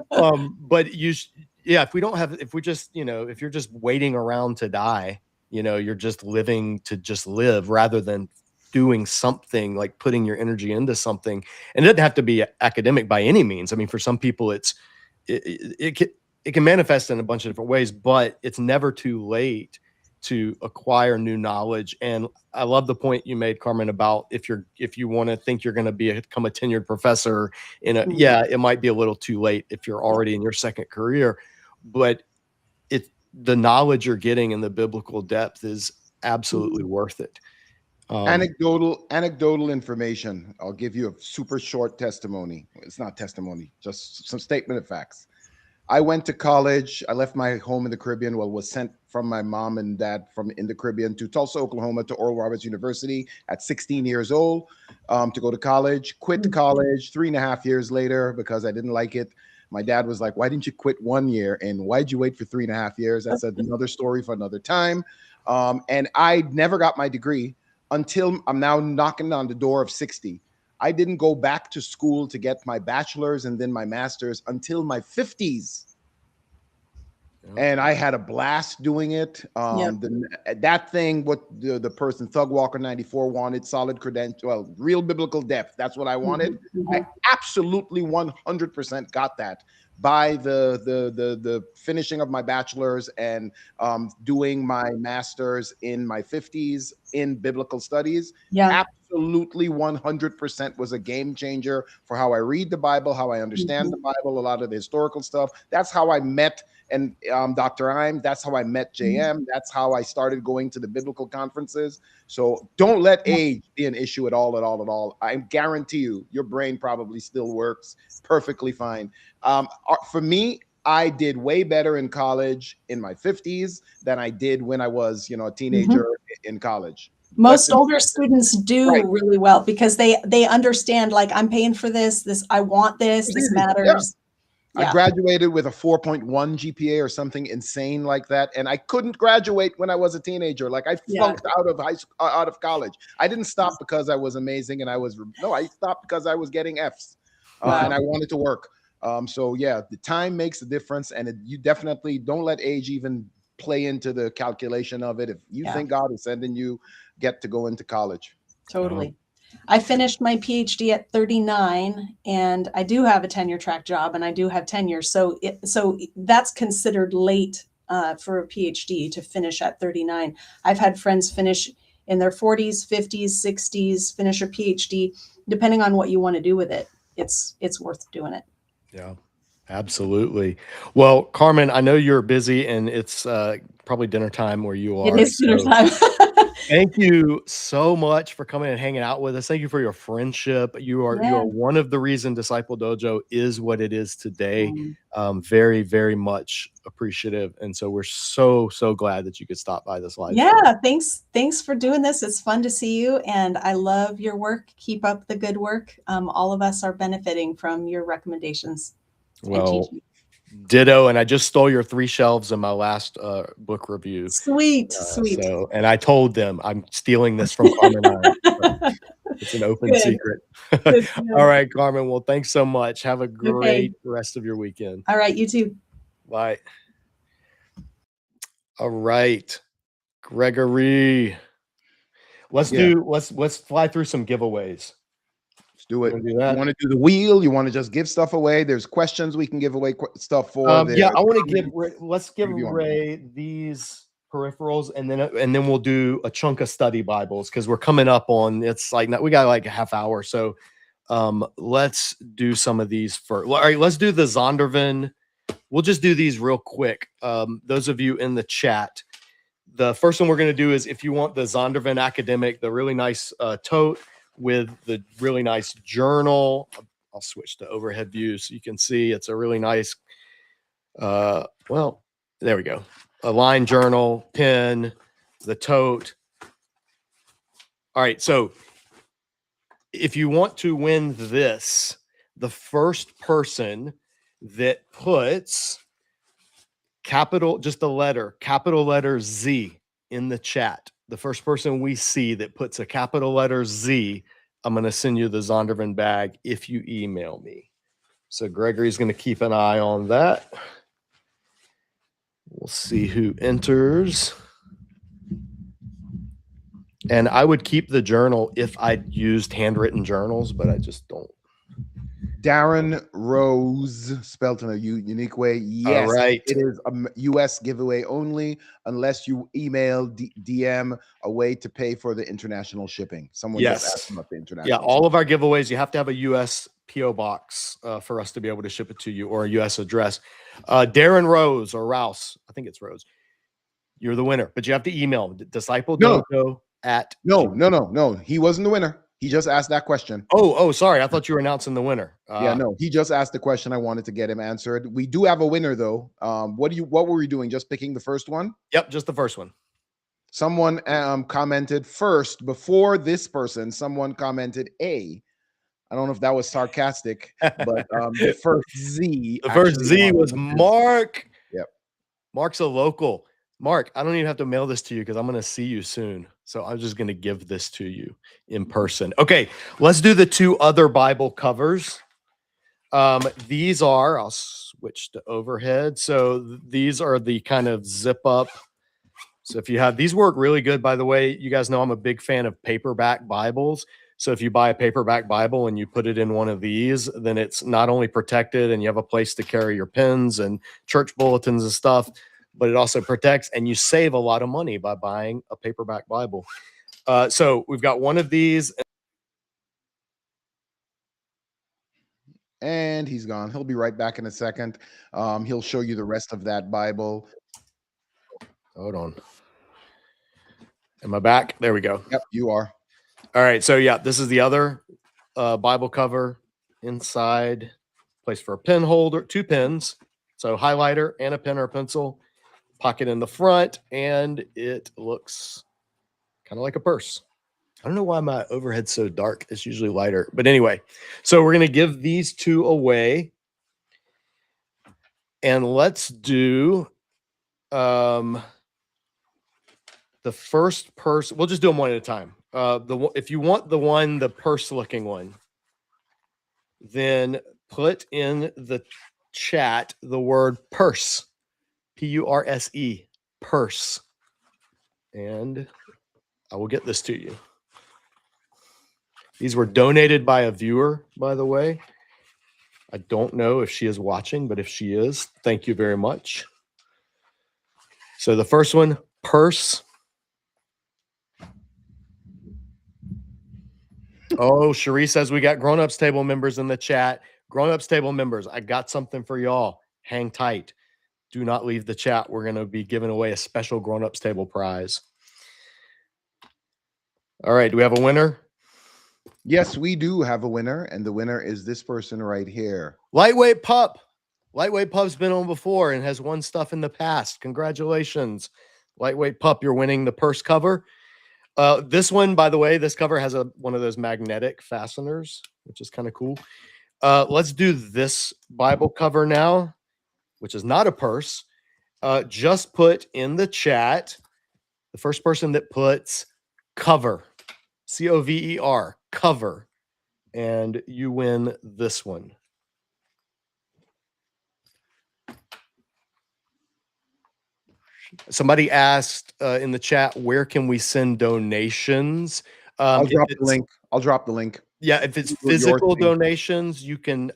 But if we're just, if you're just waiting around to die, you're just living to just live rather than doing something, like putting your energy into something. And it doesn't have to be academic by any means. I mean, for some people it can manifest in a bunch of different ways, but it's never too late to acquire new knowledge. And I love the point you made, Carmen, about if you want to think you're going to become a tenured professor it might be a little too late if you're already in your second career, but the knowledge you're getting in the biblical depth is absolutely worth it. Anecdotal information. I'll give you a super short testimony. It's not testimony, just some statement of facts. I went to college. I left my home in the Caribbean. Well, was sent from my mom and dad from in the Caribbean to Tulsa, Oklahoma, to Oral Roberts University at 16 years old to go to college. Quit college 3.5 years later because I didn't like it. My dad was like, "Why didn't you quit 1 year? And why'd you wait for 3.5 years?" That's another story for another time. And I never got my degree until I'm now knocking on the door of 60. I didn't go back to school to get my bachelor's and then my master's until my 50s. And I had a blast doing it. That thing, what the person Thug Walker 94 wanted, solid credential, well, real biblical depth. That's what I wanted. I absolutely 100% got that by the finishing of my bachelor's and doing my master's in my 50s in biblical studies. Absolutely 100% was a game changer for how I read the Bible, how I understand the Bible, a lot of the historical stuff. That's how I met Dr. Im. That's how I met JM. That's how I started going to the biblical conferences. So don't let age be an issue at all. I guarantee you, your brain probably still works perfectly fine. For me, I did way better in college in my 50s than I did when I was, a teenager in college. Most older students do really well because they understand, like, I'm paying for this, I want this matters. I graduated with a 4.1 GPA or something insane like that, and I couldn't graduate when I was a teenager. Like, I flunked out of high school, out of college. I didn't stop because I was amazing, and I stopped because I was getting Fs, and I wanted to work. So yeah, the time makes a difference, and you definitely don't let age even play into the calculation of it. If you think God is sending you, get to go into college. Totally. I finished my PhD at 39, and I do have a tenure track job, and I do have tenure. So that's considered late for a PhD to finish at 39. I've had friends finish in their 40s, 50s, 60s, finish a PhD, depending on what you want to do with it. It's worth doing it. Yeah, absolutely. Well, Carmen, I know you're busy, and it's probably dinner time where you are. It is dinner time. Thank you so much for coming and hanging out with us. Thank you for your friendship. You are one of the reasons Disciple Dojo is what it is today. Very, very much appreciative. And so we're so glad that you could stop by this live. Yeah, thanks for doing this. It's fun to see you, and I love your work. Keep up the good work. All of us are benefiting from your recommendations. Well, ditto, and I just stole your 3 shelves in my last book review. Sweet. So, and I told them I'm stealing this from Carmen. It's an open secret. All right, Carmen. Well, thanks so much. Have a great rest of your weekend. All right, you too. Bye. All right, Gregory. Let's fly through some giveaways. Do it. You want to do the wheel? You want to just give stuff away? There's questions we can give away stuff for. Yeah, I want to give. Let's give Ray these peripherals, and then we'll do a chunk of study Bibles because we're coming up on. It's like we got like a half hour, so let's do some of these first. All right, let's do the Zondervan. We'll just do these real quick. Those of you in the chat, the first one we're going to do is if you want the Zondervan Academic, the really nice tote with the really nice journal. I'll switch to overhead view so you can see it's a really nice, well, there we go. A line journal, pen, the tote. All right, so if you want to win this, the first person that puts capital letter Z in the chat, the first person we see that puts a capital letter Z, I'm going to send you the Zondervan bag if you email me. So Gregory's going to keep an eye on that. We'll see who enters. And I would keep the journal if I'd used handwritten journals, but I just don't. Darren Rose, spelled in a unique way. Yes, right. It is a U.S. giveaway only, unless you email DM a way to pay for the international shipping. Someone just asked about the international. Yeah, all of our giveaways, you have to have a U.S. PO box for us to be able to ship it to you, or a U.S. address. Darren Rose or Rouse, I think it's Rose. You're the winner, but you have to email Disciple Dojo at. No. He wasn't the winner. He just asked that question. Oh, sorry. I thought you were announcing the winner. Yeah, no, he just asked the question. I wanted to get him answered. We do have a winner though. What were we doing? Just picking the first one? Yep, just the first one. Someone commented first before this person. Someone commented A. I don't know if that was sarcastic, but the first Z. The first Z was Mark. Yep. Mark's a local. Mark, I don't even have to mail this to you because I'm going to see you soon. So I'm just going to give this to you in person. Okay, let's do the 2 other Bible covers. These are, I'll switch to overhead. So these are the kind of zip up. So if you have, these work really good, by the way. You guys know I'm a big fan of paperback Bibles. So if you buy a paperback Bible and you put it in one of these, then it's not only protected and you have a place to carry your pens and church bulletins and stuff, but it also protects, and you save a lot of money by buying a paperback Bible. So we've got one of these. And he's gone. He'll be right back in a second. He'll show you the rest of that Bible. Hold on. Am I back? There we go. Yep, you are. All right. So yeah, this is the other Bible cover. Inside, place for a pen holder, 2 pens. So highlighter and a pen or a pencil. Pocket in the front, and it looks kind of like a purse. I don't know why my overhead's so dark. It's usually lighter. But anyway, so we're going to give these 2 away. And let's do the first purse. We'll just do them one at a time. If you want the purse-looking one, then put in the chat the word purse. P-U-R-S-E. Purse. And I will get this to you. These were donated by a viewer, by the way. I don't know if she is watching, but if she is, thank you very much. So the first one, purse. Oh, Cherie says we got Grown-Ups Table members in the chat. Grown-Ups Table members, I got something for y'all. Hang tight. Do not leave the chat. We're going to be giving away a special Grown-Ups Table prize. All right, do we have a winner? Yes, we do have a winner, and the winner is this person right here. Lightweight Pup. Lightweight Pup's been on before and has won stuff in the past. Congratulations. Lightweight Pup, you're winning the purse cover. This one, by the way, this cover has one of those magnetic fasteners, which is kind of cool. Let's do this Bible cover now, which is not a purse. Just put in the chat, the first person that puts cover, C-O-V-E-R, cover, and you win this one. Somebody asked in the chat, where can we send donations? I'll drop the link. I'll drop the link. Yeah, if it's physical donations, you can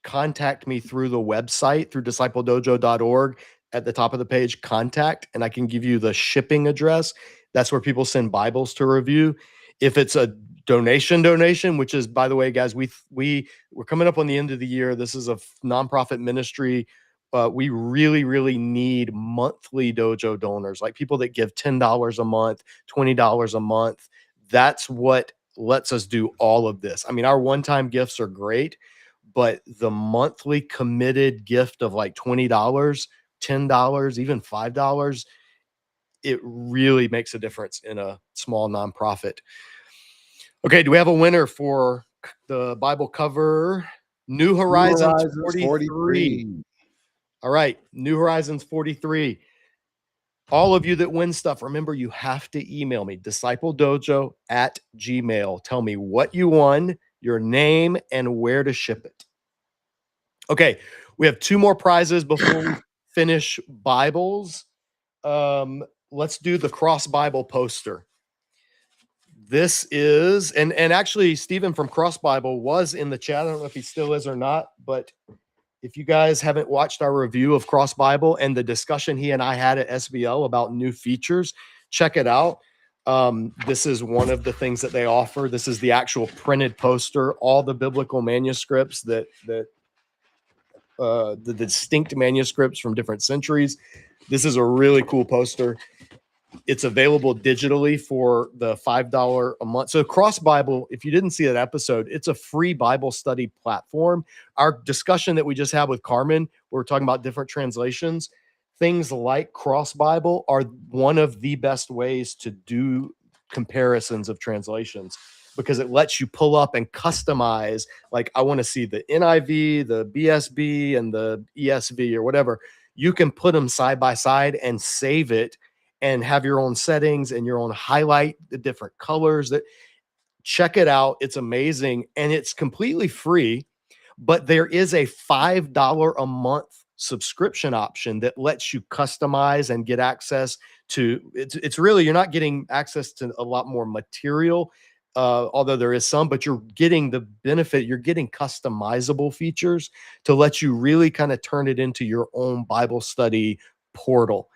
contact me through the website, through discipledojo.org. At the top of the page, contact, and I can give you the shipping address. That's where people send Bibles to review. If it's a donation, which is, by the way, guys, we're coming up on the end of the year. This is a nonprofit ministry. We really, really need monthly dojo donors, like people that give $10 a month, $20 a month. That's what lets us do all of this. I mean, our one-time gifts are great, but the monthly committed gift of like $20, $10, even $5, it really makes a difference in a small nonprofit. Okay, do we have a winner for the Bible cover? New Horizons 43. All right, New Horizons 43. All of you that win stuff, remember, you have to email me, discipledojo@gmail. Tell me what you won, your name, and where to ship it. Okay, we have 2 more prizes before we finish Bibles. Let's do the Cross Bible poster. This is, and actually, Stephen from Cross Bible was in the chat. I don't know if he still is or not, but if you guys haven't watched our review of Cross Bible and the discussion he and I had at SBL about new features, check it out. This is one of the things that they offer. This is the actual printed poster, all the biblical manuscripts the distinct manuscripts from different centuries. This is a really cool poster. It's available digitally for the $5 a month. So Cross Bible, if you didn't see that episode, it's a free Bible study platform. Our discussion that we just had with Carmen, we're talking about different translations. Things like Cross Bible are one of the best ways to do comparisons of translations, because it lets you pull up and customize. Like, I want to see the NIV, the BSB, and the ESV or whatever. You can put them side by side and save it and have your own settings and your own highlight the different colors. That check it out. It's amazing. And it's completely free, but there is a $5 a month subscription option that lets you customize and get access to it's really, you're not getting access to a lot more material, although there is some, but you're getting the benefit. You're getting customizable features to let you really kind of turn it into your own Bible study portal.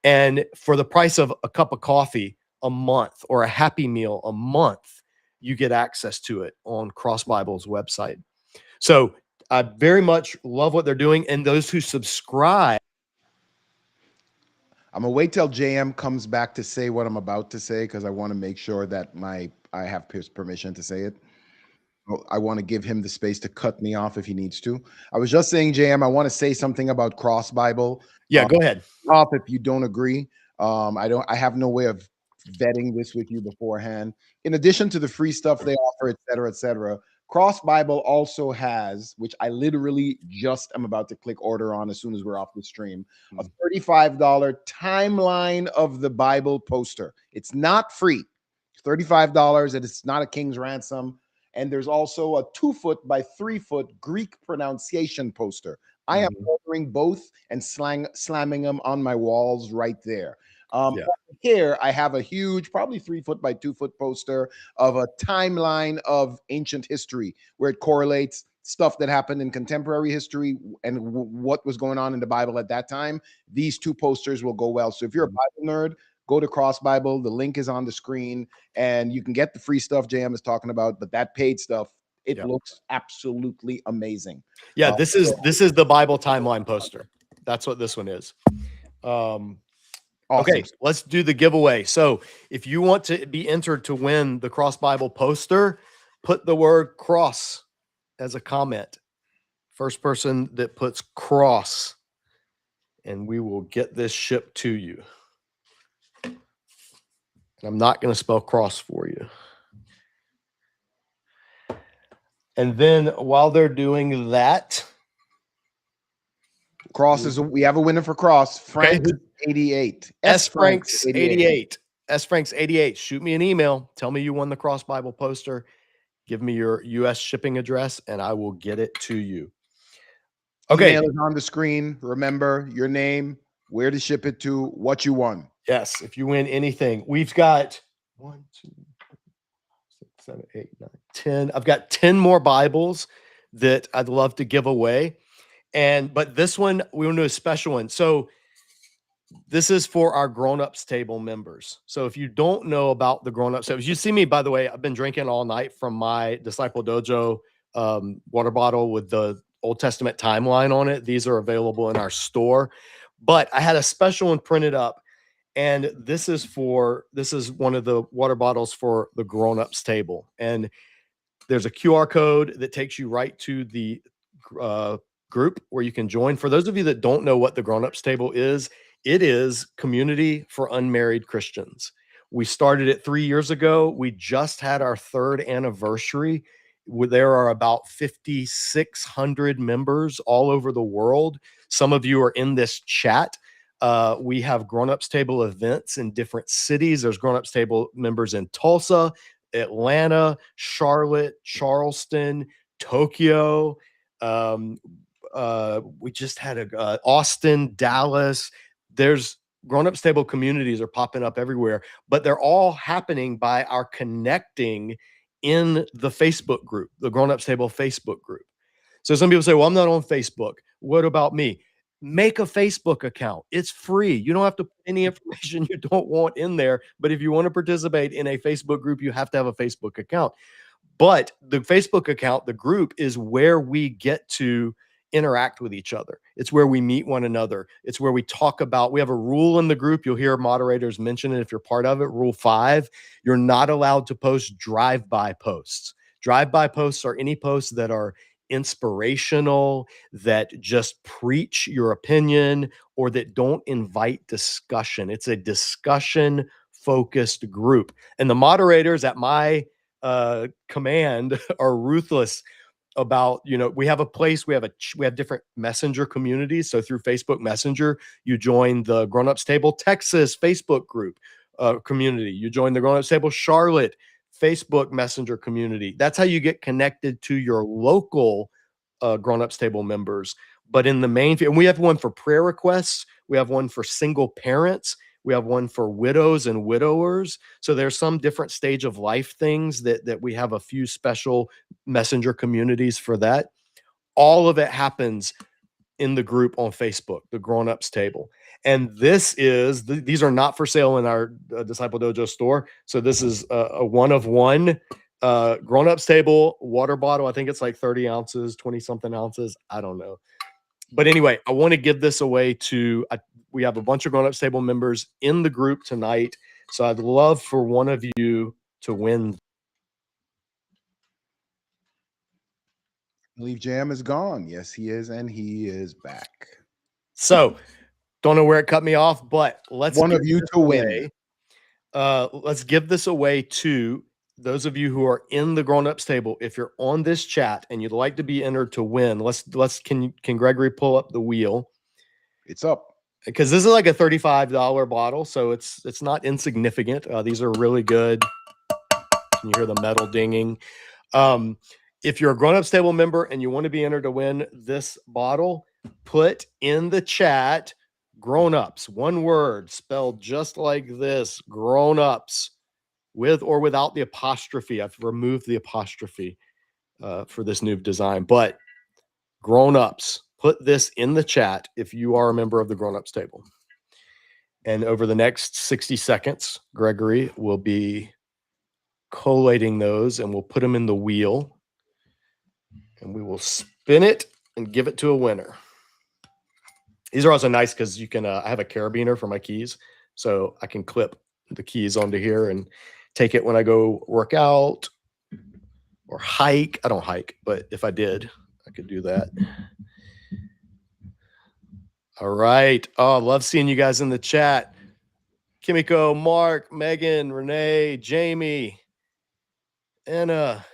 And for the price of a cup of coffee a month or a Happy Meal a month, you get access to it on Cross Bible's website. So I very much love what they're doing. And those who subscribe. I'm gonna wait till JM comes back to say what I'm about to say, because I want to make sure that I have permission to say it. I want to give him the space to cut me off if he needs to. I was just saying, JM, I want to say something about Cross Bible. Yeah, go ahead. Off if you don't agree. I have no way of vetting this with you beforehand. In addition to the free stuff they offer, et cetera, Cross Bible also has, which I literally just am about to click order on as soon as we're off the stream, a $35 timeline of the Bible poster. It's not free. It's $35, and it's not a king's ransom. And there's also a 2-foot by 3-foot Greek pronunciation poster. I am ordering both and slamming them on my walls right there. Here, I have a huge, probably 3-foot by 2-foot poster of a timeline of ancient history, where it correlates stuff that happened in contemporary history and what was going on in the Bible at that time. These two posters will go well. So if you're a Bible nerd, go to Cross Bible. The link is on the screen, and you can get the free stuff JM is talking about, but that paid stuff, it looks absolutely amazing. Yeah, this is the Bible timeline poster. That's what this one is. Awesome. Okay, let's do the giveaway. So if you want to be entered to win the Cross Bible poster, put the word cross as a comment. First person that puts cross, and we will get this shipped to you. I'm not going to spell cross for you. And then while they're doing that, Cross is we have a winner for Cross. Frank 88. S Franks 88. S Franks 88. Shoot me an email. Tell me you won the Cross Bible poster. Give me your US shipping address, and I will get it to you. Okay. Email is on the screen. Remember your name, where to ship it to, what you won. Yes, if you win anything. We've got 1, 2, 3, 4, 5, 6, 7, 8, 9, 10. I've got 10 more Bibles that I'd love to give away. But this one, we want to do a special one. So this is for our grown-ups table members. So if you don't know about the grown-ups tables, you see me, by the way, I've been drinking all night from my Disciple Dojo water bottle with the Old Testament timeline on it. These are available in our store. But I had a special one printed up, and this is one of the water bottles for the grown-ups table. And there's a QR code that takes you right to the group where you can join. For those of you that don't know what the grown-ups table is, it is community for unmarried Christians. We started it 3 years ago. We just had our 3rd anniversary. There are about 5,600 members all over the world. Some of you are in this chat. We have grown-ups table events in different cities. There's grown-ups table members in Tulsa, Atlanta, Charlotte, Charleston, Tokyo. We just had Austin, Dallas. There's grown-ups table communities are popping up everywhere, but they're all happening by our connecting in the Facebook group, the grown-ups table Facebook group. So some people say, well, I'm not on Facebook. What about me? Make a Facebook account. It's free. You don't have to put any information you don't want in there. But if you want to participate in a Facebook group, you have to have a Facebook account. But the Facebook account, the group, is where we get to interact with each other. It's where we meet one another. It's where we talk about, we have a rule in the group. You'll hear moderators mention it if you're part of it. Rule 5, you're not allowed to post drive-by posts. Drive-by posts are any posts that are inspirational, that just preach your opinion, or that don't invite discussion. It's a discussion-focused group. And the moderators at my command are ruthless about, we have a place, we have different messenger communities. So through Facebook Messenger, you join the Grown-Ups Table Texas Facebook group community. You join the Grown-Ups Table Charlotte Facebook Messenger community. That's how you get connected to your local Grown-Ups Table members. But in the main, and we have one for prayer requests. We have one for single parents. We have one for widows and widowers. So there's some different stage of life things that we have a few special messenger communities for that. All of it happens in the group on Facebook, the Grown-Ups Table. And these are not for sale in our Disciple Dojo store. So this is a one of one Grown-Ups Table water bottle. I think it's like 30 ounces, 20 something ounces. I don't know. But anyway, I want to give this away to, we have a bunch of Grown-Ups Table members in the group tonight. So I'd love for one of you to win. Leave Jam is gone. Yes, he is. And he is back. So don't know where it cut me off, but let's one of you to win. Let's give this away to those of you who are in the Grown-Ups Table. If you're on this chat and you'd like to be entered to win, can Gregory pull up the wheel? It's up. Because this is like a $35 bottle, so it's not insignificant. These are really good. Can you hear the metal dinging? If you're a Grown-Ups Table member and you want to be entered to win this bottle, put in the chat Grown-Ups, one word spelled just like this, Grown-Ups, with or without the apostrophe. I've removed the apostrophe for this new design, but Grown-Ups. Put this in the chat if you are a member of the Grown-Ups Table. And over the next 60 seconds, Gregory will be collating those and we'll put them in the wheel. And we will spin it and give it to a winner. These are also nice because you can, I have a carabiner for my keys. So I can clip the keys onto here and take it when I go work out or hike. I don't hike, but if I did, I could do that. All right. Oh, love seeing you guys in the chat. Kimiko, Mark, Megan, Renee, Jamie, Anna,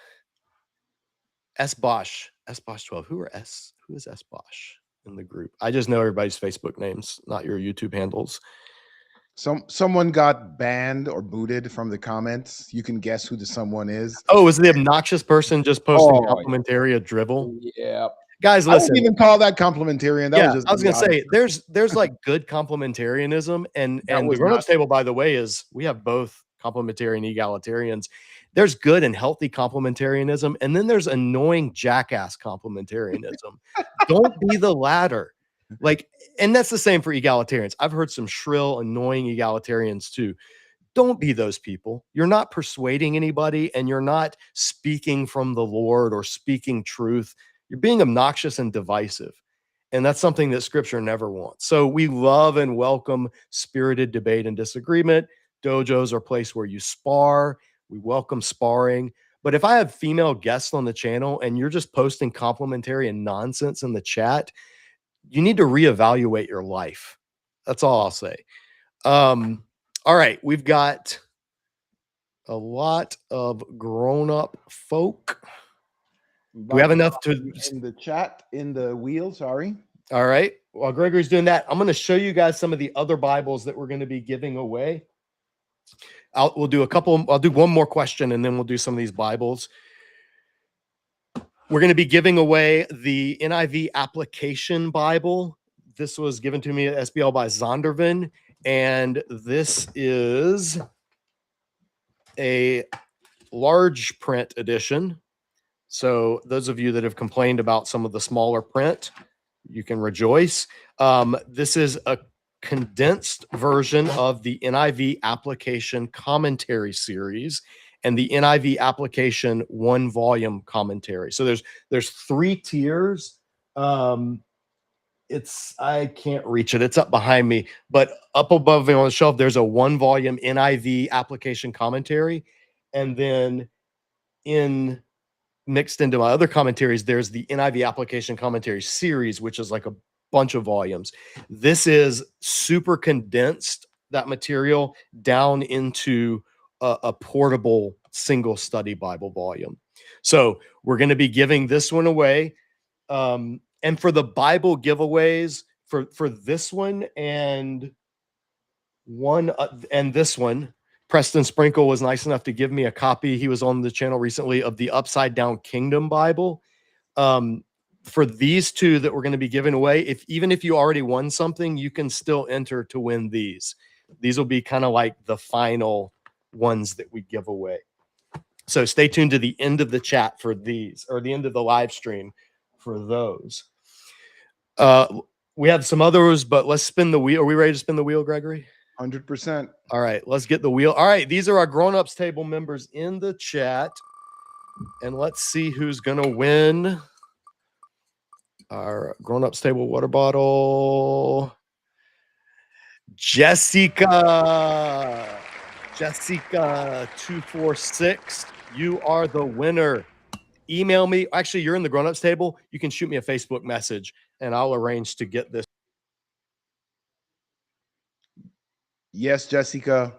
S. Bosch 12. Who is S. Bosch in the group? I just know everybody's Facebook names, not your YouTube handles. Someone got banned or booted from the comments. You can guess who the someone is. Oh, is the obnoxious person just posting complimentary of drivel? Yeah. Guys, listen. I wouldn't even call that complimentarian. That was just, I was gonna say there's like good complementarianism, and the Grown-Ups Table, by the way, is we have both complementarian egalitarians. There's good and healthy complementarianism, and then there's annoying jackass complementarianism. Don't be the latter. And that's the same for egalitarians. I've heard some shrill, annoying egalitarians too. Don't be those people. You're not persuading anybody, and you're not speaking from the Lord or speaking truth. You're being obnoxious and divisive. And that's something that Scripture never wants. So we love and welcome spirited debate and disagreement. Dojos are a place where you spar. We welcome sparring. But if I have female guests on the channel and you're just posting complimentary and nonsense in the chat, you need to reevaluate your life. That's all I'll say. All right. We've got a lot of grown-up folk. Do we have enough to in the chat, in the wheel? Sorry. All right. While Gregory's doing that, I'm going to show you guys some of the other Bibles that we're going to be giving away. We'll do a couple. I'll do one more question, and then we'll do some of these Bibles. We're going to be giving away the NIV Application Bible. This was given to me at SBL by Zondervan, and this is a large print edition. So those of you that have complained about some of the smaller print, you can rejoice. This is a condensed version of the NIV Application Commentary Series and the NIV Application 1-volume commentary. So there's 3 tiers I can't reach it. It's up behind me, but up above me on the shelf, there's a 1-volume NIV application commentary. And then mixed into my other commentaries, there's the NIV application commentary series, which is like a bunch of volumes. This is super condensed, that material, down into a portable single study Bible volume. So we're going to be giving this one away. And for the Bible giveaways for this one and this one, Preston Sprinkle was nice enough to give me a copy. He was on the channel recently of the Upside Down Kingdom Bible. For these two that we're going to be giving away, even if you already won something, you can still enter to win these. These will be kind of like the final ones that we give away. So stay tuned to the end of the chat for these, or the end of the live stream for those. We have some others, but let's spin the wheel. Are we ready to spin the wheel, Gregory? 100%. All right, let's get the wheel. All right, these are our grown-ups table members in the chat. And let's see who's going to win our grown-ups table water bottle. Jessica 246, you are the winner. Email me. Actually, you're in the grown-ups table. You can shoot me a Facebook message, and I'll arrange to get this. Yes, Jessica.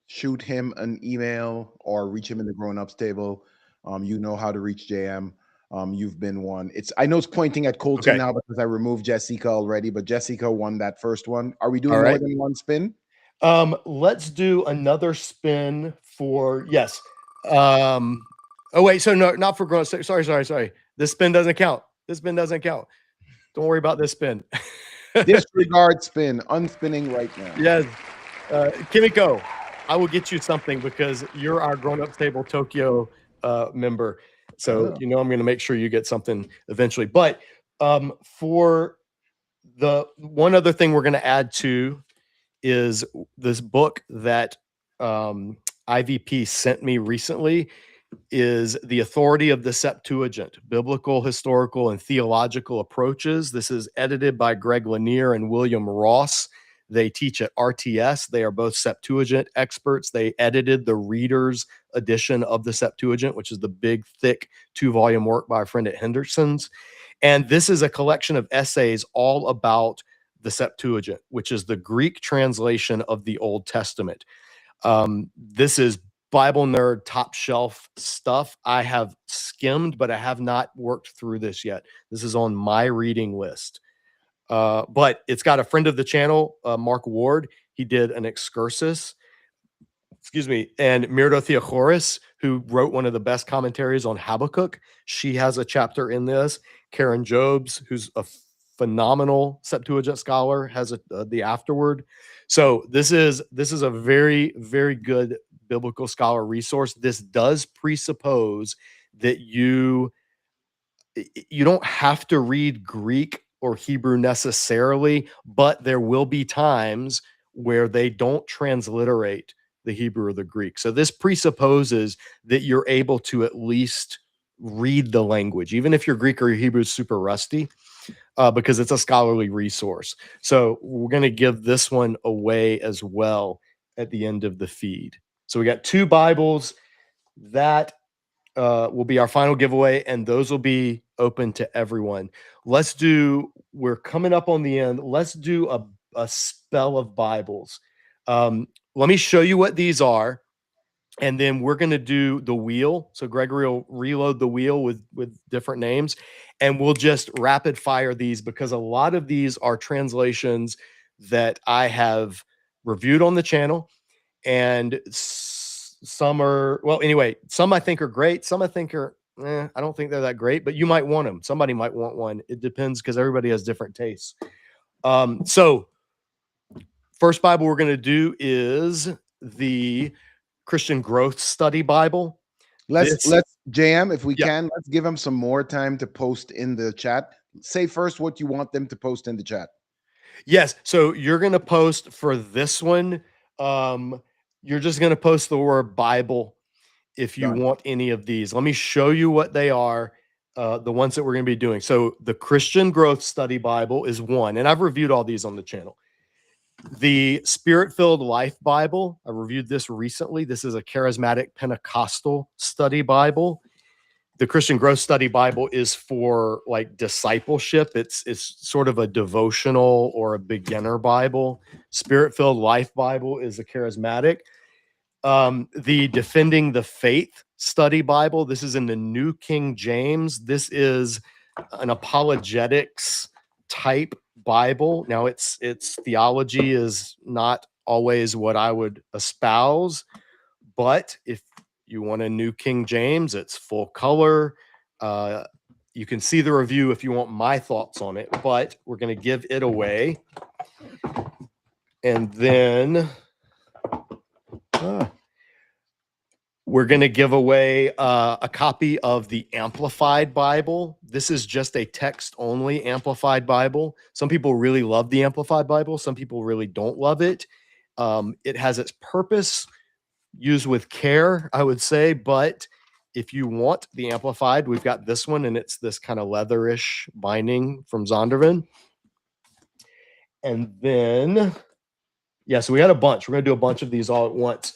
Shoot him an email or reach him in the grown-ups table. You know how to reach JM. You've been one. I know it's pointing at Colton now because I removed Jessica already, but Jessica won that first one. Are we doing more than one spin? Let's do another spin for yes. Oh wait, so no, not for grown-ups. Sorry. This spin doesn't count. Don't worry about this spin. Disregard spin. Unspinning right now. Yes. Kimiko, I will get you something because you're our grown-ups table Tokyo member. So you know I'm going to make sure you get something eventually. But for the one other thing we're going to add to is this book that IVP sent me recently is The Authority of the Septuagint, Biblical, Historical, and Theological Approaches. This is edited by Greg Lanier and William Ross. They teach at RTS. They are both Septuagint experts. They edited the reader's edition of the Septuagint, which is the big, thick 2-volume work by a friend at Henderson's. And this is a collection of essays all about the Septuagint, which is the Greek translation of the Old Testament. This is Bible nerd top shelf stuff. I have skimmed, but I have not worked through this yet. This is on my reading list. But it's got a friend of the channel, Mark Ward. He did an excursus, and Mirdo Theochoris, who wrote one of the best commentaries on Habakkuk. She has a chapter in this. Karen Jobs, who's a phenomenal Septuagint scholar, has the afterword. So this is a very, very good biblical scholar resource. This does presuppose that you don't have to read Greek or Hebrew necessarily, but there will be times where they don't transliterate the Hebrew or the Greek. So this presupposes that you're able to at least read the language, even if your Greek or your Hebrew is super rusty, because it's a scholarly resource. So we're going to give this one away as well at the end of the feed. So we got 2 Bibles that will be our final giveaway, and those will be open to everyone. We're coming up on the end. Let's do a spell of Bibles. Let me show you what these are, and then we're going to do the wheel. So Gregory will reload the wheel with different names, and we'll just rapid fire these because a lot of these are translations that I have reviewed on the channel, and some I think are great. Some I think are, I don't think they're that great, but you might want them. Somebody might want one. It depends because everybody has different tastes. So first Bible we're going to do is the Christian Growth Study Bible. Let's JM, if we can, let's give them some more time to post in the chat. Say first what you want them to post in the chat. Yes. So you're going to post for this one. You're just going to post the word Bible if you want any of these. Let me show you what they are, the ones that we're going to be doing. So the Christian Growth Study Bible is one, and I've reviewed all these on the channel. The Spirit-Filled Life Bible, I reviewed this recently. This is a charismatic Pentecostal study Bible. The Christian Growth Study Bible is for like discipleship. It's sort of a devotional or a beginner Bible. Spirit-Filled Life Bible is a charismatic. The Defending the Faith Study Bible, this is in the New King James. This is an apologetics type Bible. Now its theology is not always what I would espouse, but if you want a New King James, it's full color. You can see the review if you want my thoughts on it, but we're going to give it away. And then we're going to give away a copy of the Amplified Bible. This is just a text-only Amplified Bible. Some people really love the Amplified Bible. Some people really don't love it. It has its purpose, used with care, I would say. But if you want the Amplified, we've got this one, and it's this kind of leatherish binding from Zondervan. And then, yeah, so we had a bunch. We're going to do a bunch of these all at once.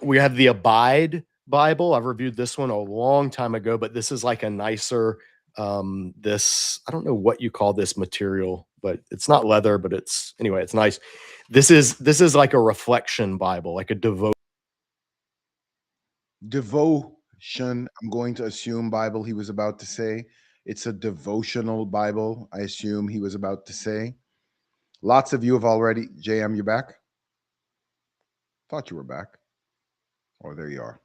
We have the Abide Bible. I've reviewed this one a long time ago, but this is like a nicer, I don't know what you call this material, but it's not leather, but it's nice. This is like a reflection Bible, like a devotion. I'm going to assume Bible he was about to say. It's a devotional Bible, I assume he was about to say. Lots of you have already, JM, you back? Thought you were back. Oh, there you are.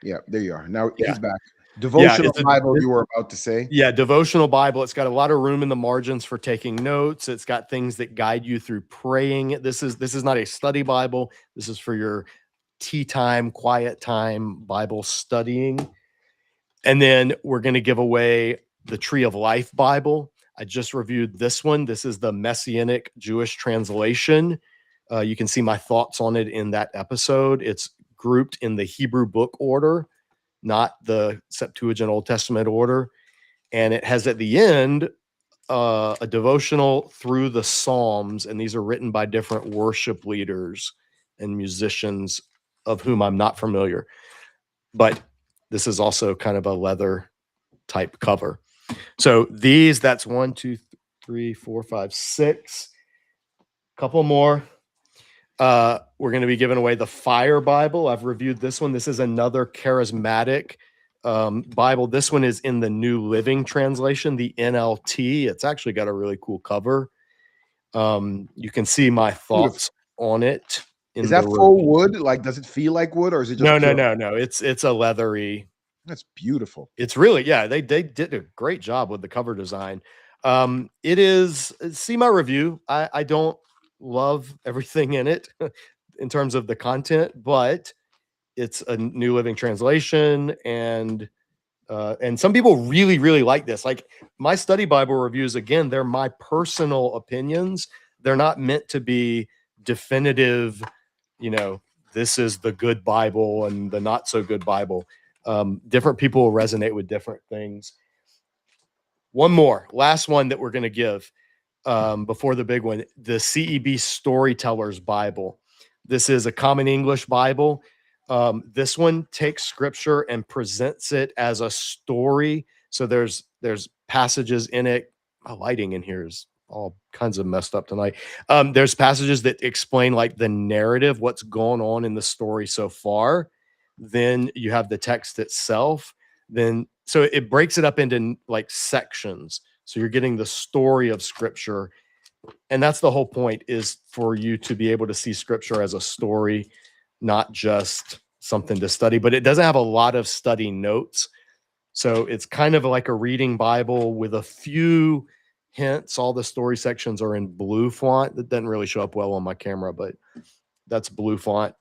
Yeah, there you are. Now he's back. Devotional Bible you were about to say. Yeah, devotional Bible. It's got a lot of room in the margins for taking notes. It's got things that guide you through praying. This is not a study Bible. This is for your tea time, quiet time Bible studying. And then we're going to give away the Tree of Life Bible. I just reviewed this one. This is the Messianic Jewish translation. You can see my thoughts on it in that episode. It's grouped in the Hebrew book order, not the Septuagint Old Testament order. And it has at the end a devotional through the Psalms. And these are written by different worship leaders and musicians of whom I'm not familiar. But this is also kind of a leather type cover. So that's 1, 2, 3, 4, 5, 6. Couple more. We're going to be giving away the Fire Bible. I've reviewed this one. This is another charismatic Bible. This one is in the New Living Translation, the NLT. It's actually got a really cool cover. You can see my thoughts on it. Is that full wood? Like, does it feel like wood, or is it just no? It's a leathery. That's beautiful. It's really, yeah. They did a great job with the cover design. It is. See my review. I don't love everything in it in terms of the content, but it's a New Living Translation, and some people really, really like this. Like my study Bible reviews, again, they're my personal opinions. They're not meant to be definitive, this is the good Bible and the not so good Bible. Different people will resonate with different things. One more, last one that we're going to give before the big one, the CEB Storytellers Bible. This is a Common English Bible. This one takes scripture and presents it as a story. So there's passages in it. My lighting in here is all kinds of messed up tonight. There's passages that explain like the narrative, what's going on in the story so far. Then you have the text itself. So it breaks it up into like sections. So you're getting the story of scripture. And that's the whole point, is for you to be able to see scripture as a story, not just something to study. But it doesn't have a lot of study notes. So it's kind of like a reading Bible with a few hints. All the story sections are in blue font. That doesn't really show up well on my camera, but that's blue font.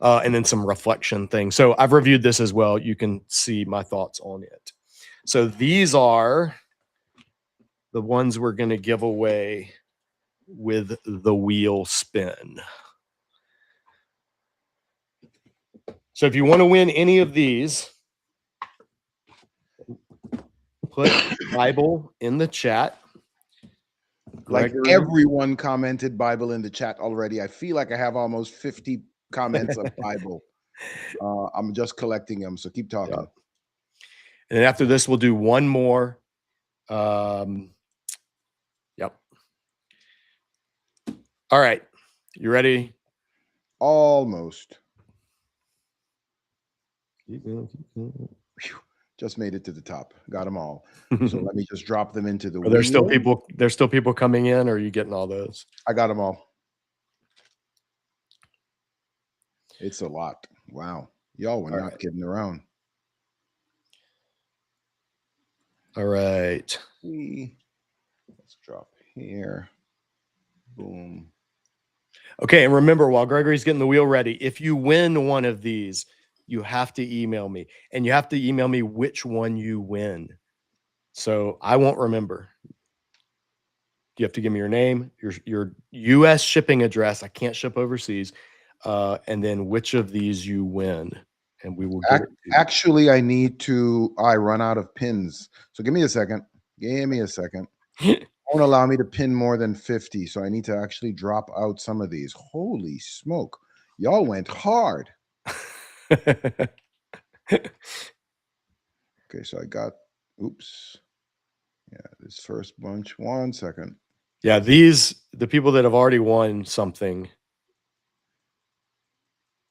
And then some reflection things. So I've reviewed this as well. You can see my thoughts on it. So these are the ones we're going to give away with the wheel spin. So if you want to win any of these, put Bible in the chat. Like Gregory. everyone commented Bible in the chat already. I feel like I have almost 50 comments of Bible. I'm just collecting them, so keep talking. Yeah. And then after this, we'll do one more. Yep. All right. You ready? Almost. Keep going, keep going. Whew. Just made it to the top. Got them all. So let me just drop them into the Are there still wheel. people? There's still people coming in, or are you getting all those? I got them all. It's a lot. Wow. Y'all were not kidding around. All right. Let's drop here. Boom. Okay, and remember, while Gregory's getting the wheel ready, if you win one of these, you have to email me, and you have to email me which one you win. So I won't remember. You have to give me your name, your U.S. shipping address. I can't ship overseas, and then which of these you win, and we will get it to you. Actually, I run out of pins. So give me a second. Give me a second. Won't allow me to pin more than 50, so I need to actually drop out some of these. Holy smoke. Y'all went hard. Okay, so I got, oops. Yeah, this first bunch. 1 second. Yeah, the people that have already won something,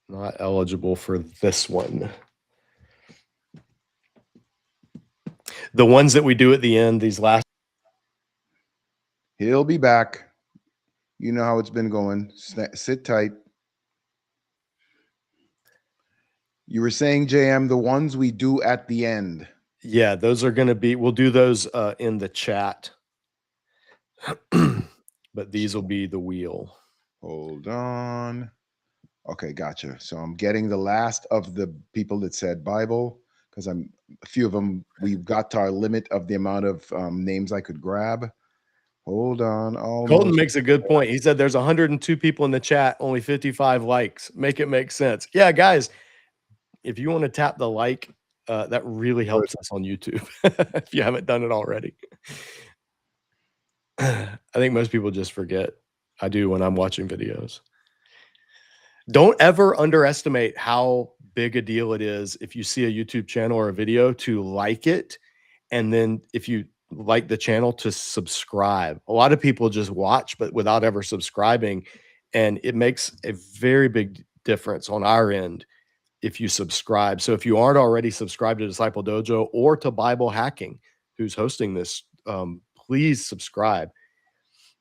not eligible for this one. The ones that we do at the end, these last. He'll be back. You know how it's been going. Sit tight. You were saying, JM, the ones we do at the end. Yeah, those are going to be, we'll do those in the chat. But these will be the wheel. Hold on. Okay, gotcha. So I'm getting the last of the people that said Bible, because a few of them, we've got to our limit of the amount of names I could grab. Hold on. Colton makes a good point. He said there's 102 people in the chat, only 55 likes. Make it make sense. Yeah, guys, if you want to tap the like, that really helps us on YouTube if you haven't done it already. I think most people just forget. I do when I'm watching videos. Don't ever underestimate how big a deal it is if you see a YouTube channel or a video to like it. And then if you like the channel, to subscribe. A lot of people just watch, but without ever subscribing. And it makes a very big difference on our end if you subscribe. So if you aren't already subscribed to Disciple Dojo or to Bible Hacking, who's hosting this, please subscribe.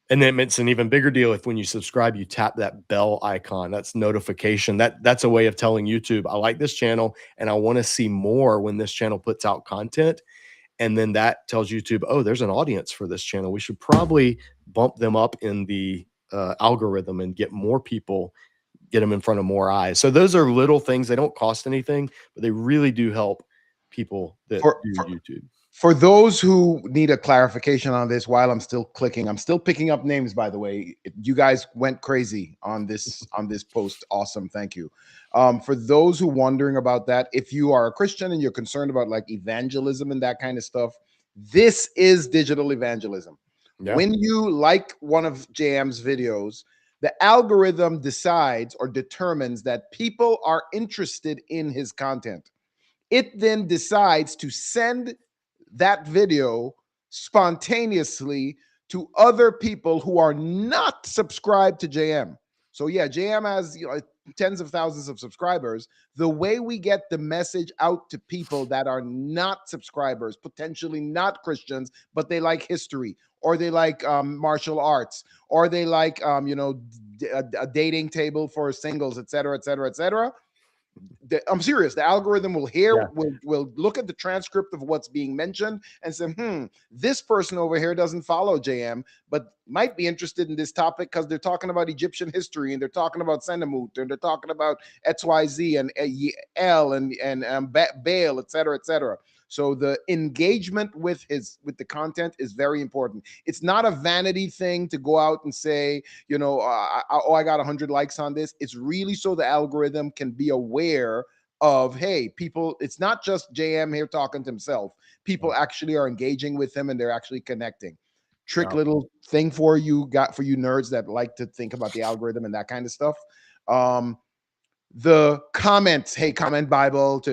And then it's an even bigger deal if when you subscribe, you tap that bell icon. That's notification. That's a way of telling YouTube, I like this channel and I want to see more when this channel puts out content. And then that tells YouTube, oh, there's an audience for this channel. We should probably bump them up in the algorithm and get more people, get them in front of more eyes. So those are little things. They don't cost anything, but they really do help people that do YouTube. For those who need a clarification on this, while I'm still clicking, I'm still picking up names, by the way. You guys went crazy on this post. Awesome. Thank you. For those who wondering about that, if you are a Christian and you're concerned about like evangelism and that kind of stuff, this is digital evangelism. Yeah. When you like one of JM's videos, the algorithm decides or determines that people are interested in his content. It then decides to send that video spontaneously to other people who are not subscribed to JM. So yeah, JM has tens of thousands of subscribers. The way we get the message out to people that are not subscribers, potentially not Christians, but they like history, or they like martial arts, or they like a dating table for singles, etc., etc., etc. I'm serious. The algorithm will will look at the transcript of what's being mentioned and say, this person over here doesn't follow JM, but might be interested in this topic because they're talking about Egyptian history and they're talking about Senamut and they're talking about XYZ and El and Baal, etc., etc. So the engagement with the content is very important. It's not a vanity thing to go out and say, I got 100 likes on this. It's really so the algorithm can be aware of, hey, people, it's not just JM here talking to himself. People actually are engaging with him and they're actually connecting. Trick little thing for you nerds that like to think about the algorithm and that kind of stuff. The comments, hey, comment Bible,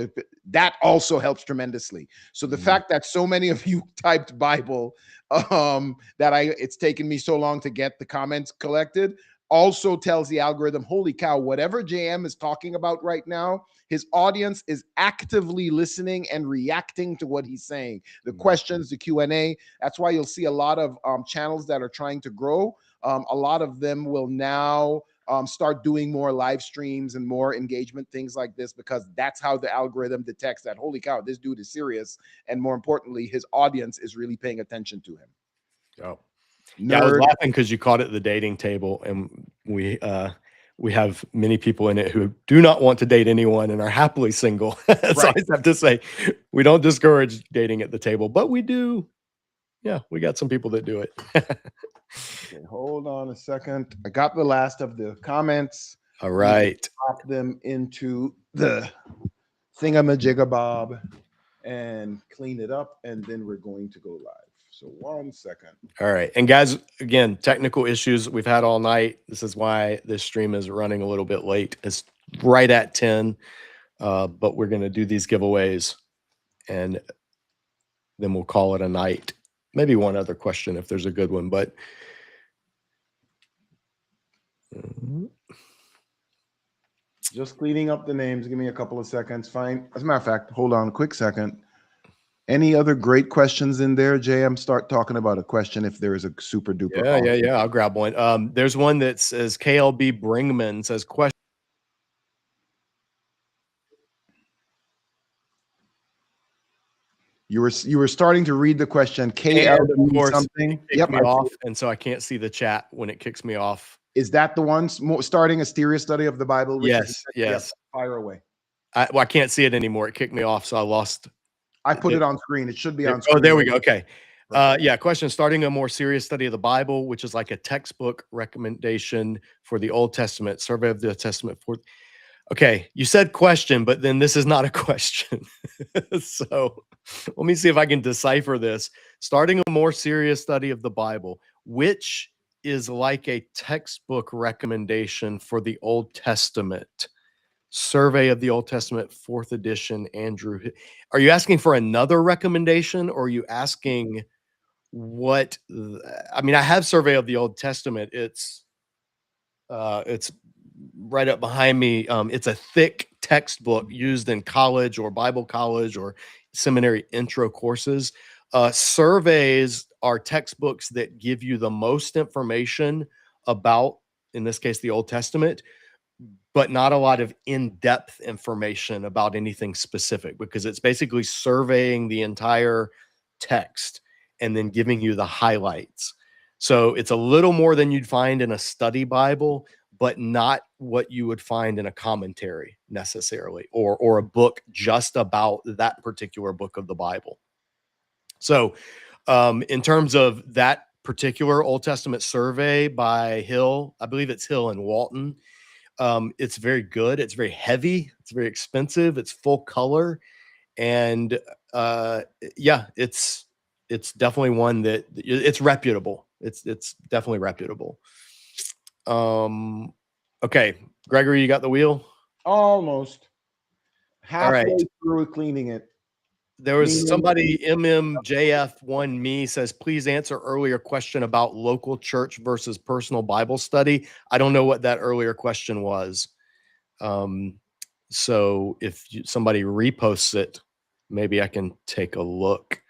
that also helps tremendously. So the fact that so many of you typed Bible, it's taken me so long to get the comments collected, also tells the algorithm, holy cow, whatever JM is talking about right now, his audience is actively listening and reacting to what he's saying. The questions, the Q&A, that's why you'll see a lot of channels that are trying to grow. A lot of them will now start doing more live streams and more engagement, things like this, because that's how the algorithm detects that, holy cow, this dude is serious. And more importantly, his audience is really paying attention to him. Oh. Nerd. Yeah, I was laughing because you called it the dating table, and we have many people in it who do not want to date anyone and are happily single. So I just have to say, we don't discourage dating at the table, but we do. Yeah, we got some people that do it. Okay, hold on a second. I got the last of the comments. All right. Pop them into the thingamajigabob and clean it up, and then we're going to go live. So 1 second. All right. And guys, again, technical issues we've had all night. This is why this stream is running a little bit late. It's right at 10, but we're going to do these giveaways, and then we'll call it a night. Maybe one other question if there's a good one, but just cleaning up the names. Give me a couple of seconds. Fine. As a matter of fact, hold on a quick second. Any other great questions in there, JM? Start talking about a question if there is a super duper. Yeah. I'll grab one. There's one that says KLB Bringman says question. You were starting to read the question. KLB something. Yep. Me off, and so I can't see the chat when it kicks me off. Is that the one starting a serious study of the Bible? Yes. Fire away. I can't see it anymore. It kicked me off, so I lost. I put it on screen. It should be on screen. Oh, there we go. Okay. Yeah. Question: starting a more serious study of the Bible, which is like a textbook recommendation for the Old Testament, survey of the Testament. Okay, you said question, but then this is not a question. So let me see if I can decipher this. Starting a more serious study of the Bible, which is like a textbook recommendation for the Old Testament. Survey of the Old Testament, 4th edition, Andrew. Are you asking for another recommendation, or are you asking what? I mean, I have Survey of the Old Testament. It's right up behind me. It's a thick textbook used in college or Bible college or seminary intro courses. Surveys are textbooks that give you the most information about, in this case, the Old Testament, but not a lot of in-depth information about anything specific, because it's basically surveying the entire text and then giving you the highlights. So it's a little more than you'd find in a study Bible, but not what you would find in a commentary necessarily, or a book just about that particular book of the Bible. So in terms of that particular Old Testament survey by Hill, I believe it's Hill and Walton, it's very good. It's very heavy. It's very expensive. It's full color. And yeah, it's definitely one that it's reputable. It's definitely reputable. Okay, Gregory, you got the wheel? Almost. Halfway right. through cleaning it. There was somebody, MMJF1 me says, please answer earlier question about local church versus personal Bible study. I don't know what that earlier question was. So if somebody reposts it, maybe I can take a look.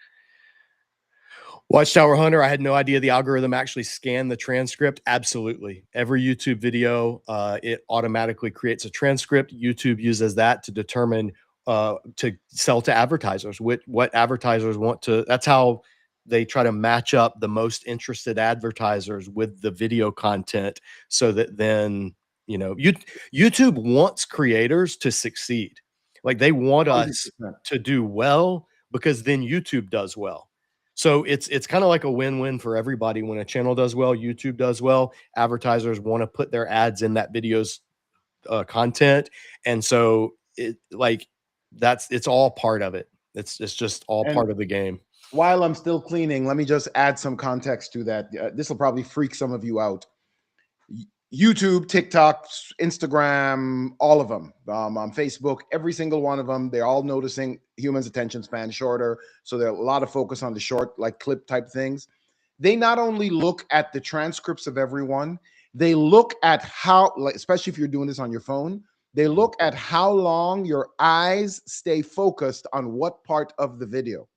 Watchtower Hunter, I had no idea the algorithm actually scanned the transcript. Absolutely. Every YouTube video, it automatically creates a transcript. YouTube uses that to determine to sell to advertisers, what advertisers want to. That's how they try to match up the most interested advertisers with the video content, so that then, you know, YouTube wants creators to succeed. Like, they want us 100% to do well, because then YouTube does well. So it's kind of like a win-win for everybody. When a channel does well, YouTube does well, advertisers want to put their ads in that video's content. And so it's all part of it. It's just all part of the game. While I'm still cleaning, let me just add some context to that. This will probably freak some of you out. YouTube, TikTok, Instagram, all of them, on Facebook, every single one of them, they're all noticing humans' attention span shorter. So there are a lot of focus on the short, like clip type things. They not only look at the transcripts of everyone, they look at how, like, especially if you're doing this on your phone, they look at how long your eyes stay focused on what part of the video,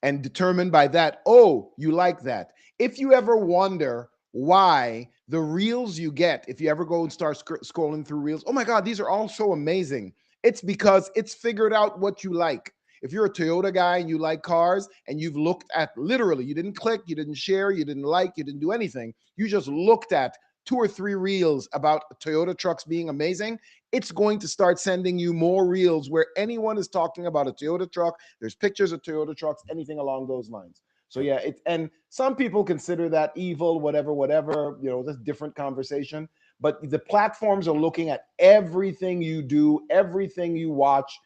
and determine by that, oh, you like that. If you ever wonder why the reels you get, if you ever go and start scrolling through reels, oh my God, these are all so amazing. It's because it's figured out what you like. If you're a Toyota guy and you like cars and you've looked at, literally, you didn't click, you didn't share, you didn't like, you didn't do anything. You just looked at 2 or 3 reels about Toyota trucks being amazing. It's going to start sending you more reels where anyone is talking about a Toyota truck. There's pictures of Toyota trucks, anything along those lines. So yeah, and some people consider that evil, whatever, you know, that's a different conversation. But the platforms are looking at everything you do, everything you watch.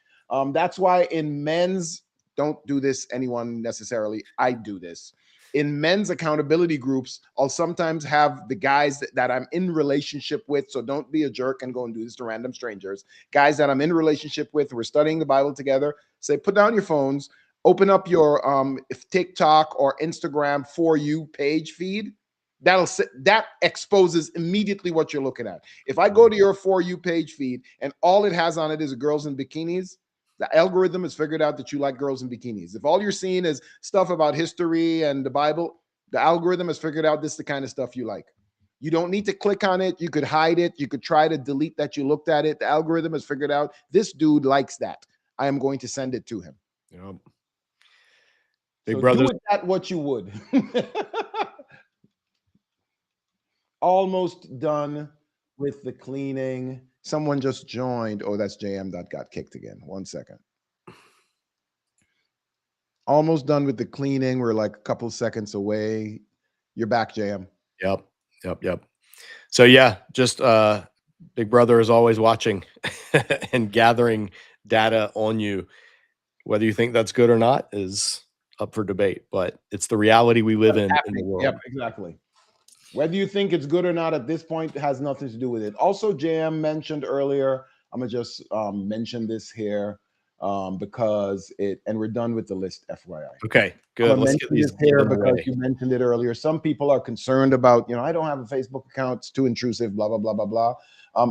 That's why in men's, don't do this, anyone necessarily, I do this. In men's accountability groups, I'll sometimes have the guys that I'm in relationship with. So don't be a jerk and go and do this to random strangers. Guys that I'm in relationship with, we're studying the Bible together, say, put down your phones, open up your TikTok or Instagram For You page feed. That exposes immediately what you're looking at. If I go to your For You page feed and all it has on it is girls in bikinis, the algorithm has figured out that you like girls in bikinis. If all you're seeing is stuff about history and the Bible, the algorithm has figured out this is the kind of stuff you like. You don't need to click on it. You could hide it. You could try to delete that you looked at it. The algorithm has figured out this dude likes that. I am going to send it to him. Yep. Big so brothers. do with that what you would. Almost done with the cleaning. Someone just joined. Oh, that's JM that got kicked again. 1 second. Almost done with the cleaning. We're like a couple seconds away. You're back, JM. Yep. So yeah, just Big Brother is always watching and gathering data on you. Whether you think that's good or not is up for debate, but it's the reality we live in the world. Yep, exactly. Whether you think it's good or not at this point has nothing to do with it. Also, JM mentioned earlier, I'm going to just mention this here because and we're done with the list, FYI. Okay, good. Let's get these here because you mentioned it earlier. Some people are concerned about, I don't have a Facebook account. It's too intrusive, blah, blah, blah, blah, blah.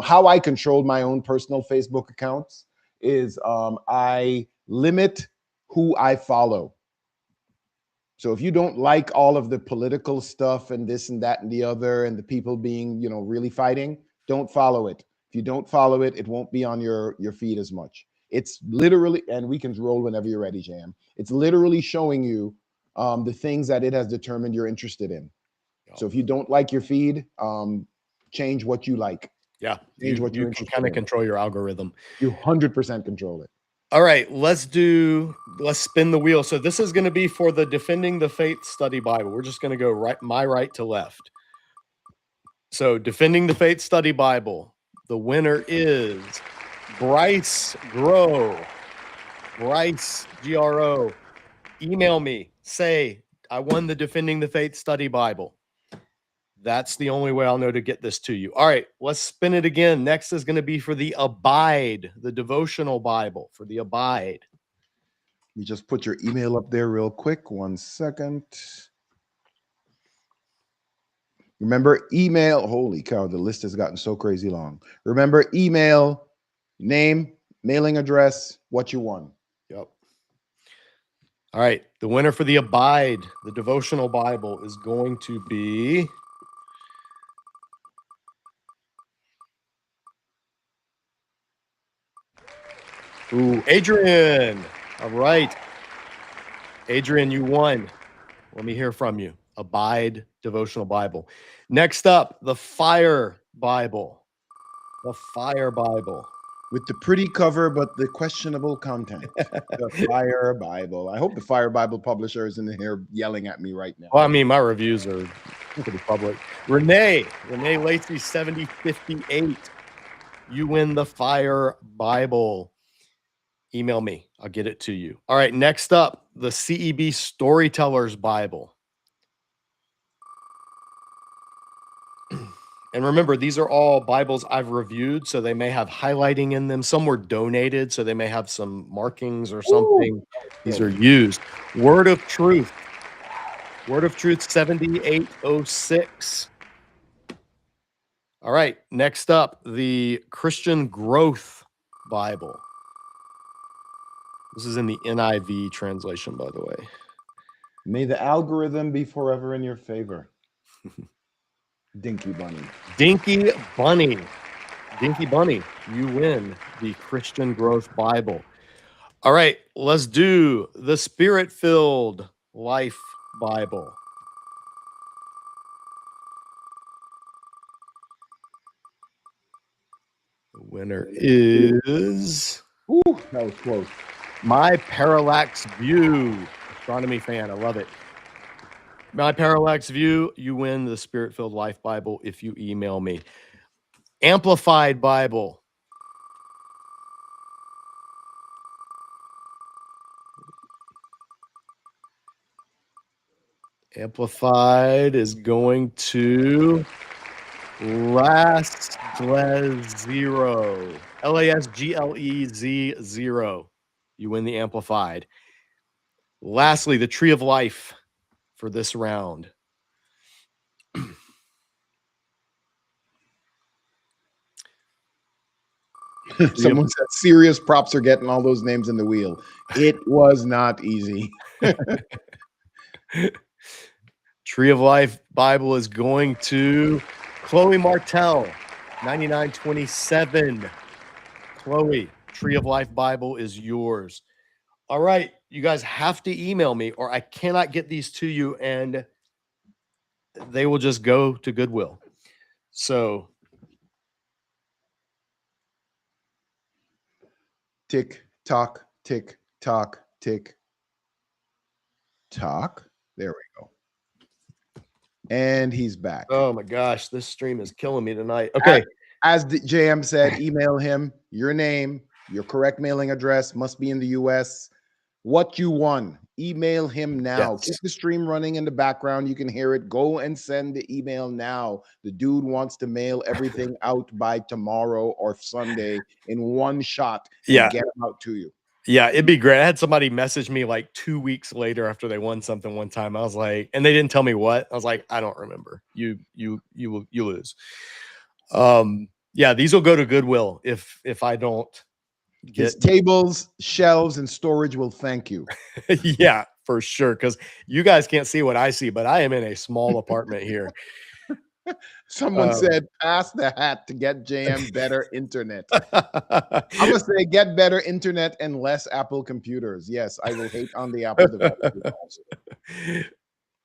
How I control my own personal Facebook accounts is I limit who I follow. So if you don't like all of the political stuff and this and that and the other and the people being, really fighting, don't follow it. If you don't follow it, it won't be on your feed as much. It's literally, and we can roll whenever you're ready, Jam. It's literally showing you the things that it has determined you're interested in. So if you don't like your feed, change what you like. Yeah, change what you can kind of control your algorithm. You 100% control it. All right, let's spin the wheel. So this is going to be for the Defending the Faith Study Bible. We're just going to go my right to left. So Defending the Faith Study Bible. The winner is Bryce Grow. Bryce, G-R-O. Email me. Say, I won the Defending the Faith Study Bible. That's the only way I'll know to get this to you. All right, let's spin it again. Next is going to be for the Abide, the devotional Bible, for the Abide. You just put your email up there real quick. 1 second. Remember, email. Holy cow, the list has gotten so crazy long. Remember, email, name, mailing address, what you won. Yep. All right, the winner for the Abide, the devotional Bible, is going to be... Ooh, Adrian. All right. Adrian, you won. Let me hear from you. Abide devotional Bible. Next up, the Fire Bible. The Fire Bible. With the pretty cover, but the questionable content. The Fire Bible. I hope the Fire Bible publisher is in here yelling at me right now. Well, I mean, my reviews are pretty public. Renee Lacey, 7058. you win the Fire Bible. Email me. I'll get it to you. All right, next up, the CEB Storyteller's Bible. And remember, these are all Bibles I've reviewed, so they may have highlighting in them. Some were donated, so they may have some markings or something. Ooh, these are used. Word of Truth. Word of Truth 7806. All right, next up, the Christian Growth Bible. This is in the NIV translation, by the way. May the algorithm be forever in your favor. Dinky Bunny. Dinky Bunny. Dinky Bunny, you win the Christian Growth Bible. All right, let's do the Spirit-Filled Life Bible. The winner is... Ooh, that was close. My Parallax View. Astronomy fan, I love it. My Parallax View, you win the Spirit-Filled Life Bible if you email me. Amplified Bible. Amplified is going to Lasglez0. Lasglez0. You win the Amplified. Lastly, the Tree of Life for this round. Someone said serious props are getting all those names in the wheel. It was not easy. Tree of Life Bible is going to Chloe Martell, 9927. Chloe, Tree of Life Bible is yours. All right, you guys have to email me or I cannot get these to you and they will just go to Goodwill. So tick tock, tick tock, tick tock. There we go. And he's back. Oh my gosh, this stream is killing me tonight. Okay. As the JM said, email him your name, your correct mailing address must be in the US. What you won, email him now. Yes. Keep the stream running in the background. You can hear it. Go and send the email now. The dude wants to mail everything out by tomorrow or Sunday in one shot. Yeah. Get them out to you. Yeah, it'd be great. I had somebody message me like 2 weeks later after they won something one time. I was like, and they didn't tell me what. I was like, I don't remember. You lose. Yeah, these will go to Goodwill if I don't get His tables, shelves, and storage will thank you. Yeah, for sure. Because you guys can't see what I see, but I am in a small apartment here. Someone said, pass the hat to get JM better internet. I'm going to say get better internet and less Apple computers. Yes, I will hate on the Apple developers also.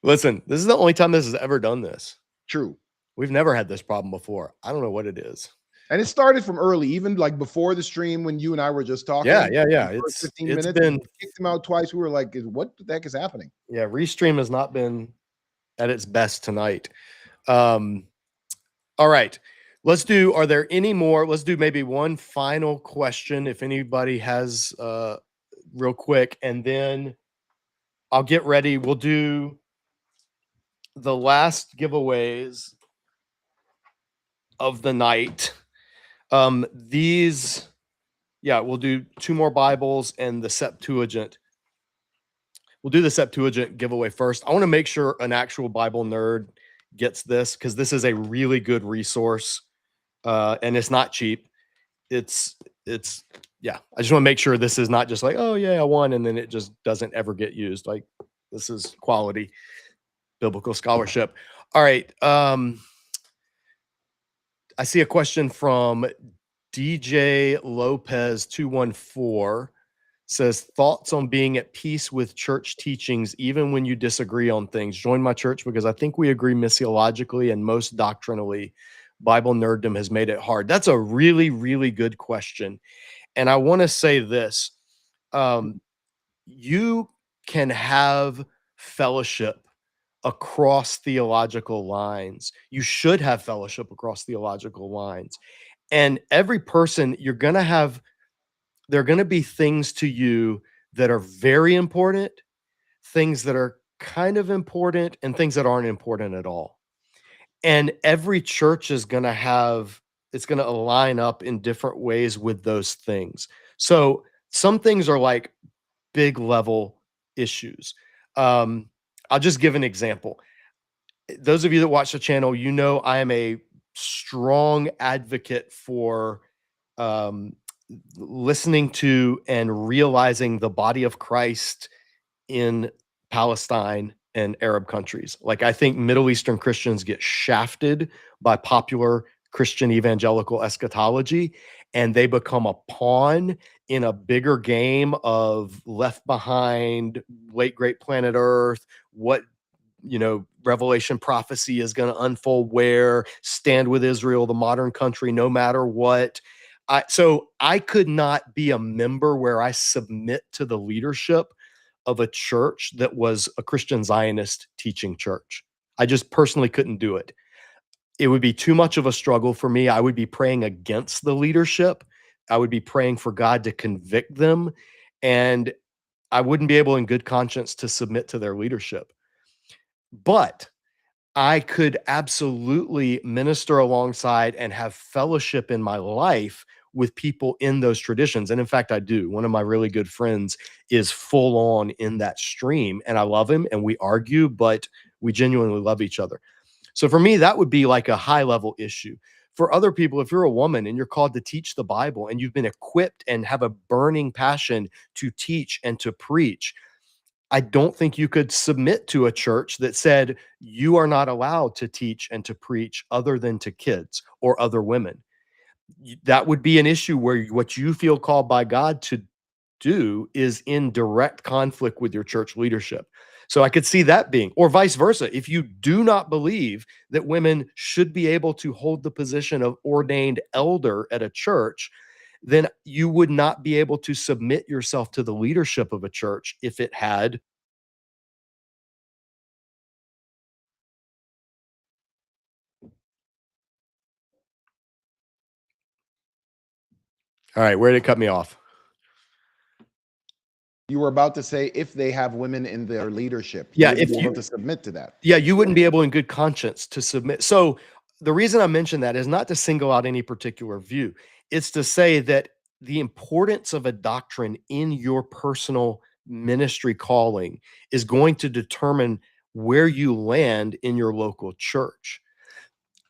Listen, this is the only time this has ever done this. True. We've never had this problem before. I don't know what it is. And it started from early, even like before the stream when you and I were just talking. Yeah. It's 15 minutes. Been kicked him out twice. We were like, what the heck is happening? Yeah, Restream has not been at its best tonight. All right, let's do, are there any more? Let's do maybe one final question if anybody has real quick, and then I'll get ready. We'll do the last giveaways of the night. We'll do 2 more Bibles and the Septuagint. We'll do the Septuagint giveaway first. I want to make sure an actual Bible nerd gets this because this is a really good resource and it's not cheap. It's yeah, I just want to make sure this is not just like, oh yeah, I won, and then it just doesn't ever get used. Like, this is quality biblical scholarship. All right. I see a question from DJ Lopez 214. Says, thoughts on being at peace with church teachings, even when you disagree on things. Join my church because I think we agree missiologically and most doctrinally. Bible nerddom has made it hard. That's a really, really good question. And I want to say this. You can have fellowship across theological lines. You should have fellowship across theological lines And every person, there are going to be things to you that are very important, things that are kind of important, and things that aren't important at all. And every church is going to it's going to align up in different ways with those things. So some things are like big level issues. I'll just give an example. Those of you that watch the channel, you know I am a strong advocate for um, listening to and realizing the body of Christ in Palestine and Arab countries. Like, I think Middle Eastern Christians get shafted by popular Christian evangelical eschatology, and they become a pawn in a bigger game of Left Behind, Late Great Planet Earth, what Revelation prophecy is going to unfold where, stand with Israel, the modern country, no matter what. So I could not be a member where I submit to the leadership of a church that was a Christian Zionist teaching church. I just personally couldn't do it. It would be too much of a struggle for me. I would be praying against the leadership. I would be praying for God to convict them, and I wouldn't be able in good conscience to submit to their leadership. But I could absolutely minister alongside and have fellowship in my life with people in those traditions. And in fact, I do. One of my really good friends is full on in that stream, and I love him, and we argue, but we genuinely love each other. So for me, that would be like a high level issue. For other people, if you're a woman and you're called to teach the Bible and you've been equipped and have a burning passion to teach and to preach, I don't think you could submit to a church that said you are not allowed to teach and to preach other than to kids or other women. That would be an issue where what you feel called by God to do is in direct conflict with your church leadership. So I could see that being, or vice versa. If you do not believe that women should be able to hold the position of ordained elder at a church, then you would not be able to submit yourself to the leadership of a church if it had. All right, where did it cut me off? You were about to say if they have women in their leadership, Yeah, if you able to submit to that. Yeah, you wouldn't be able in good conscience to submit. So the reason I mention that is not to single out any particular view. It's to say that the importance of a doctrine in your personal ministry calling is going to determine where you land in your local church.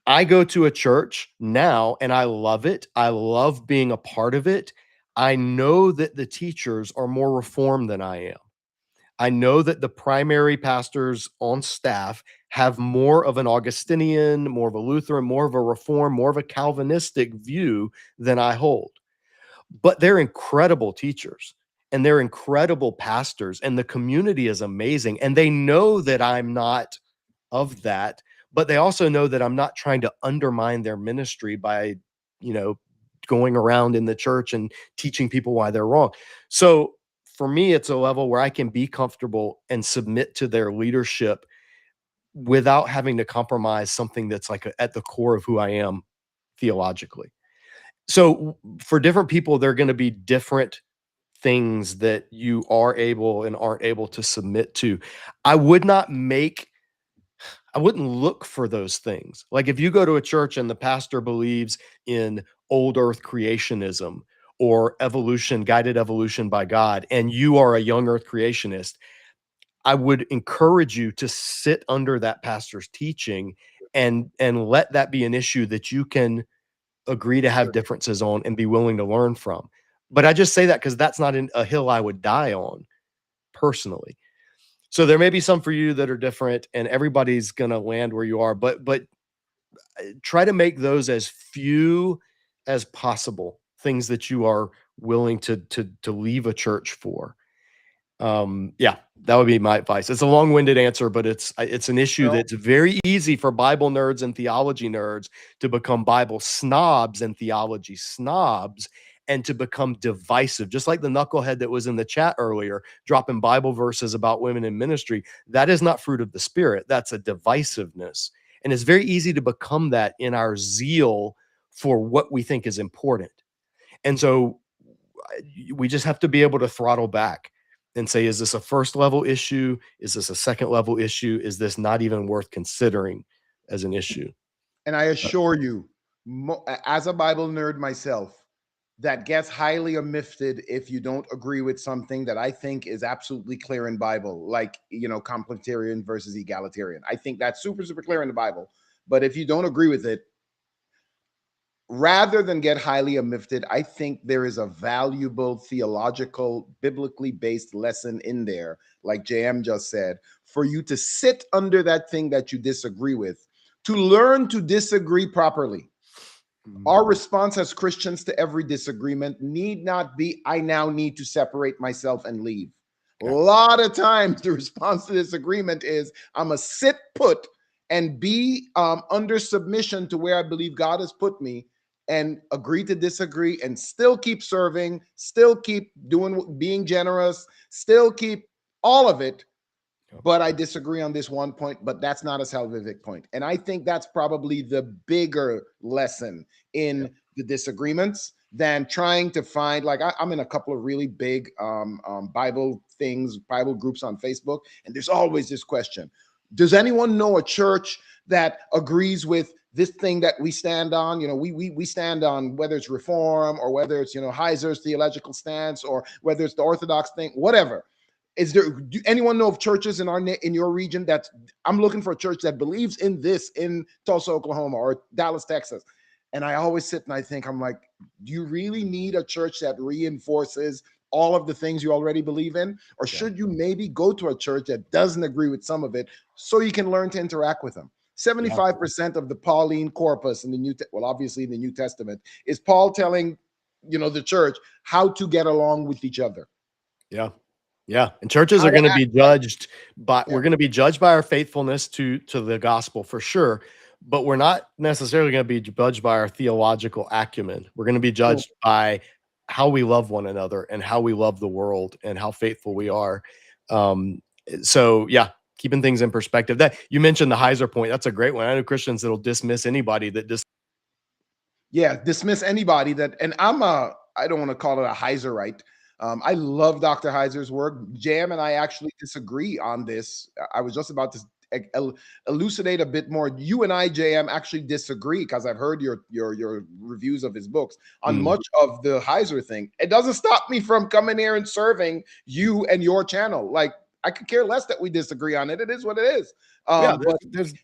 I go to a church now and I love it. I love being a part of it. I know that the teachers are more reformed than I am. I know that the primary pastors on staff have more of an Augustinian, more of a Lutheran, more of a Reform, more of a Calvinistic view than I hold. But they're incredible teachers and they're incredible pastors, and the community is amazing. And they know that I'm not of that, but they also know that I'm not trying to undermine their ministry by, going around in the church and teaching people why they're wrong. So for me, it's a level where I can be comfortable and submit to their leadership without having to compromise something that's like at the core of who I am theologically. So for different people, there are going to be different things that you are able and aren't able to submit to. I wouldn't look for those things. Like if you go to a church and the pastor believes in old earth creationism or evolution, guided evolution by God, and you are a young earth creationist, I would encourage you to sit under that pastor's teaching and let that be an issue that you can agree to have differences on and be willing to learn from. But I just say that because that's not a hill I would die on personally. So there may be some for you that are different, and everybody's going to land where you are, but try to make those as few as possible, things that you are willing to leave a church for. Yeah, that would be my advice. It's a long-winded answer, but it's an issue that's very easy for Bible nerds and theology nerds to become Bible snobs and theology snobs, and to become divisive, just like the knucklehead that was in the chat earlier, dropping Bible verses about women in ministry. That is not fruit of the Spirit. That's a divisiveness. And it's very easy to become that in our zeal for what we think is important. And so we just have to be able to throttle back and say, is this a first level issue? Is this a second level issue? Is this not even worth considering as an issue? And I assure you, as a Bible nerd myself, that gets highly omitted if you don't agree with something that I think is absolutely clear in Bible, like, you know, complementarian versus egalitarian. I think that's super, super clear in the Bible. But if you don't agree with it, rather than get highly omitted, I think there is a valuable theological, biblically based lesson in there, like JM just said, for you to sit under that thing that you disagree with, to learn to disagree properly. Our response as Christians to every disagreement need not be, I now need to separate myself and leave. A lot of times the response to disagreement is, I'm going to sit put and be under submission to where I believe God has put me, and agree to disagree and still keep serving, still keep doing, being generous, still keep all of it. But I disagree on this one point, but that's not a salvific point. And I think that's probably the bigger lesson in the disagreements than trying to find, like, I'm in a couple of really big Bible things, Bible groups on Facebook, and there's always this question. Does anyone know a church that agrees with this thing that we stand on? You know, we stand on, whether it's Reform or whether it's, you know, Heiser's theological stance, or whether it's the Orthodox thing, whatever. Is there, do anyone know of churches in your region that, I'm looking for a church that believes in this in Tulsa, Oklahoma, or Dallas, Texas? And I always sit and I think, I'm like, do you really need a church that reinforces all of the things you already believe in? Or should you maybe go to a church that doesn't agree with some of it so you can learn to interact with them? 75% of the Pauline corpus in the well, obviously in the New Testament, is Paul telling, you know, the church how to get along with each other. Yeah. Yeah. And churches are going to be judged by, we're going to be judged by our faithfulness to the gospel for sure. But we're not necessarily going to be judged by our theological acumen. We're going to be judged by how we love one another and how we love the world and how faithful we are. So yeah, keeping things in perspective. That you mentioned the Heiser point. That's a great one. I know Christians that'll dismiss anybody that dismiss anybody that, and I don't want to call it a Heiserite. I love Dr. Heiser's work. Jam and I actually disagree on this. I was just about to elucidate a bit more. You and I, JM, actually disagree, because I've heard your reviews of his books on much of the Heiser thing. It doesn't stop me from coming here and serving you and your channel. Like, I could care less that we disagree on it. It is what it is. There's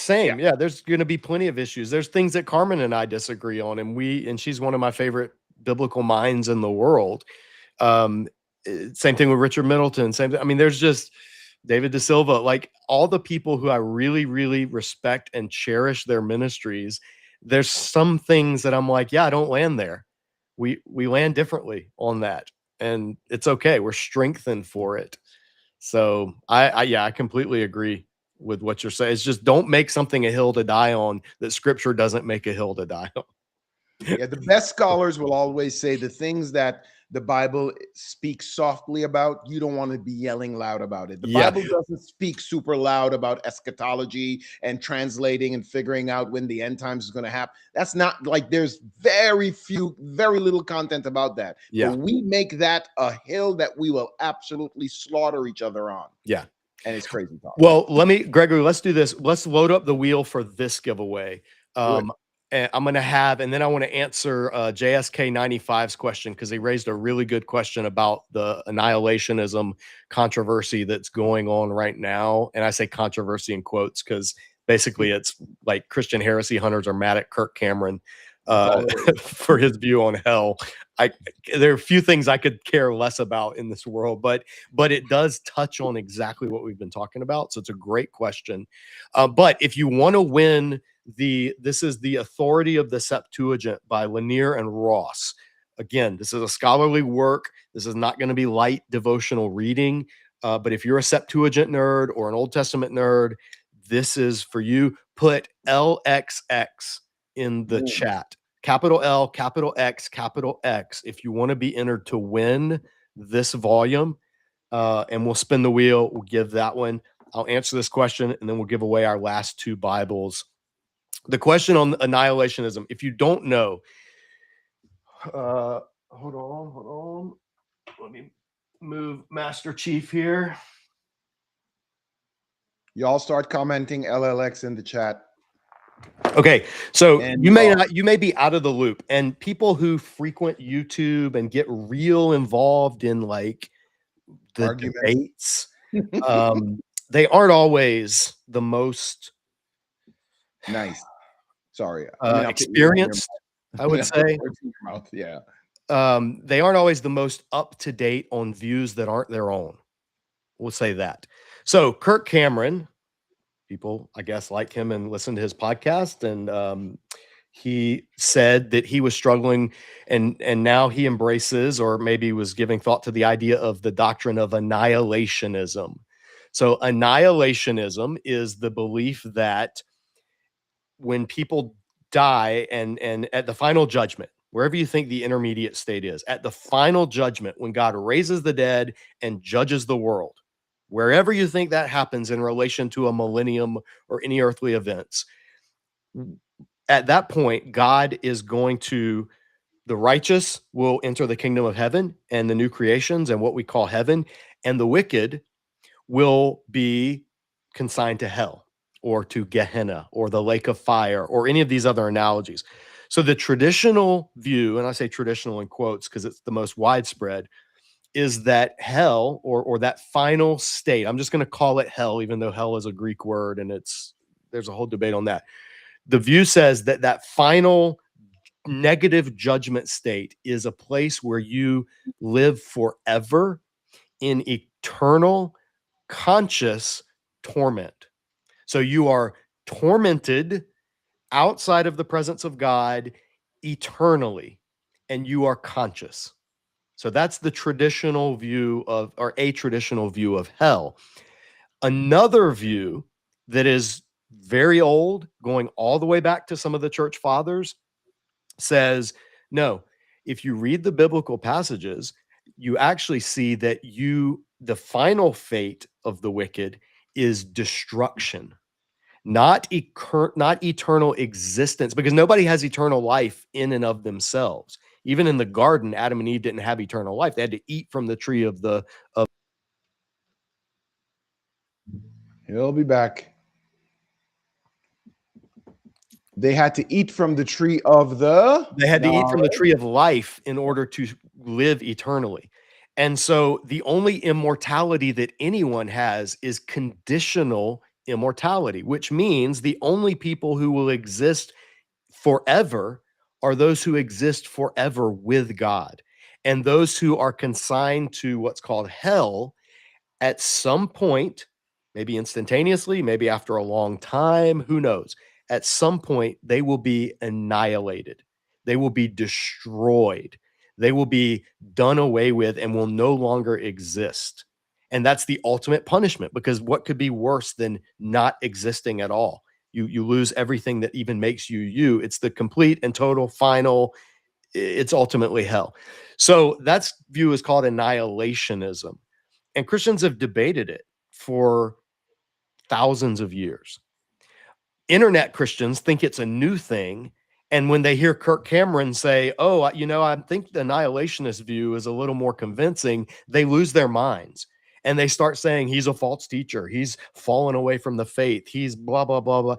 there's going to be plenty of issues. There's things that Carmen and I disagree on, and she's one of my favorite biblical minds in the world. Same thing with Richard Middleton. I mean, there's just David De Silva, like all the people who I really, really respect and cherish their ministries. There's some things that I'm like, yeah, I don't land there. We land differently on that, and it's okay. We're strengthened for it. So I completely agree with what you're saying. It's just, don't make something a hill to die on that Scripture doesn't make a hill to die on. Yeah, the best scholars will always say the things that the Bible speaks softly about, you don't want to be yelling loud about it. The Bible doesn't speak super loud about eschatology and translating and figuring out when the end times is going to happen. That's not, like, there's very little content about that. Yeah. But we make that a hill that we will absolutely slaughter each other on. Yeah. And it's crazy talk. Well, Gregory, let's do this. Let's load up the wheel for this giveaway. And I'm going to have, and then I want to answer JSK 95's question, because he raised a really good question about the annihilationism controversy that's going on right now. And I say controversy in quotes, because basically it's like Christian heresy hunters are mad at Kirk Cameron for his view on hell. There are a few things I could care less about in this world, but it does touch on exactly what we've been talking about. So it's a great question. But if you want to win, this is The Authority of the Septuagint by Lanier and Ross. Again, this is a scholarly work. This is not going to be light devotional reading. But if you're a Septuagint nerd or an Old Testament nerd, this is for you. Put LXX in the chat. Capital L, capital X, capital X, if you want to be entered to win this volume. And we'll spin the wheel. We'll give that one. I'll answer this question, and then we'll give away our last two Bibles the question on annihilationism, if you don't know, hold on. Let me move Master Chief here. Y'all start commenting LLX in the chat. Okay, so And you may be out of the loop, and people who frequent YouTube and get real involved in like the arguments, debates, they aren't always the most nice. Sorry, experienced, I would say. Yeah. They aren't always the most up to date on views that aren't their own. We'll say that. So Kirk Cameron, people, I guess, like him and listen to his podcast, and he said that he was struggling, and now he embraces, or maybe was giving thought to, the idea of the doctrine of annihilationism. So annihilationism is the belief that when people die and at the final judgment, wherever you think the intermediate state is, at the final judgment, when God raises the dead and judges the world, wherever you think that happens in relation to a millennium or any earthly events, at that point, God is going to, the righteous will enter the kingdom of heaven and the new creations and what we call heaven, and the wicked will be consigned to hell or to Gehenna or the lake of fire or any of these other analogies. So the traditional view, and I say traditional in quotes because it's the most widespread, is that hell, or that final state, I'm just going to call it hell, even though hell is a Greek word and there's a whole debate on that. The view says that that final negative judgment state is a place where you live forever in eternal conscious torment. So you are tormented outside of the presence of God eternally, and you are conscious. So that's the traditional view of, or a traditional view of hell. Another view that is very old, going all the way back to some of the church fathers, says, no, if you read the biblical passages, you actually see that the final fate of the wicked is destruction, not eternal existence, because nobody has eternal life in and of themselves. Even in the garden, Adam and Eve didn't have eternal life. They had to eat from the tree of He'll be back. They had to eat from the tree of life in order to live eternally. And so the only immortality that anyone has is conditional immortality, which means the only people who will exist forever are those who exist forever with God. And those who are consigned to what's called hell at some point, maybe instantaneously, maybe after a long time, who knows? At some point, they will be annihilated. They will be destroyed. They will be done away with and will no longer exist. And that's the ultimate punishment, because what could be worse than not existing at all? You lose everything that even makes you you. It's the complete and total final. It's ultimately hell. So that view is called annihilationism. And Christians have debated it for thousands of years. Internet Christians think it's a new thing. And when they hear Kirk Cameron say, oh, I think the annihilationist view is a little more convincing, they lose their minds. And they start saying he's a false teacher. He's fallen away from the faith. He's blah, blah, blah, blah.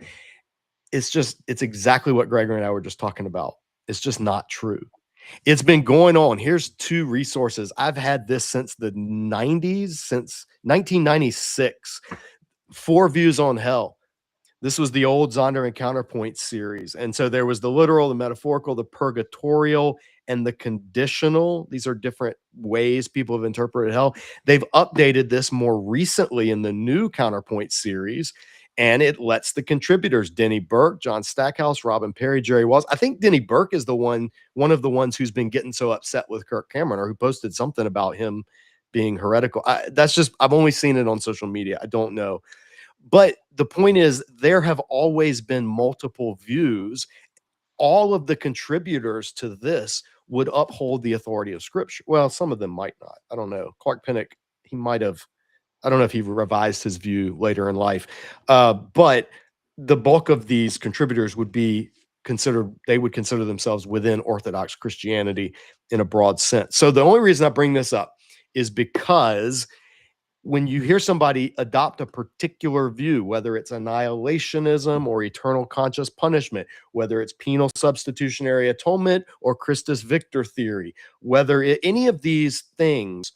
It's exactly what Gregory and I were just talking about. It's just not true. It's been going on. Here's two resources. I've had this since the 90s, since 1996. 4 Views on Hell. This was the old Zonder and Counterpoint series. And so there was the literal, the metaphorical, the purgatorial, and the conditional. These are different ways people have interpreted hell. They've updated this more recently in the new Counterpoint series, and it lets the contributors, Denny Burke, John Stackhouse, Robin Perry, Jerry Walls. I think Denny Burke is one of the ones who's been getting so upset with Kirk Cameron, or who posted something about him being heretical. I've only seen it on social media. I don't know. But the point is, there have always been multiple views. All of the contributors to this would uphold the authority of Scripture. Well, some of them might not. I don't know. Clark Pinnock, he might have. I don't know if he revised his view later in life. But the bulk of these contributors would be considered, they would consider themselves within Orthodox Christianity in a broad sense. So the only reason I bring this up is because when you hear somebody adopt a particular view, whether it's annihilationism or eternal conscious punishment, whether it's penal substitutionary atonement or Christus Victor theory, any of these things,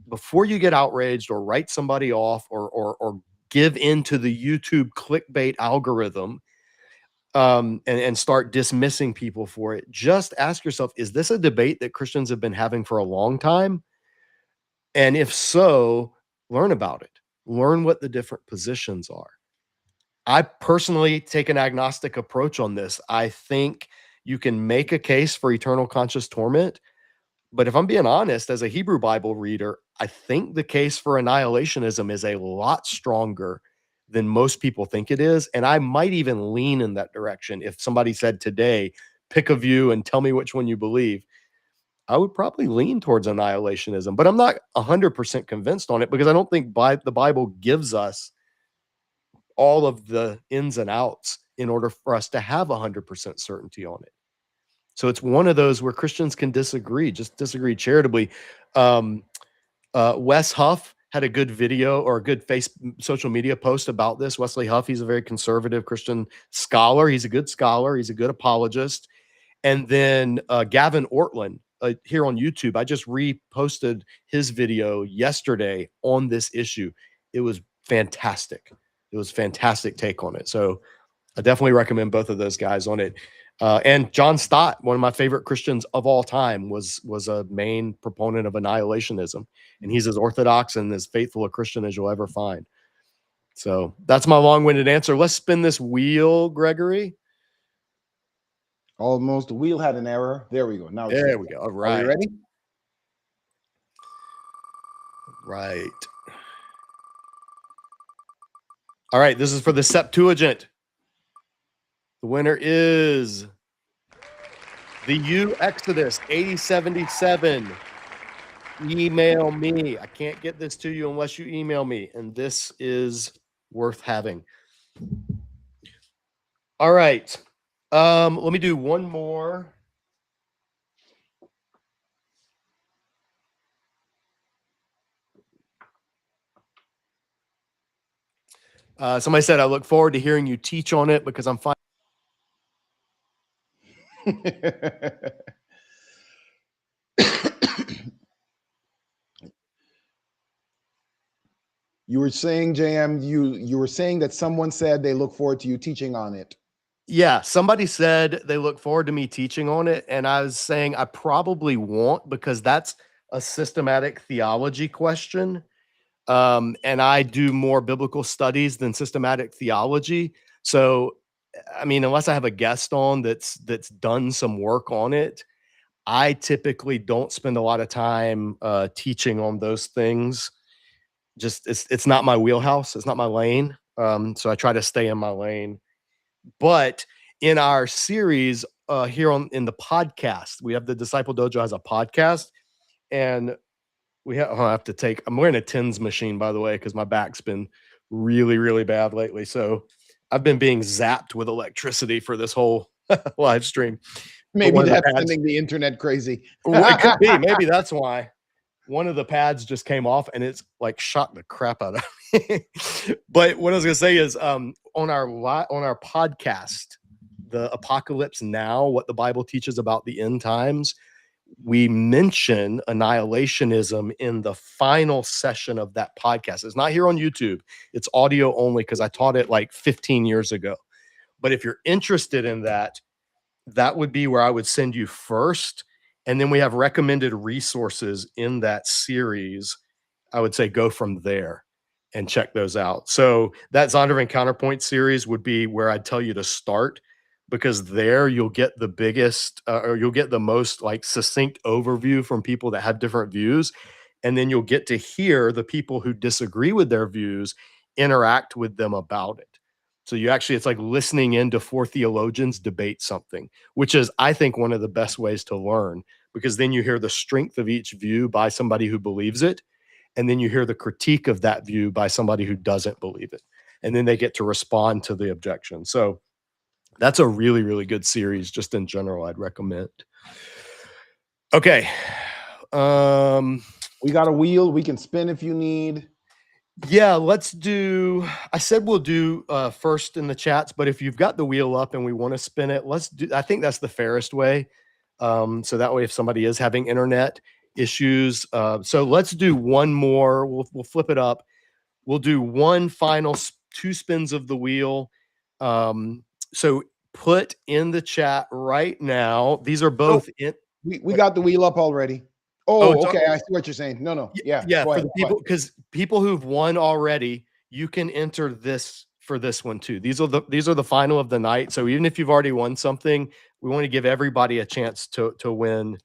before you get outraged or write somebody off or give into the YouTube clickbait algorithm, and start dismissing people for it, just ask yourself, is this a debate that Christians have been having for a long time? And if so, learn about it. Learn what the different positions are. I personally take an agnostic approach on this. I think you can make a case for eternal conscious torment, but if I'm being honest, as a Hebrew Bible reader, I think the case for annihilationism is a lot stronger than most people think it is. And I might even lean in that direction. If somebody said today, pick a view and tell me which one you believe, I would probably lean towards annihilationism, but I'm not 100% convinced on it because I don't think the Bible gives us all of the ins and outs in order for us to have 100% certainty on it. So it's one of those where Christians can disagree, just disagree charitably. Wes Huff had a good video or a good social media post about this. Wesley Huff, he's a very conservative Christian scholar. He's a good scholar. He's a good apologist. And then Gavin Ortland here on YouTube, I just reposted his video yesterday on this issue. It was fantastic. It was a fantastic take on it. So I definitely recommend both of those guys on it. And John Stott, one of my favorite Christians of all time, was a main proponent of annihilationism. And he's as orthodox and as faithful a Christian as you'll ever find. So that's my long-winded answer. Let's spin this wheel, Gregory. Almost. The wheel had an error. There we go. Now there we go. All right. Are you ready? Right. All right. This is for the Septuagint. The winner is the U Exodus 8077. Email me. I can't get this to you unless you email me. And this is worth having. All right. Let me do one more. Somebody said, I look forward to hearing you teach on it because I'm fine. You were saying, JM, you were saying that someone said they look forward to you teaching on it. Yeah, somebody said they look forward to me teaching on it. And I was saying I probably won't because that's a systematic theology question. And I do more biblical studies than systematic theology. So, I mean, unless I have a guest on that's done some work on it, I typically don't spend a lot of time teaching on those things. Just it's not my wheelhouse. It's not my lane. So I try to stay in my lane. But in our series here in the podcast, we have the Disciple Dojo has a podcast, and I'm wearing a TENS machine, by the way, because my back's been really, really bad lately. So I've been being zapped with electricity for this whole live stream. Maybe that's sending the internet crazy. Well, it could be. Maybe that's why. One of the pads just came off and it's like shot the crap out of me. But what I was gonna say is on our podcast, the Apocalypse Now, what the Bible teaches about the end times, we mention annihilationism in the final session of that podcast. It's not here on YouTube. It's audio only because I taught it like 15 years ago. But if you're interested in that, that would be where I would send you first. And then we have recommended resources in that series. I would say go from there and check those out. So that Zondervan Counterpoint series would be where I'd tell you to start, because there you'll get the biggest or you'll get the most like succinct overview from people that have different views. And then you'll get to hear the people who disagree with their views interact with them about it. So it's like listening into four theologians debate something, which is, I think, one of the best ways to learn, because then you hear the strength of each view by somebody who believes it. And then you hear the critique of that view by somebody who doesn't believe it. and then they get to respond to the objection. So that's a really, really good series. Just in general, I'd recommend. Okay. We got a wheel. We can spin if you need. Yeah, let's do, I said we'll do first in the chats, but if you've got the wheel up and we want to spin it, let's do, I think that's the fairest way. So that way, if somebody is having internet issues, so let's do one more. We'll flip it up. We'll do one final 2 spins of the wheel. So put in the chat right now. These are both in. We got the wheel up already. Oh, Oh, okay. I see what you're saying. No. Yeah. Yeah, go for ahead, the people, because people who've won already, you can enter this for this one too. These are the final of the night. So even if you've already won something, we want to give everybody a chance to win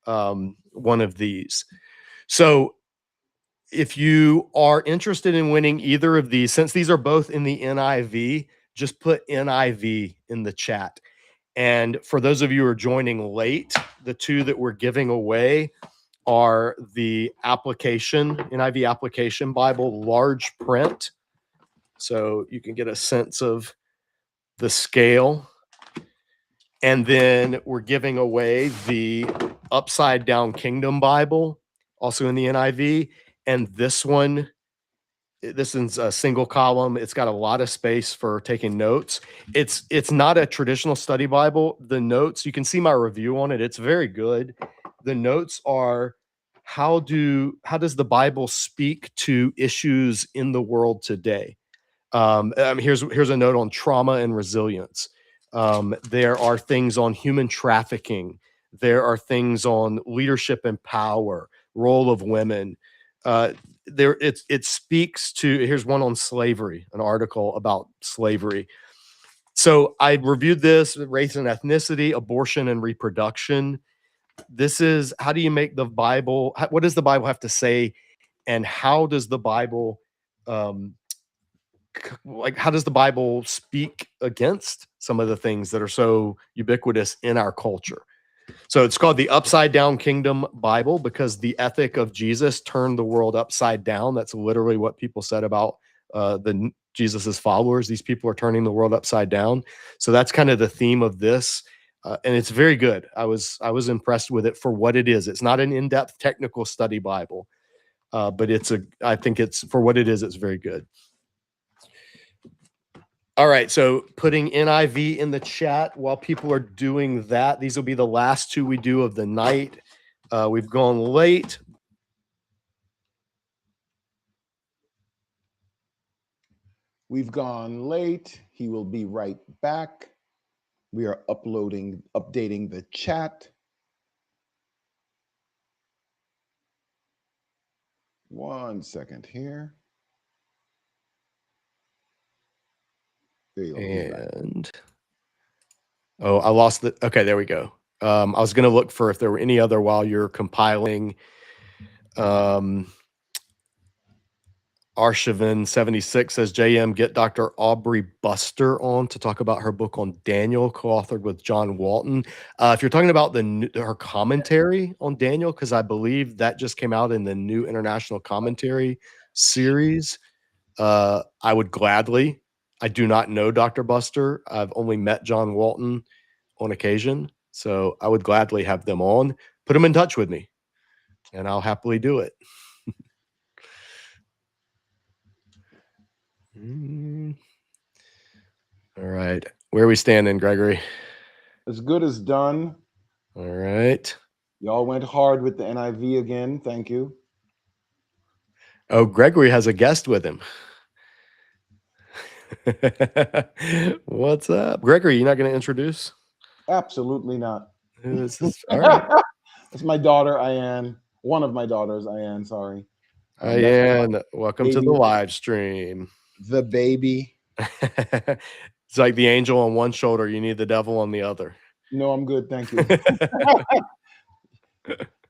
one of these. So if you are interested in winning either of these, since these are both in the NIV, just put NIV in the chat. And for those of you who are joining late, the 2 that we're giving away are the application, NIV application Bible, large print. So you can get a sense of the scale. And then we're giving away the Upside Down Kingdom Bible, also in the NIV. And this one, this is a single column. It's got a lot of space for taking notes. It's not a traditional study Bible. The notes, you can see my review on it. It's very good. The notes are, how does the Bible speak to issues in the world today? Here's a note on trauma and resilience. There are things on human trafficking. There are things on leadership and power, role of women. It speaks to, here's one on slavery, an article about slavery. So I reviewed this, race and ethnicity, abortion and reproduction. This is, how do you make the Bible, what does the Bible have to say, and how does the Bible how does the Bible speak against some of the things that are so ubiquitous in our culture? So it's called the Upside Down Kingdom Bible because the ethic of Jesus turned the world upside down. That's literally what people said about Jesus's followers. These people are turning the world upside down. So that's kind of the theme of this. And it's very good. I was impressed with it for what it is. It's not an in-depth technical study Bible, but I think it's, for what it is, it's very good. All right, so putting NIV in the chat while people are doing that. These will be the last 2 we do of the night. We've gone late. We've gone late. He will be right back. We are updating the chat. One second here. And oh, I lost the, okay, there we go. I was going to look for if there were any other while you're compiling. Archivin76 says, JM, get Dr. Aubrey Buster on to talk about her book on Daniel, co-authored with John Walton. If you're talking about her commentary on Daniel, because I believe that just came out in the New International Commentary series, I would gladly. I do not know Dr. Buster. I've only met John Walton on occasion, so I would gladly have them on. Put them in touch with me, and I'll happily do it. All right. Where are we standing, Gregory? As good as done. All right. Y'all went hard with the NIV again. Thank you. Oh, Gregory has a guest with him. What's up? Gregory, you're not going to introduce? Absolutely not. Who is this? All right. It's my daughter, Ayan. One of my daughters, Ayan, sorry. Ayan, welcome to the live stream. The baby. It's like the angel on one shoulder. You need the devil on the other. No, I'm good. Thank you.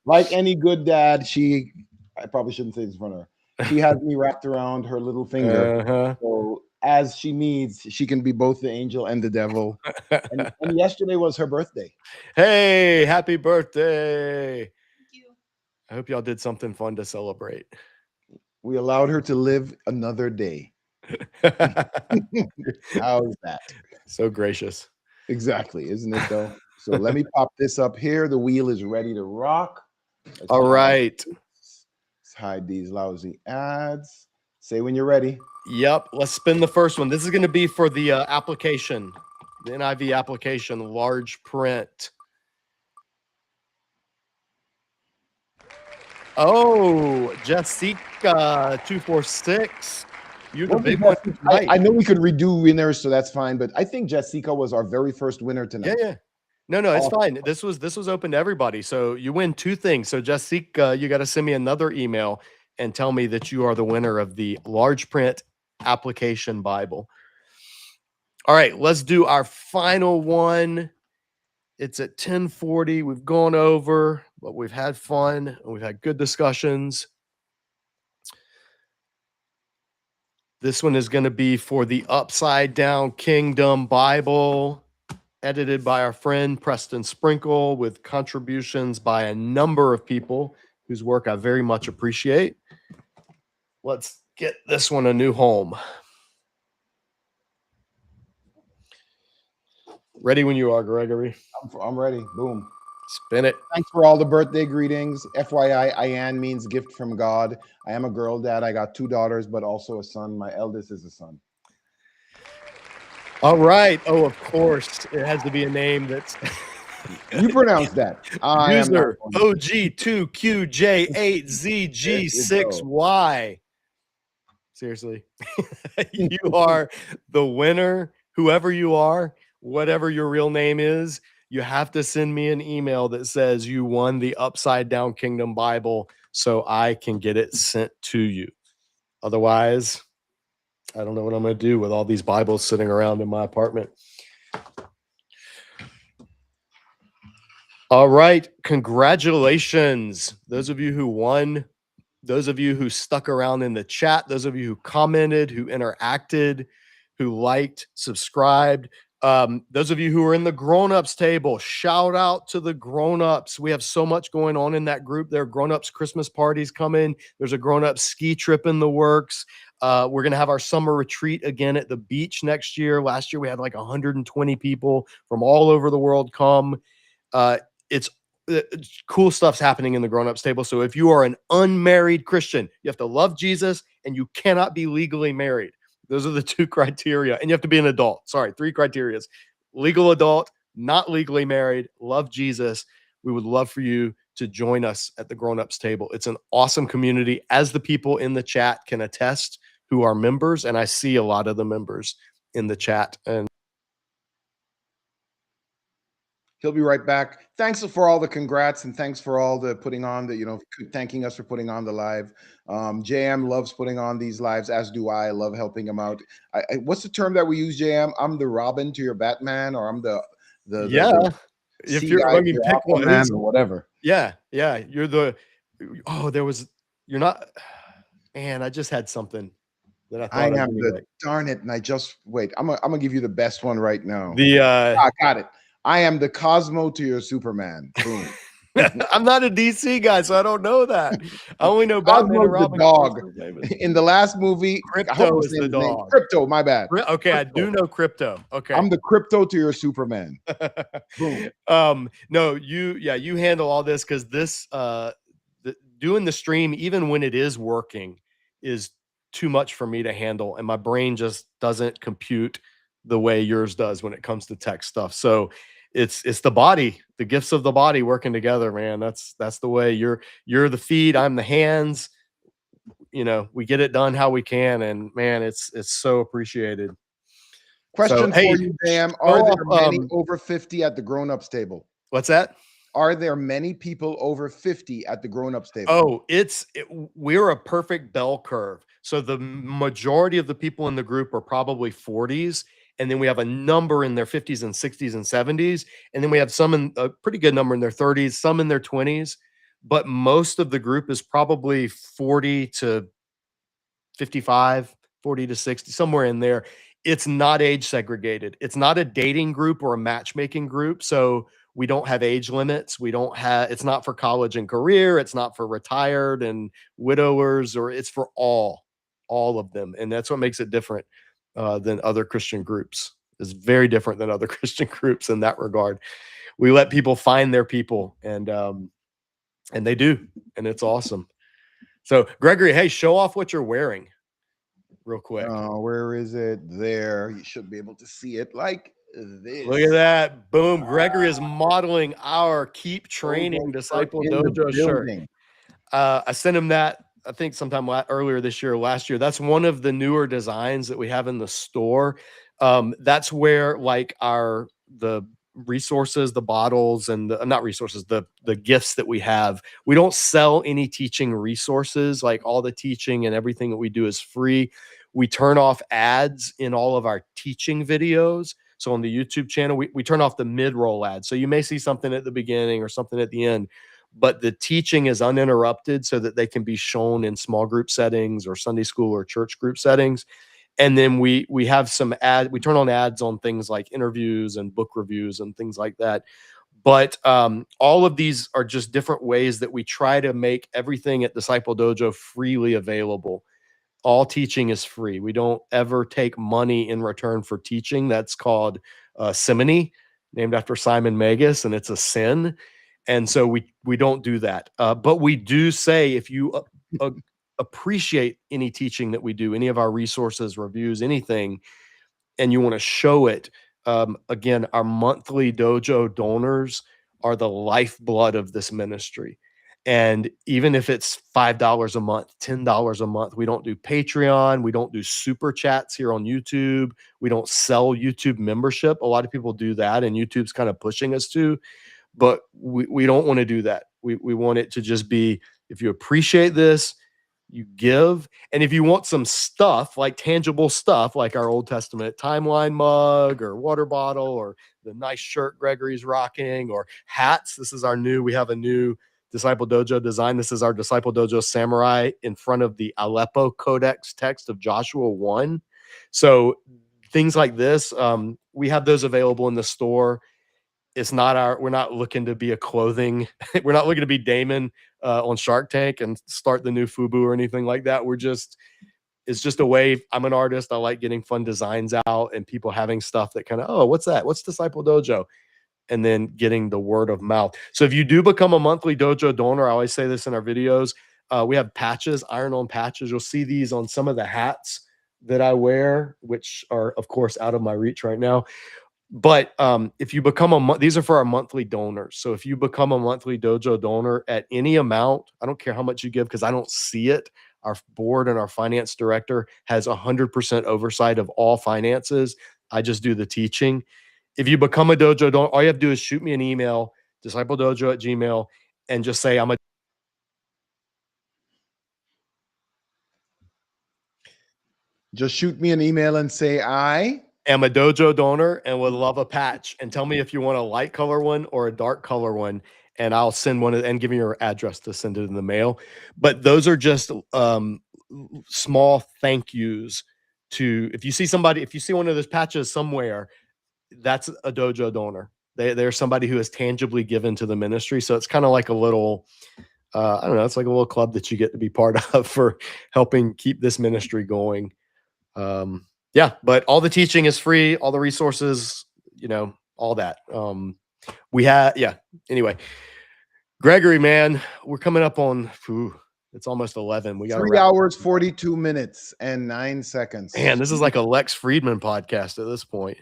Like any good dad, I probably shouldn't say this in front of her. She has me wrapped around her little finger. So as she needs, she can be both the angel and the devil. And yesterday was her birthday. Hey, happy birthday. Thank you. I hope y'all did something fun to celebrate. We allowed her to live another day. How's that? So gracious. Exactly, isn't it though? So let me pop this up here. The wheel is ready to rock. All right. Let's hide these lousy ads. Say when you're ready. Yep. Let's spin the first one. This is going to be for the application, the NIV application, large print. Oh, Jessica 246. You're the big one tonight. I know we could redo winners, so that's fine. But I think Jessica was our very first winner tonight. Yeah. No, it's fine. This was open to everybody. So you win 2 things. So Jessica, you got to send me another email and tell me that you are the winner of the large print application Bible. All right, let's do our final one. It's at 10:40. We've gone over, but we've had fun and we've had good discussions. This one is going to be for the Upside Down Kingdom Bible, edited by our friend Preston Sprinkle, with contributions by a number of people whose work I very much appreciate. Let's get this one a new home. Ready when you are, Gregory. I'm ready. Boom. Spin it. Thanks for all the birthday greetings. FYI, Ayan means gift from God. I am a girl dad. I got 2 daughters, but also a son. My eldest is a son. All right. Oh, of course. It has to be a name that's... You pronounce that. User OG2QJ8ZG6Y. Seriously. You are the winner, whoever you are, whatever your real name is. You have to send me an email that says you won the Upside Down Kingdom Bible so I can get it sent to you. Otherwise, I don't know what I'm going to do with all these Bibles sitting around in my apartment. All right. Congratulations. Those of you who won, those of you who stuck around in the chat, those of you who commented, who interacted, who liked, subscribed. Those of you who are in the grown-ups table, shout out to the grown-ups. We have so much going on in that group. There are grown-ups Christmas parties coming. There's a grown-up ski trip in the works. We're going to have our summer retreat again at the beach next year. Last year, we had like 120 people from all over the world come. It's cool stuff's happening in the grown-ups table. So if you are an unmarried Christian, you have to love Jesus and you cannot be legally married. Those are the 2 criteria. And you have to be an adult. Sorry, 3 criteria. Legal adult, not legally married, love Jesus. We would love for you to join us at the grown-ups table. It's an awesome community, as the people in the chat can attest who are members. And I see a lot of the members in the chat. And he'll be right back. Thanks for all the congrats and thanks for all the putting on the, thanking us for putting on the live. JM loves putting on these lives, as do I. Love helping him out. What's the term that we use, JM? I'm the Robin to your Batman, or I'm the if you're, I mean, pick one or whatever. Yeah. You're the, you're not, man, I just had something that I thought I am the, darn it. And I just, wait, I'm gonna give you the best one right now. I got it. I am the Cosmo to your Superman. Boom. I'm not a DC guy, so I don't know that. I only know Batman and Robin. The dog. In the last movie, Crypto is the dog. Crypto, my bad. Okay, Crypto. I do know Crypto. Okay. I'm the Crypto to your Superman. Boom. No, you handle all this, because this doing the stream, even when it is working, is too much for me to handle, and my brain just doesn't compute the way yours does when it comes to tech stuff. So it's the body, the gifts of the body working together, man. That's the way. You're the feet, I'm the hands. We get it done how we can, and man, it's so appreciated. Question for you, Sam. Are there many over 50 at the grown-ups table? What's that? Are there many people over 50 at the grown-ups table? Oh, we're a perfect bell curve. So the majority of the people in the group are probably 40s. And then we have a number in their 50s and 60s and 70s. And then we have some in a pretty good number in their 30s, some in their 20s. But most of the group is probably 40 to 55, 40 to 60, somewhere in there. It's not age segregated. It's not a dating group or a matchmaking group. So we don't have age limits. It's not for college and career. It's not for retired and widowers, or it's for all all of them. And that's what makes it different than other Christian groups. It's very different than other Christian groups in that regard. We let people find their people, and they do, and it's awesome. So Gregory, hey, show off what you're wearing real quick. Where is it? There. You should be able to see it like this. Look at that. Boom. Gregory is modeling our Keep Training Disciple Dojo shirt. I sent him that, I think sometime earlier this year, last year. That's one of the newer designs that we have in the store. That's where like the resources, the bottles, and not resources, the gifts that we have. We don't sell any teaching resources. Like all the teaching and everything that we do is free. We turn off ads in all of our teaching videos. So on the YouTube channel, we turn off the mid-roll ads. So you may see something at the beginning or something at the end, but the teaching is uninterrupted so that they can be shown in small group settings or Sunday school or church group settings. And then we have some we turn on ads on things like interviews and book reviews and things like that. But all of these are just different ways that we try to make everything at Disciple Dojo freely available. All teaching is free. We don't ever take money in return for teaching. That's called simony, named after Simon Magus, and it's a sin. And so we don't do that. But we do say if you appreciate any teaching that we do, any of our resources, reviews, anything, and you want to show it, again, our monthly dojo donors are the lifeblood of this ministry. And even if it's $5 a month, $10 a month, we don't do Patreon. We don't do super chats here on YouTube. We don't sell YouTube membership. A lot of people do that, and YouTube's kind of pushing us to, but we don't want to do that. We want it to just be, if you appreciate this, you give. And if you want some stuff, like tangible stuff, like our Old Testament timeline mug or water bottle or the nice shirt Gregory's rocking or hats, we have a new Disciple Dojo design. This is our Disciple Dojo Samurai in front of the Aleppo Codex text of Joshua 1. So things like this, we have those available in the store. It's not we're not looking to be a clothing. We're not looking to be Damon on Shark Tank and start the new FUBU or anything like that. It's just a way. I'm an artist. I like getting fun designs out and people having stuff that kind of, oh, what's that? What's Disciple Dojo? And then getting the word of mouth. So if you do become a monthly dojo donor, I always say this in our videos, we have patches, iron-on patches. You'll see these on some of the hats that I wear, which are, of course, out of my reach right now. But if you become these are for our monthly donors. So if you become a monthly dojo donor at any amount, I don't care how much you give because I don't see it. Our board and our finance director has 100% oversight of all finances. I just do the teaching. If you become a dojo donor, all you have to do is shoot me an email, discipledojo@gmail.com, and just say Just shoot me an email and say I am a dojo donor and would love a patch, and tell me if you want a light color one or a dark color one, and I'll send one and give you your address to send it in the mail. But those are just small thank yous to, if you see one of those patches somewhere, that's a dojo donor. They're somebody who has tangibly given to the ministry. So it's kind of like a little, I don't know, it's like a little club that you get to be part of for helping keep this ministry going. Yeah, but all the teaching is free, all the resources, all that. Anyway, Gregory, man, we're coming up on, it's almost 11. We got 3 hours, 42 minutes and 9 seconds. Man, this is like a Lex Friedman podcast at this point.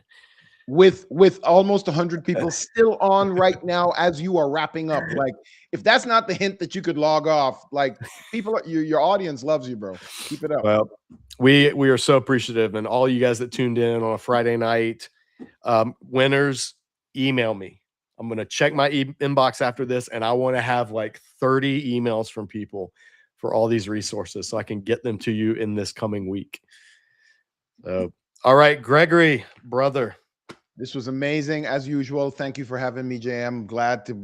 With almost 100 people still on right now as you are wrapping up. Like, if that's not the hint that you could log off, like, your audience loves you, bro. Keep it up. Well, we are so appreciative, and all you guys that tuned in on a Friday night, winners, email me. I'm going to check my inbox after this, and I want to have like 30 emails from people for all these resources so I can get them to you in this coming week. So, all right, Gregory, brother. This was amazing as usual. Thank you for having me, JM.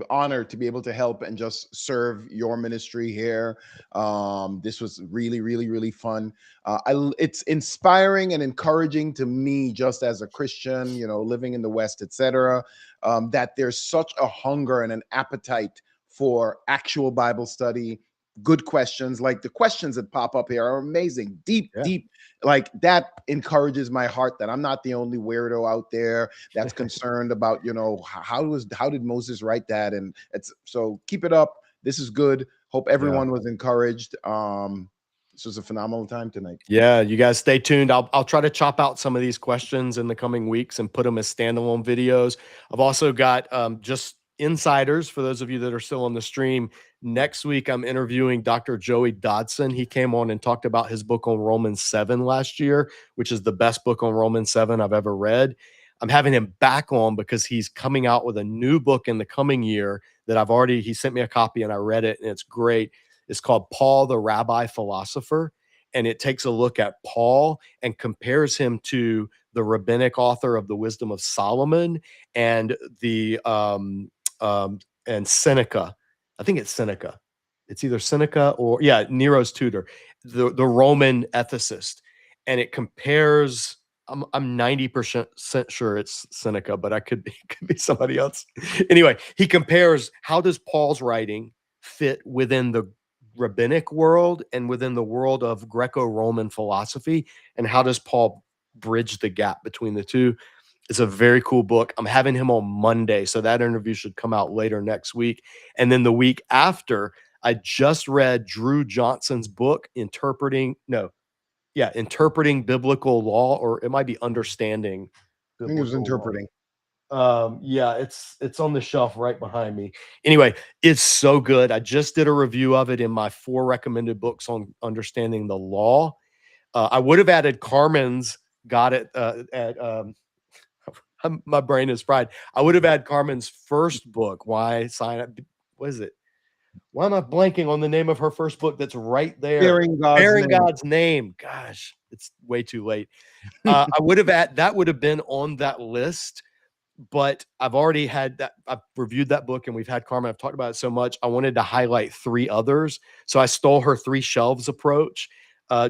Honored to be able to help and just serve your ministry here. This was really, really, really fun. It's inspiring and encouraging to me, just as a Christian, living in the West, etc., that there's such a hunger and an appetite for actual Bible study, good questions. Like the questions that pop up here are amazing, deep, Yeah. deep. Like that encourages my heart that I'm not the only weirdo out there that's concerned about, you know, how did Moses write that? And it's so keep it up. This is good. Hope everyone was encouraged. This was a phenomenal time tonight. Yeah, you guys stay tuned. I'll try to chop out some of these questions in the coming weeks and put them as standalone videos. I've also got just insiders for those of you that are still on the stream. Next week, I'm interviewing Dr. Joey Dodson. He came on and talked about his book on Romans 7 last year, which is the best book on Romans 7 I've ever read. I'm having him back on because he's coming out with a new book in the coming year that he sent me a copy and I read it and it's great. It's called Paul the Rabbi Philosopher. And it takes a look at Paul and compares him to the rabbinic author of the Wisdom of Solomon and and Seneca. I think it's Seneca. It's either Seneca or Nero's tutor, the Roman ethicist, and it compares. I'm 90% sure it's Seneca, but it could be somebody else. Anyway, he compares how does Paul's writing fit within the rabbinic world and within the world of Greco-Roman philosophy, and how does Paul bridge the gap between the two. It's a very cool book. I'm having him on Monday, so that interview should come out later next week. And then the week after, I just read Drew Johnson's book, Interpreting Biblical Law, or it might be Understanding I think it was Biblical Law. Interpreting. It's on the shelf right behind me. Anyway, it's so good. I just did a review of it in my 4 recommended books on understanding the law. I would have added Carmen's got it my brain is fried. I would have had Carmen's first book. Why sign up? What is it? Why am I blanking on the name of her first book that's right there? Bearing God's name. Gosh, it's way too late. I would have that would have been on that list. But I've already had that. I've reviewed that book and we've had Carmen. I've talked about it so much. I wanted to highlight 3 others. So I stole her 3 shelves approach.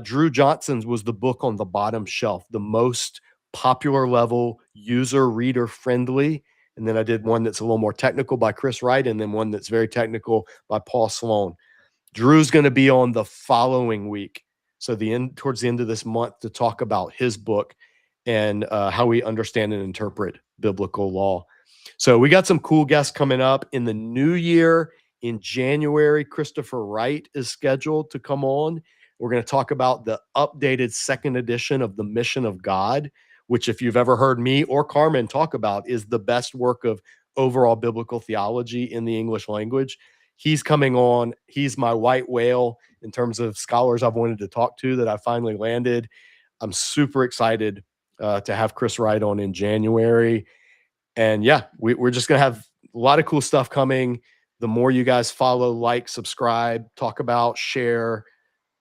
Drew Johnson's was the book on the bottom shelf, the most popular level, user reader friendly. And then I did one that's a little more technical by Chris Wright, and then one that's very technical by Paul Sloan. Drew's going to be on the following week. So towards the end of this month to talk about his book and how we understand and interpret biblical law. So we got some cool guests coming up in the new year. In January, Christopher Wright is scheduled to come on. We're going to talk about the updated 2nd edition of The Mission of God, which if you've ever heard me or Carmen talk about is the best work of overall biblical theology in the English language. He's coming on. He's my white whale in terms of scholars I've wanted to talk to that I finally landed. I'm super excited to have Chris Wright on in January. And yeah, we're just going to have a lot of cool stuff coming. The more you guys follow, like, subscribe, talk about, share,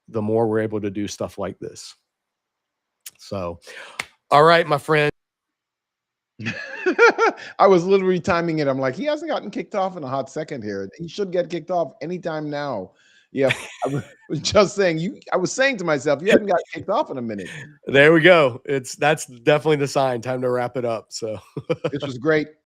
the more we're able to do stuff like this. So, all right, my friend. I was literally timing it. I'm like, he hasn't gotten kicked off in a hot second here. He should get kicked off anytime now. Yeah, I was just saying. I was saying to myself, you haven't got kicked off in a minute. There we go. That's definitely the sign. Time to wrap it up. So this was great.